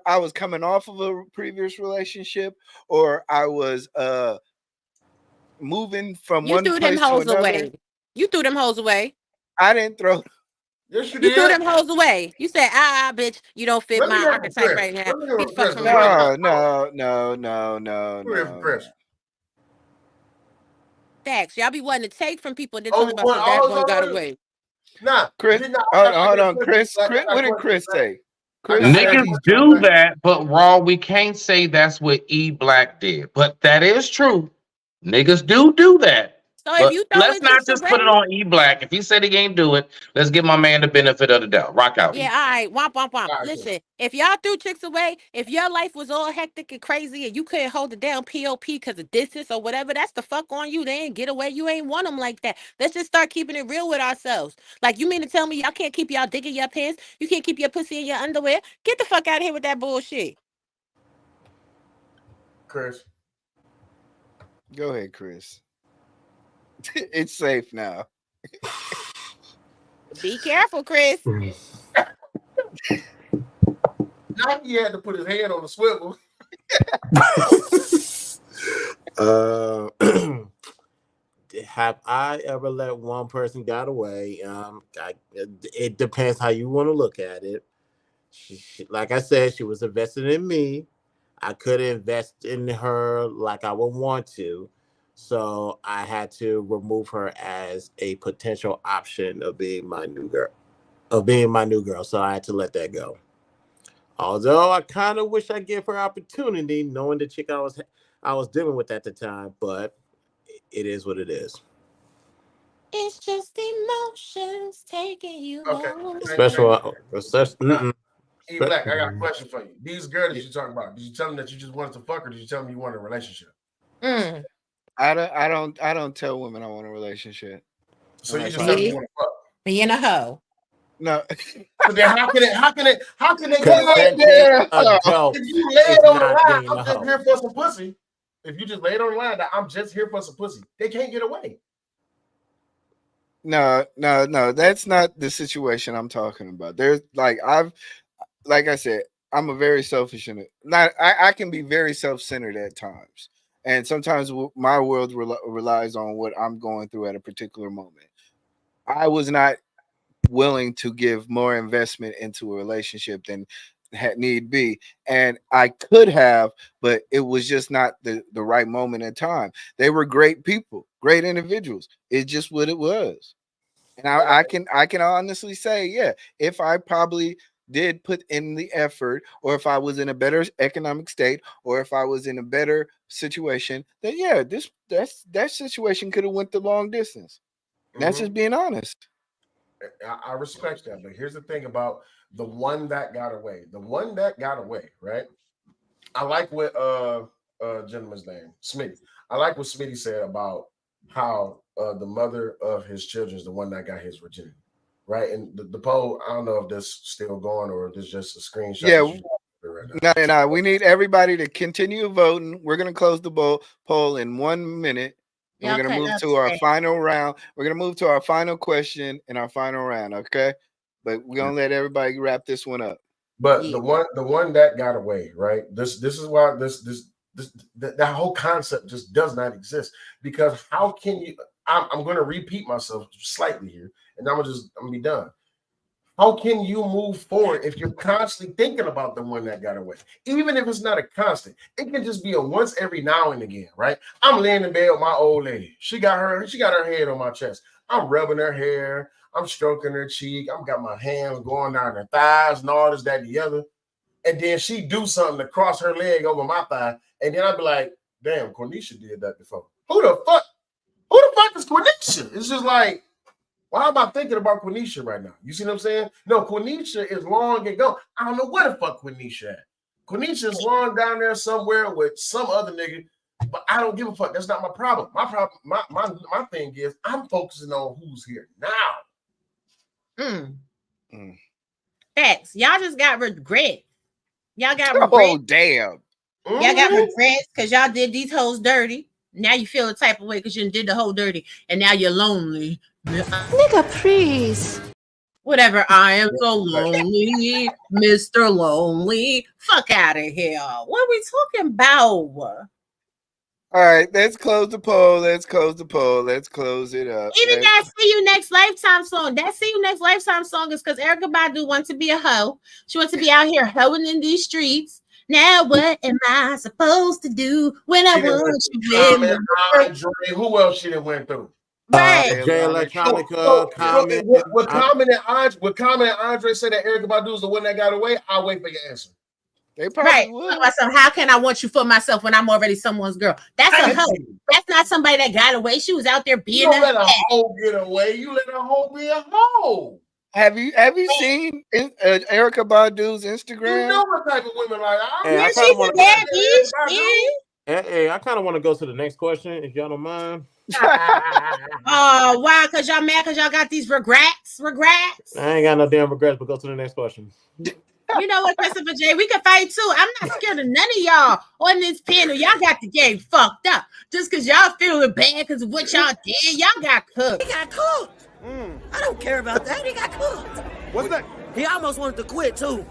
I was coming off of a previous relationship, or I was moving from one place to another. Away. You threw them hoes away. I didn't throw. Yes, you did. You threw them hoes away. You said, bitch, you don't fit my archetype right now. Get the fuck from No. Facts. Y'all be wanting to take from people that talk about the backbone got away. Nah, Chris, hold on. Chris, what did Chris say? Chris said Niggas he's do that, but Raw, we can't say that's what E Black did. But that is true. Niggas do that. So if But you let's throwing not chicks just away, put it on E Black. If he said he ain't do it, let's give my man the benefit of the doubt. Rock out. yeah, all right, womp womp womp. All right, Listen, if y'all threw chicks away, if your life was all hectic and crazy and you couldn't hold it down POP because of distance or whatever, that's the fuck on you. They ain't get away. You ain't want them like that. Let's just start keeping it real with ourselves. Like, you mean to tell me y'all can't keep y'all dick in your pants? You can't keep your pussy in your underwear? Get the fuck out of here with that bullshit. Chris. Go ahead, Chris. It's safe now. Be careful, Chris. Now he had to put his hand on the swivel. Have I ever let one person get away? It depends how you want to look at it. Like I said, she was invested in me. I couldn't invest in her like I would want to. So I had to remove her as a potential option of being my new girl. So I had to let that go. Although I kind of wish I gave her opportunity, knowing the chick I was dealing with at the time, but it is what it is. It's just emotions taking you home. E Black, I got a question for you. These girls that you talking about, did you tell them that you just wanted to fuck, or did you tell them you wanted a relationship? I don't tell women I want a relationship. So you just tell them you want to fuck. Being a hoe. No. But then how can it Consent is a go? If you lay it on the line, I'm just here for some pussy. If you just lay it on the line that I'm just here for some pussy, they can't get away. No, that's not the situation I'm talking about. There's like I said, I'm a very selfish and I can be very self-centered at times, and sometimes my world relies on what I'm going through at a particular moment. I was not willing to give more investment into a relationship than need be, and I could have, but it was just not the right moment in time. They were great people, great individuals. It's just what it was. And I can honestly say, yeah, if I probably did put in the effort, or if I was in a better economic state, or if I was in a better situation, then yeah, that situation could have went the long distance. That's just being honest. I respect that, but here's the thing about the one that got away. The one that got away, right? I like what gentleman's name, Smitty. I like what Smitty said about how the mother of his children is the one that got his virginity, right? And the poll, I don't know if this still going or if this just a screenshot. Yeah, no. We need everybody to continue voting. We're gonna close the poll in 1 minute. And we're gonna move to our final round. We're gonna move to our final question in our final round, okay? But we're gonna let everybody wrap this one up. But the one that got away, right? This is why that whole concept just does not exist, because how can you? I'm going to repeat myself slightly here, and I'm gonna be done. How can you move forward if you're constantly thinking about the one that got away? Even if it's not a constant, it can just be a once every now and again, right? I'm laying in bed with my old lady. She got her head on my chest. I'm rubbing her hair. I'm stroking her cheek. I've got my hands going down her thighs and all this, that, and the other. And then she do something to cross her leg over my thigh. And then I'd be like, damn, Cornisha did that before. Who the fuck is Cornisha? It's just like, why am I thinking about Quenisha right now? You see what I'm saying? No, Quenisha is long and gone. I don't know where the fuck Quenisha at. Quenisha is long down there somewhere with some other nigga, but I don't give a fuck. That's not my problem. My problem, my thing is, I'm focusing on who's here now. Facts. Y'all just got regret. Y'all got regret. Oh, damn. Y'all got regrets because y'all did these hoes dirty. Now you feel the type of way because you did the whole dirty, and now you're lonely. Nigga, please. Whatever. I am so lonely, Mr. Lonely. Fuck out of here. What are we talking about? All right, let's close the poll. Let's close it up. Even that See You Next Lifetime song. That See You Next Lifetime song is because Erykah Badu wants to be a hoe. She wants to be out here hoeing in these streets. Now what am I supposed to do when I want you with me? Who else she done went through? Right. Jay Electronica So, comment. Would Common and Andre say that Erykah Badu is the one that got away? I'll wait for your answer. They probably Right. would. So how can I want you for myself when I'm already someone's girl? That's a hoe. That's not somebody that got away. She was out there being You don't let a hoe get away. You let a hoe be a hoe. Have you seen Erykah Badu's Instagram? You know what type of women like Hey, I she's kind of a want bad to. bitch. Hey, I kind of want to go to the next question, if y'all don't mind. Oh, why? Because y'all mad because y'all got these regrets? Regrets? I ain't got no damn regrets, but go to the next question. You know what, Christopher J? We can fight too. I'm not scared of none of y'all on this panel. Y'all got the game fucked up. Just because y'all feeling bad because of what y'all did, y'all got cooked. He got cooked. I don't care about that. He got cooked. What's that? He almost wanted to quit too.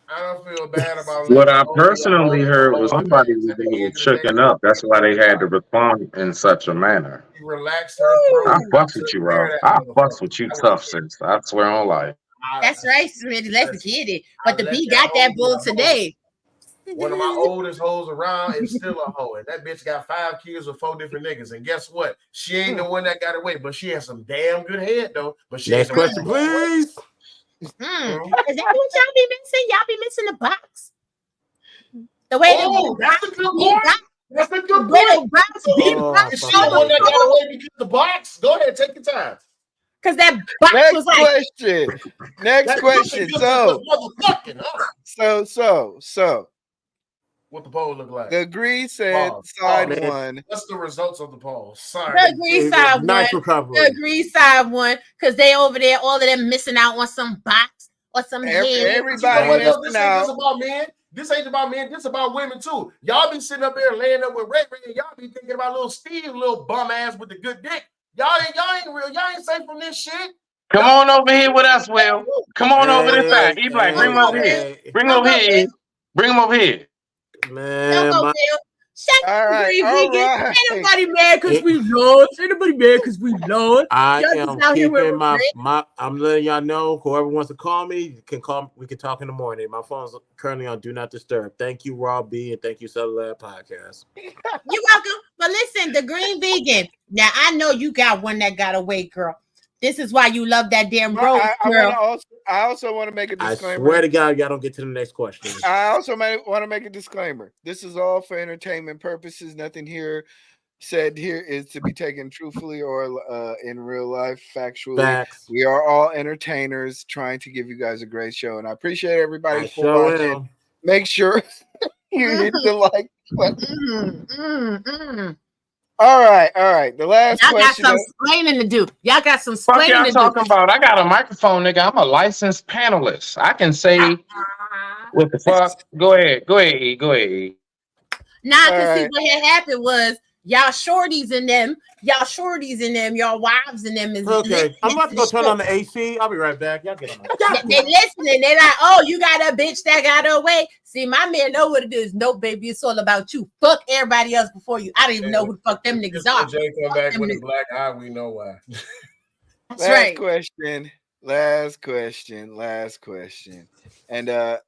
I don't feel bad about What I personally heard was somebody was shooken up. That's why they had to respond in such a manner. Relaxed her. I fucks with you, Rob. I fucks with you tough, sis. I swear on life. That's right, Smitty. Let's get it. But the B got that bull today. One of my oldest hoes around is still a hoe. And that bitch got 5 kids with 4 different niggas. And guess what? She ain't the one that got away, but she has some damn good head, though. But she Next question, please. Is that what y'all be missing? Y'all be missing the box. The way that's a good point. That's a good point. Is she the one that got away because of the box? Go ahead, take your time. Because that box was like Next question. So. What the poll look like? The agree said side one. What's the results of the poll? Sorry. The agree side nice one. recovery. The agree side one. Because they over there, all of them missing out on some box or some head. Everybody missing out. This about men. This ain't about men. This about women too. Y'all be sitting up there laying up with Ray Ray. Y'all be thinking about little Steve, little bum ass with the good dick. Y'all ain't real. Y'all ain't safe from this shit. Come on over here with us, Will. Come on over this side. He like, bring him over here. Bring him over here. Bring him over here. Man, Shut all right. Ain't nobody mad because we lost. Ain't nobody mad because we lost. I am keeping my. I'm letting y'all know. Whoever wants to call me, you can call. We can talk in the morning. My phone's currently on Do Not Disturb. Thank you, Rob B, and thank you, Cellular Podcast. You're welcome. But listen, the green vegan. Now I know you got one that got away, girl. This is why you love that damn rose, girl. I also want to make a disclaimer. I swear to God, y'all don't get to the next question. I also want to make a disclaimer. This is all for entertainment purposes. Nothing said here is to be taken truthfully or in real life, factually. Facts. We are all entertainers trying to give you guys a great show, and I appreciate everybody for watching. Make sure you hit the like button. All right. The last y'all question. Got some explaining to do. Y'all got some explaining to do. What y'all talking about? I got a microphone, nigga. I'm a licensed panelist. I can say what the fuck. Go ahead. E. Nah, because see what had happened was y'all shorties in them, y'all wives in them is okay. I'm about to go turn on the AC. I'll be right back. Y'all get on my they listening. They like, oh, you got a bitch that got away. See, my man know what it is. No, baby, it's all about you. Fuck everybody else before you. I don't even know who the fuck them niggas are. Jay come back with a black eye. We know why. That's right. Last question. And I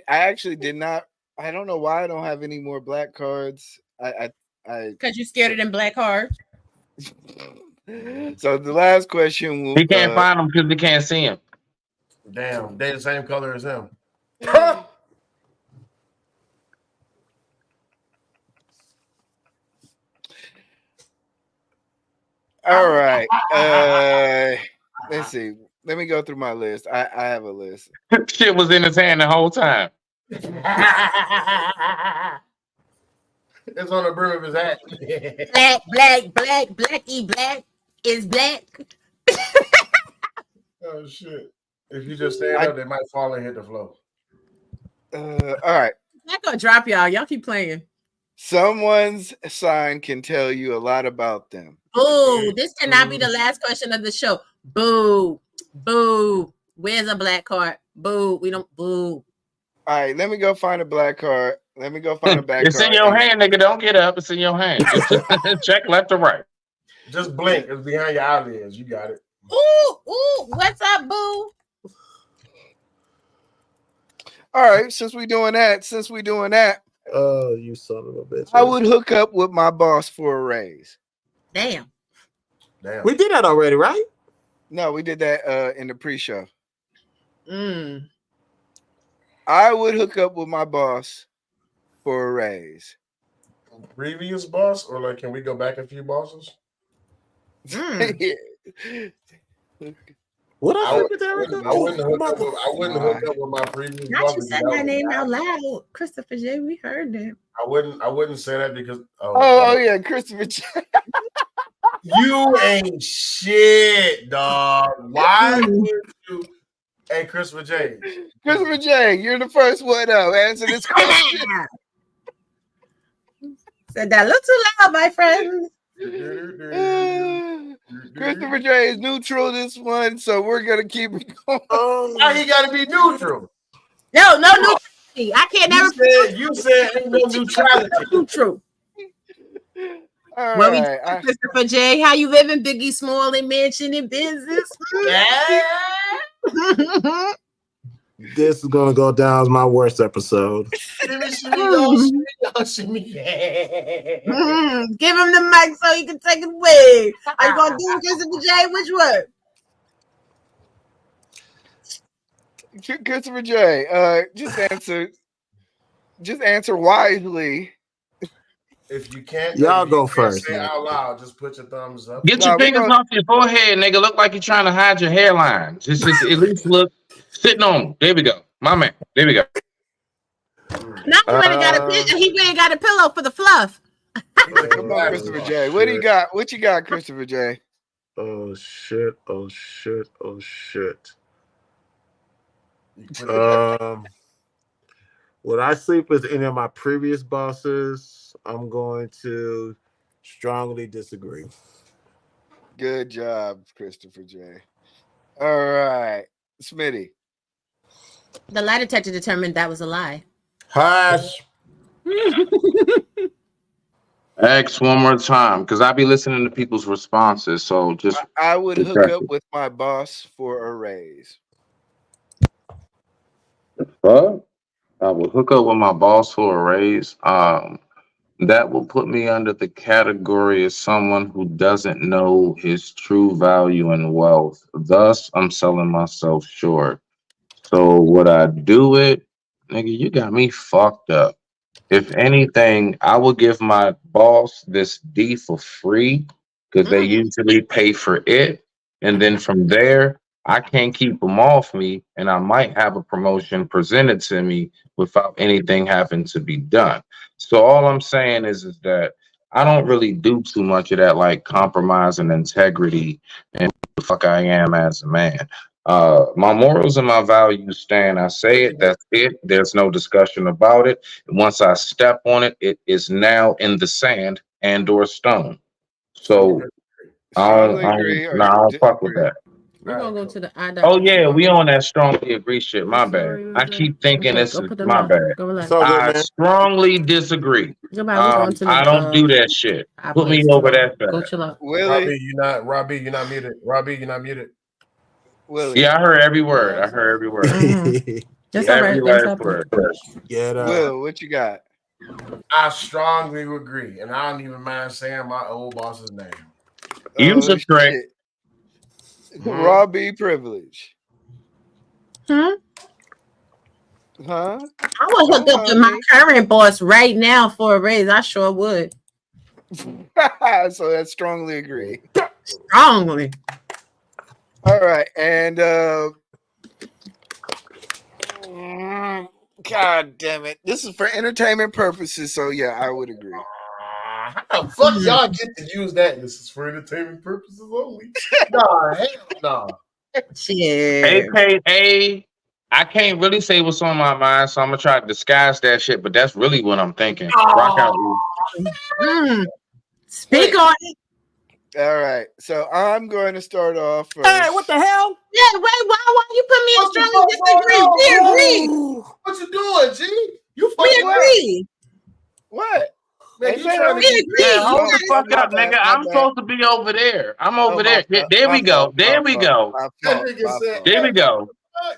actually did not. I don't know why I don't have any more black cards. Because you scared of them black cards. So the last question will. He can't find them because we can't see him. Damn, they the same color as him. All right. Let's see. Let me go through my list. I have a list. Shit was in his hand the whole time. It's on the brim of his hat. Black is black. Oh shit! If you just stand up, they might fall and hit the floor. All right. I'm not gonna drop y'all. Y'all keep playing. Someone's sign can tell you a lot about them. Boo! This cannot be the last question of the show. Boo! Where's a black card? Boo! We don't boo. All right, let me go find a black card. Let me go find a black card. It's in your hand, nigga. Don't get up. It's in your hand. Check left or right. Just blink. It's behind your eyelids. You got it. Ooh! What's up, boo? All right, since we doing that. Oh, you son of a bitch. I would hook up with my boss for a raise. Damn. Damn. We did that already, right? No, we did that in the pre-show. Mm. I would hook up with my boss for a raise. Previous boss, or like, can we go back a few bosses? Mm. What I else would- with Erica? I wouldn't hook up with my previous Not boss. you said because my I name would- out loud, Christopher J. We heard that. I wouldn't say that because Oh yeah, Christopher J. you ain't shit, dog. Why would you? Hey, Christopher J. Christopher J, you're the first one up. Answer this question. Said that a little too loud, my friend. Christopher J is neutral this one, so we're gonna keep it going. Now he got to be neutral. No neutrality. I can't never You said ain't no neutrality. neutral. All Well, right. Christopher J, how you living? Biggie Small and Mansion in business. This is gonna go down as my worst episode. Give him the mic so he can take it away. Are you gonna do Christopher J? Which one? Christopher J, just answer wisely. If you can't, Y'all if you go can't first, say man. out loud, just put your thumbs up. Get your fingers off your forehead, nigga. Look like you're trying to hide your hairline. Just at least look sitting on them. There we go. My man. There we go. Now he went and got a picture. He went and got a pillow for the fluff. Come on, Christopher J. What do you got? What you got, Christopher J? Oh shit. Would I sleep with any of my previous bosses? I'm going to strongly disagree. Good job, Christopher J. All right, Smitty. The lie detector determined that was a lie. Hush. Ask one more time, because I be listening to people's responses. So just I would hook up with my boss for a raise. I will hook up with my boss for a raise. That will put me under the category of someone who doesn't know his true value and wealth. Thus, I'm selling myself short. So would I do it? Nigga, you got me fucked up. If anything, I will give my boss this D for free because they usually pay for it. And then from there, I can't keep them off me, and I might have a promotion presented to me without anything having to be done. So all I'm saying is that I don't really do too much of that, like compromising integrity and who the fuck I am as a man. My morals and my values stand. I say it, that's it. There's no discussion about it. Once I step on it, it is now in the sand and or stone. So I don't fuck with that. We're gonna go to the eye Oh yeah, we on that strongly agree shit. My bad. I keep thinking this is my bad. I strongly disagree. I don't do that shit. Put me over that side. Robbie, you're not muted. Robbie, you're not muted. Willie. Yeah, I heard every word. Every last word. Will, what you got? I strongly agree, and I don't even mind saying my old boss's name. Use a trick. Robbie Privilege. Huh? Huh? I would hook up to my current boss right now for a raise. I sure would. So that's strongly agree. Strongly. All right, and God damn it, this is for entertainment purposes. So yeah, I would agree. How the fuck y'all get to use that? This is for entertainment purposes only. Nah, hell no. Shit. AKA, I can't really say what's on my mind, so I'm gonna try to disguise that shit. But that's really what I'm thinking. Rock out. Speak on it. All right, so I'm going to start off first. Hey, what the hell? Yeah, wait, why you put me in strongly disagree? We agree. What you doing, G? You We agree. What? Man, Hey, you trying to we get agree. Yeah, hold the fuck up, nigga. I'm supposed to be over there. I'm over there. There we go. There we go. There we go.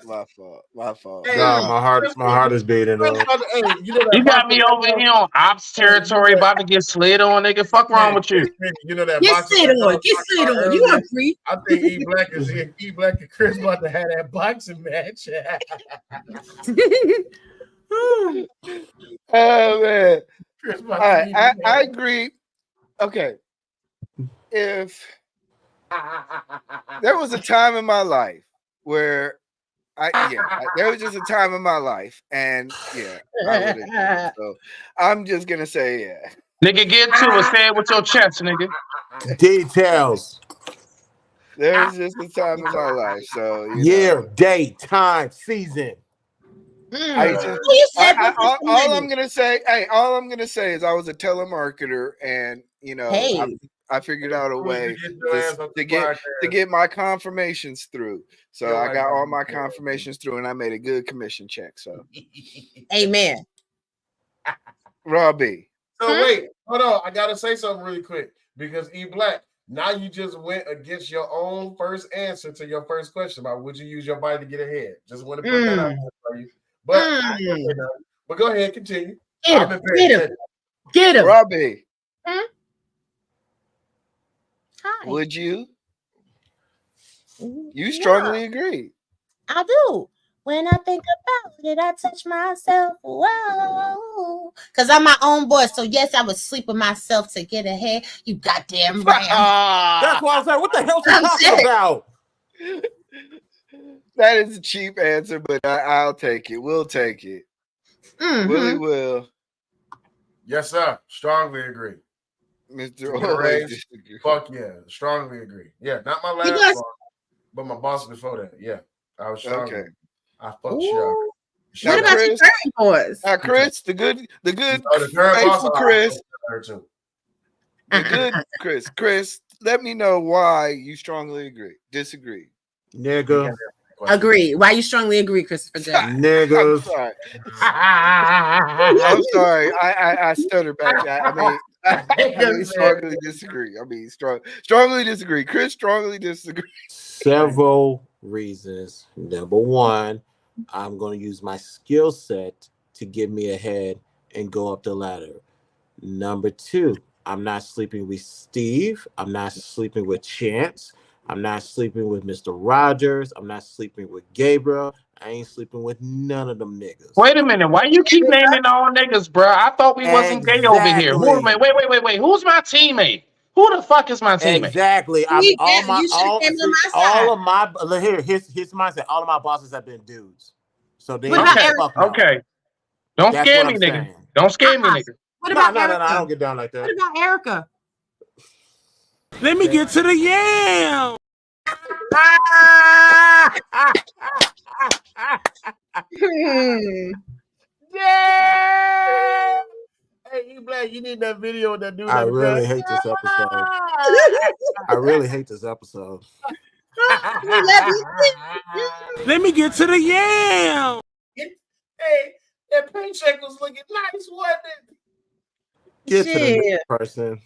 My fault. My fault. Hey, Nah, my heart is beating Chris though. about to- hey, you know that You got boxing me over video? here on ops territory, about to get slid on, nigga. Fuck wrong with you? You know that Get boxing sit video I on. was Get talking sit about on. You earlier? are free. I think E Black and Chris about to have that boxing match. Oh man. Chris All about right, to beat I agree. Okay. If there was a time in my life where there was just a time in my life, and I would agree. So I'm just gonna say yeah. Nigga, get to it. Say it with your chest, nigga. Details. There was just a time in my life, so Year, day, time, season. I just You said all I'm gonna say, all I'm gonna say is I was a telemarketer, and Hey. I figured out a way to podcast. get my confirmations through. So Your I life got all might my be terrible. confirmations through, and I made a good commission check. So Amen. Robbie, So wait, hold on. I gotta say something really quick because E Black, now you just went against your own first answer to your first question about would you use your body to get ahead. Just want to put that out there for you. But I ain't gonna say nothing. But go ahead, continue. Get him. Get him. Get him. Robbie, Hi. would you? You Yeah. strongly agree. I do. When I think about it, I touch myself. Whoa. Because I'm my own boy. So, yes, I would sleep with myself to get ahead. You goddamn right. That's why I was like, what the hell I'm you talking sick. about? That is a cheap answer, but I'll take it. We'll take it. Mhm. Willie will. Yes, sir. Strongly agree. Mr. To get a Always raise, disagree. fuck yeah. Strongly agree. Yeah, not my last guys- boss, but my boss before that. Yeah. I was strongly. Okay. I fucked you up. Ooh. Now, What about your Chris, current boys? now, Chris, the good Oh, the current boss, faithful I Chris, fucked her too. the good Chris. Chris, let me know why you strongly disagree. Nigga. Agree. Why you strongly agree, Christopher J? I'm Niggas. sorry. I'm sorry. I stuttered back. I mean, strongly disagree. I mean, strongly disagree. Chris strongly disagree. Several reasons. Number one, I'm going to use my skill set to get me ahead and go up the ladder. Number two, I'm not sleeping with Steve. I'm not sleeping with Chance. I'm not sleeping with Mr. Rogers. I'm not sleeping with Gabriel. I ain't sleeping with none of them niggas. Wait a minute. Why you keep naming all niggas, bro? I thought we wasn't gay over here. Who, Exactly. wait. Who's my teammate? Who the fuck is my teammate? Exactly. You should've came to my all side. of my here's mindset. All of my bosses have been dudes. So they What about Okay, Eric? fuck no. okay. Don't That's scare what me, I'm nigga. saying. Don't scare me, nigga. What No, about I Erica? don't get down like that. What about Erica? Let me get to the yam. Yeah. Hey, E Black, you need that video of that dude. I on the really ground. hate this episode. I really hate this episode. Let me get to the yam. Hey, that paycheck was looking nice, wasn't it? Get to the Shit. next person.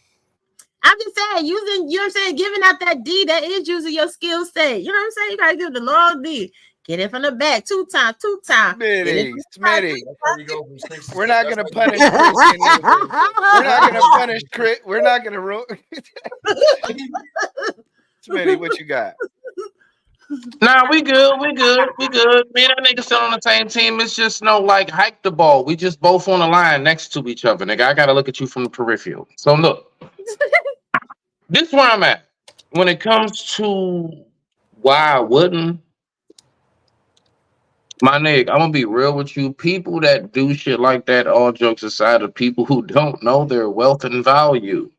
I'm just saying, using, you know what I'm saying, giving out that D, that is using your skill set. You know what I'm saying? You gotta give the long D. Get it from the back, two times. Smitty, Before you go from 6 to we're not 7, gonna that's punish Chris. We're not gonna punish Chris. We're not gonna ruin. Smitty, what you got? Nah, we good. Me and that nigga still on the same team. It's just no like hike the ball. We just both on the line next to each other, nigga. I gotta look at you from the peripheral. So look, this is where I'm at. When it comes to why I wouldn't, my nigga, I'm gonna be real with you. People that do shit like that, all jokes aside, are people who don't know their wealth and value.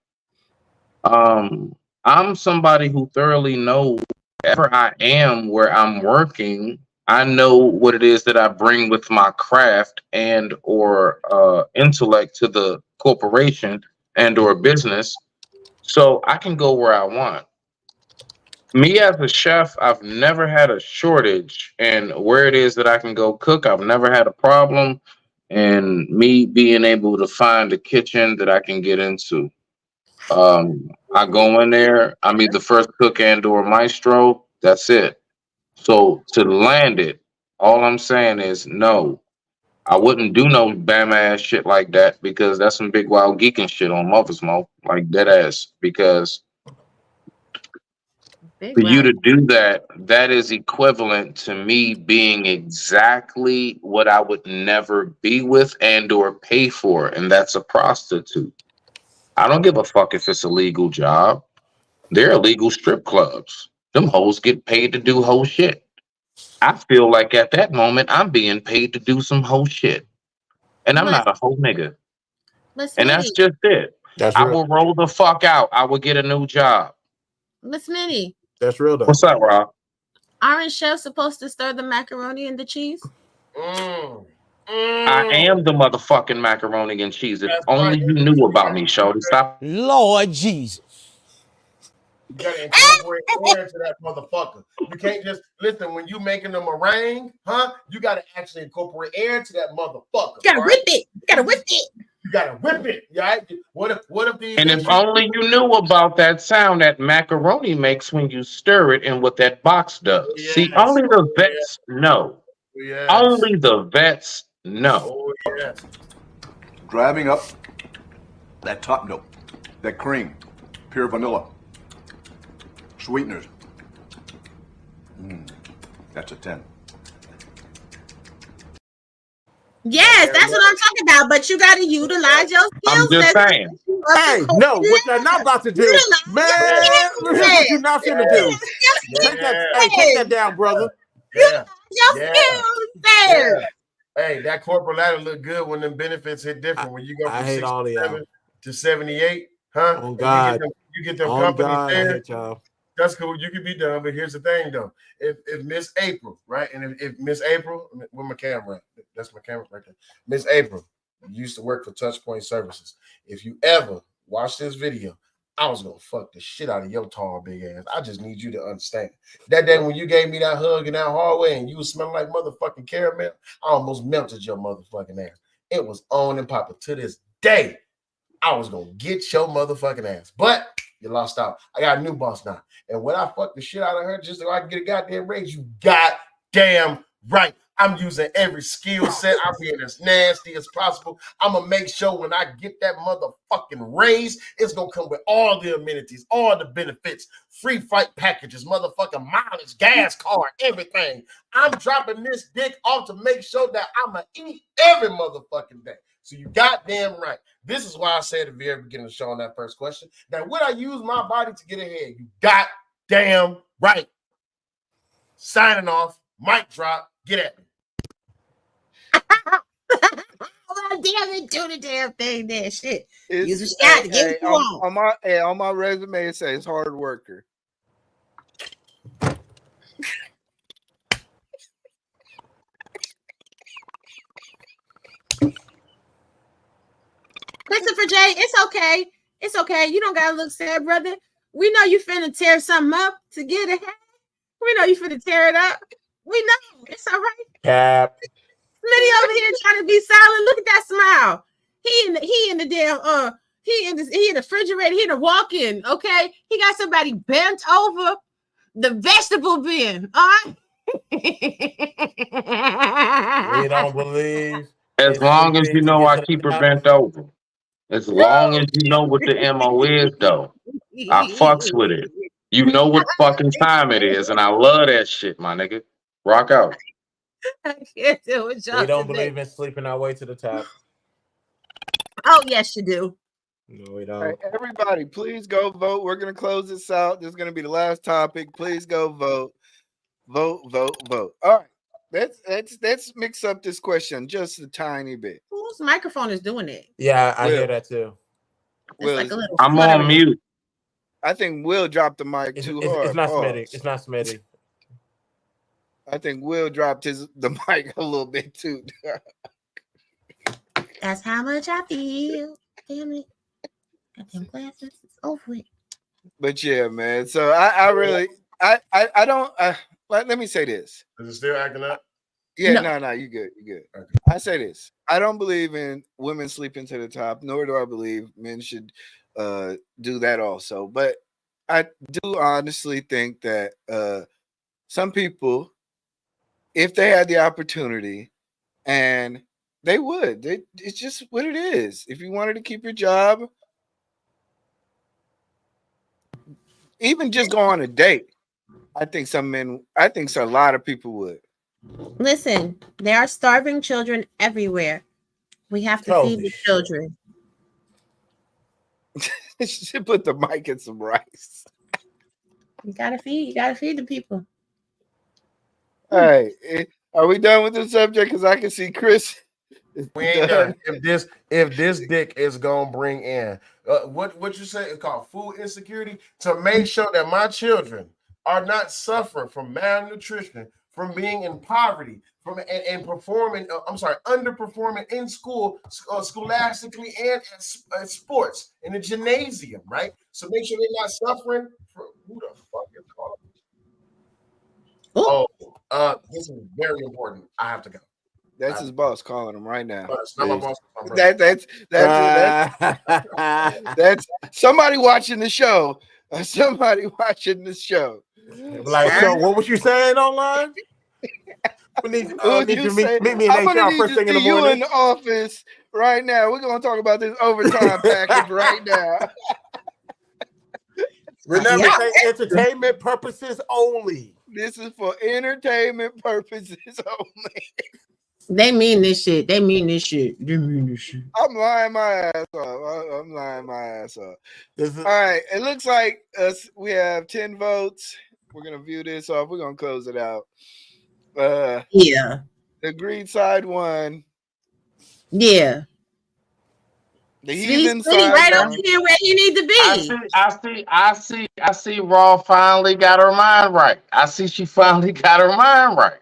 I'm somebody who thoroughly knows wherever I am where I'm working, I know what it is that I bring with my craft and or intellect to the corporation and or business, so I can go where I want. Me as a chef, I've never had a shortage, and where it is that I can go cook, I've never had a problem. And me being able to find a kitchen that I can get into. I go in there, I'm either first cook and or maestro. That's it. So to land it, All I'm saying is no. I wouldn't do no bam ass shit like that because that's some big wild geeking shit on Mother's Mo, like dead ass. Because Big for you wow. to do that, that is equivalent to me being exactly what I would never be with and or pay for, and that's a prostitute. I don't give a fuck if it's a legal job. They're illegal strip clubs. Them hoes get paid to do whole shit. I feel like at that moment I'm being paid to do some whole shit. And I'm But not a whole nigga. Miss And that's Minnie, just it. That's I real. will roll the fuck out. I will get a new job. Miss Minnie, That's real though. What's up, Rob? aren't chefs supposed to stir the macaroni and the cheese? I am the motherfucking macaroni and cheese. If That's only right. you knew about me, Shorty. Stop. Lord Jesus. You gotta incorporate air into that motherfucker. You can't just listen when you making a meringue, huh? You gotta actually incorporate air into that motherfucker. You gotta right? whip it. You gotta whip it. You gotta whip it, right? What if these And if only you knew about that sound that macaroni makes when you stir it and what that box does. See, only the vets know. Only the vets know. Oh yes. Driving up that top note, that cream, pure vanilla, sweeteners. That's a 10. Yes, that's what I'm talking about. But you gotta utilize your I'm skills. just saying. Hey, no, what you're not about to do, man. Here's what you're not finna do. Take that, hey, take that down, brother. Yeah. Your Yeah. skills there. Hey, that corporate ladder look good when them benefits hit different. When you go I from hate all of y'all. 67 to 78, huh? On And God. you get them On companies God, I there. hate y'all. That's cool. You can be done, but here's the thing, though. If Miss April, right, and if Miss April, with my camera, that's my camera right there. Miss April used to work for Touchpoint Services. If you ever watch this video, I was gonna fuck the shit out of your tall big ass. I just need you to understand. That day when you gave me that hug in that hallway and you was smelling like motherfucking caramel, I almost melted your motherfucking ass. It was on and popping. To this day, I was gonna get your motherfucking ass, but you lost out. I got a new boss now. And when I fuck the shit out of her just so I can get a goddamn raise, you goddamn right. I'm using every skill set. I'm being as nasty as possible. I'm gonna make sure when I get that motherfucking raise, it's gonna come with all the amenities, all the benefits, free flight packages, motherfucking mileage, gas card, everything. I'm dropping this dick off to make sure that I'm gonna eat every motherfucking day. So you goddamn right. This is why I said at the very beginning of the show on that first question, that would I use my body to get ahead? You goddamn right. Signing off, mic drop, get at me. Oh, damn it, do the damn thing there. Shit. It's- Use a shot to hey, get hey, what you want. on my resume it says hard worker. Christopher J, it's okay. It's okay. You don't gotta look sad, brother. We know you finna tear something up to get ahead. We know you finna tear it up. We know. It's all right. Cap. Smitty over here trying to be silent. Look at that smile. He in the damn he in the refrigerator. He in the walk-in. Okay, he got somebody bent over the vegetable bin. All right. We don't believe. As long as you know I keep her bent over. As long as you know what the MO is, though. I fucks with it. You know what fucking time it is, and I love that shit, my nigga. Rock out. I can't do it, We don't today. believe in sleeping our way to the top. Oh, yes, you do. No, we All don't. right, everybody, please go vote. We're gonna close this out. This is gonna be the last topic. Please go vote. Vote. All right. Let's mix up this question just a tiny bit. Whose microphone is doing it? Yeah, I hear Will. that too. Will, Like a little I'm on fluttering. mute. I think Will dropped the mic too hard. It's not Pause. Smitty. It's not Smitty. I think Will dropped the mic a little bit too. That's how much I feel. Damn it. Got them glasses. It's over with. But yeah, man. So I really I don't let me say this. Is it still acting up? Yeah, No. no, you good. You good. Okay. I say this. I don't believe in women sleeping to the top, nor do I believe men should do that also. But I do honestly think that some people if they had the opportunity, and they would. It's just what it is. If you wanted to keep your job, even just go on a date, I think a lot of people would. Listen, there are starving children everywhere. We have to feed the children. She put the mic in some rice. You gotta feed the people. All right, are we done with the subject? Because I can see Chris. We ain't done. If this dick is gonna bring in what you say is called food insecurity, to make sure that my children are not suffering from malnutrition, from being in poverty, from and performing. Underperforming in school, scholastically and at sports in the gymnasium, right? So make sure they're not suffering. Who the fuck is calling? This is very important. I have to go. That's his boss calling him right now. It's not my boss. That's somebody watching the show. Somebody watching the show. Like, so what was you saying online? We need to meet me in HR first thing in the morning. You in the office right now. We're gonna talk about this overtime package right now. Remember, entertainment purposes only. This is for entertainment purposes only. They mean this shit. I'm lying my ass off. All right. It looks like we have 10 votes. We're gonna view this off. We're gonna close it out. Yeah. The agreed side won. Yeah. The heathen side right over here where you need to be. I see Raw finally got her mind right. I see she finally got her mind right.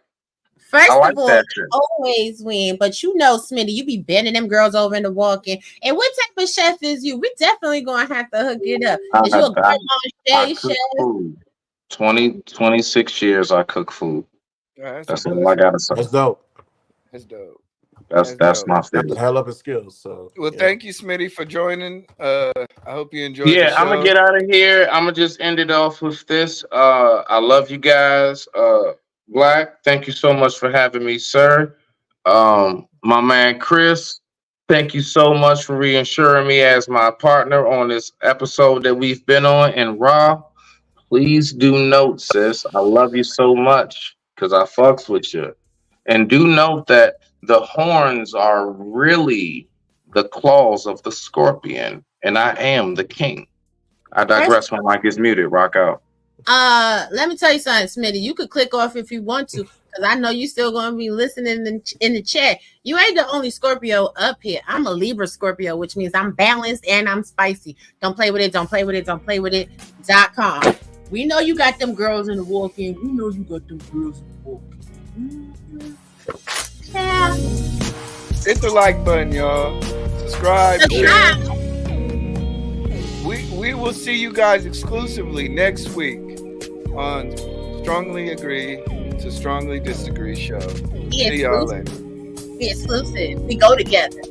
First of all, you always win, but you know, Smitty, you be bending them girls over in the walk-in. And what type of chef is you? We definitely gonna have to hook it up. Is you a grandma chef? 26 years I cook food. That's all I gotta say. That's dope. That's my favorite. Hell of a skill. So thank you, Smitty, for joining. I hope you enjoyed. Yeah, the show. I'm gonna get out of here. I'm gonna just end it off with this. I love you guys. Black, thank you so much for having me, sir. My man Chris, thank you so much for reassuring me as my partner on this episode that we've been on. And Raw, please do note, sis, I love you so much because I fucks with you. And do note that the horns are really the claws of the scorpion, and I am the king. I digress. My mic is muted. Rock out. Let me tell you something, Smitty. You could click off if you want to, because I know you still gonna be listening in the chat. You ain't the only Scorpio up here. I'm a Libra Scorpio, which means I'm balanced and I'm spicy. Don't play with it. Don't play with it. Don't play with it.com. We know you got them girls in the walk-in. We know you got them girls in the walk-in. Yeah. Hit the like button, y'all. Subscribe. Share. We will see you guys exclusively next week on Strongly Agree to Strongly Disagree show. See y'all later. Be exclusive. We go together.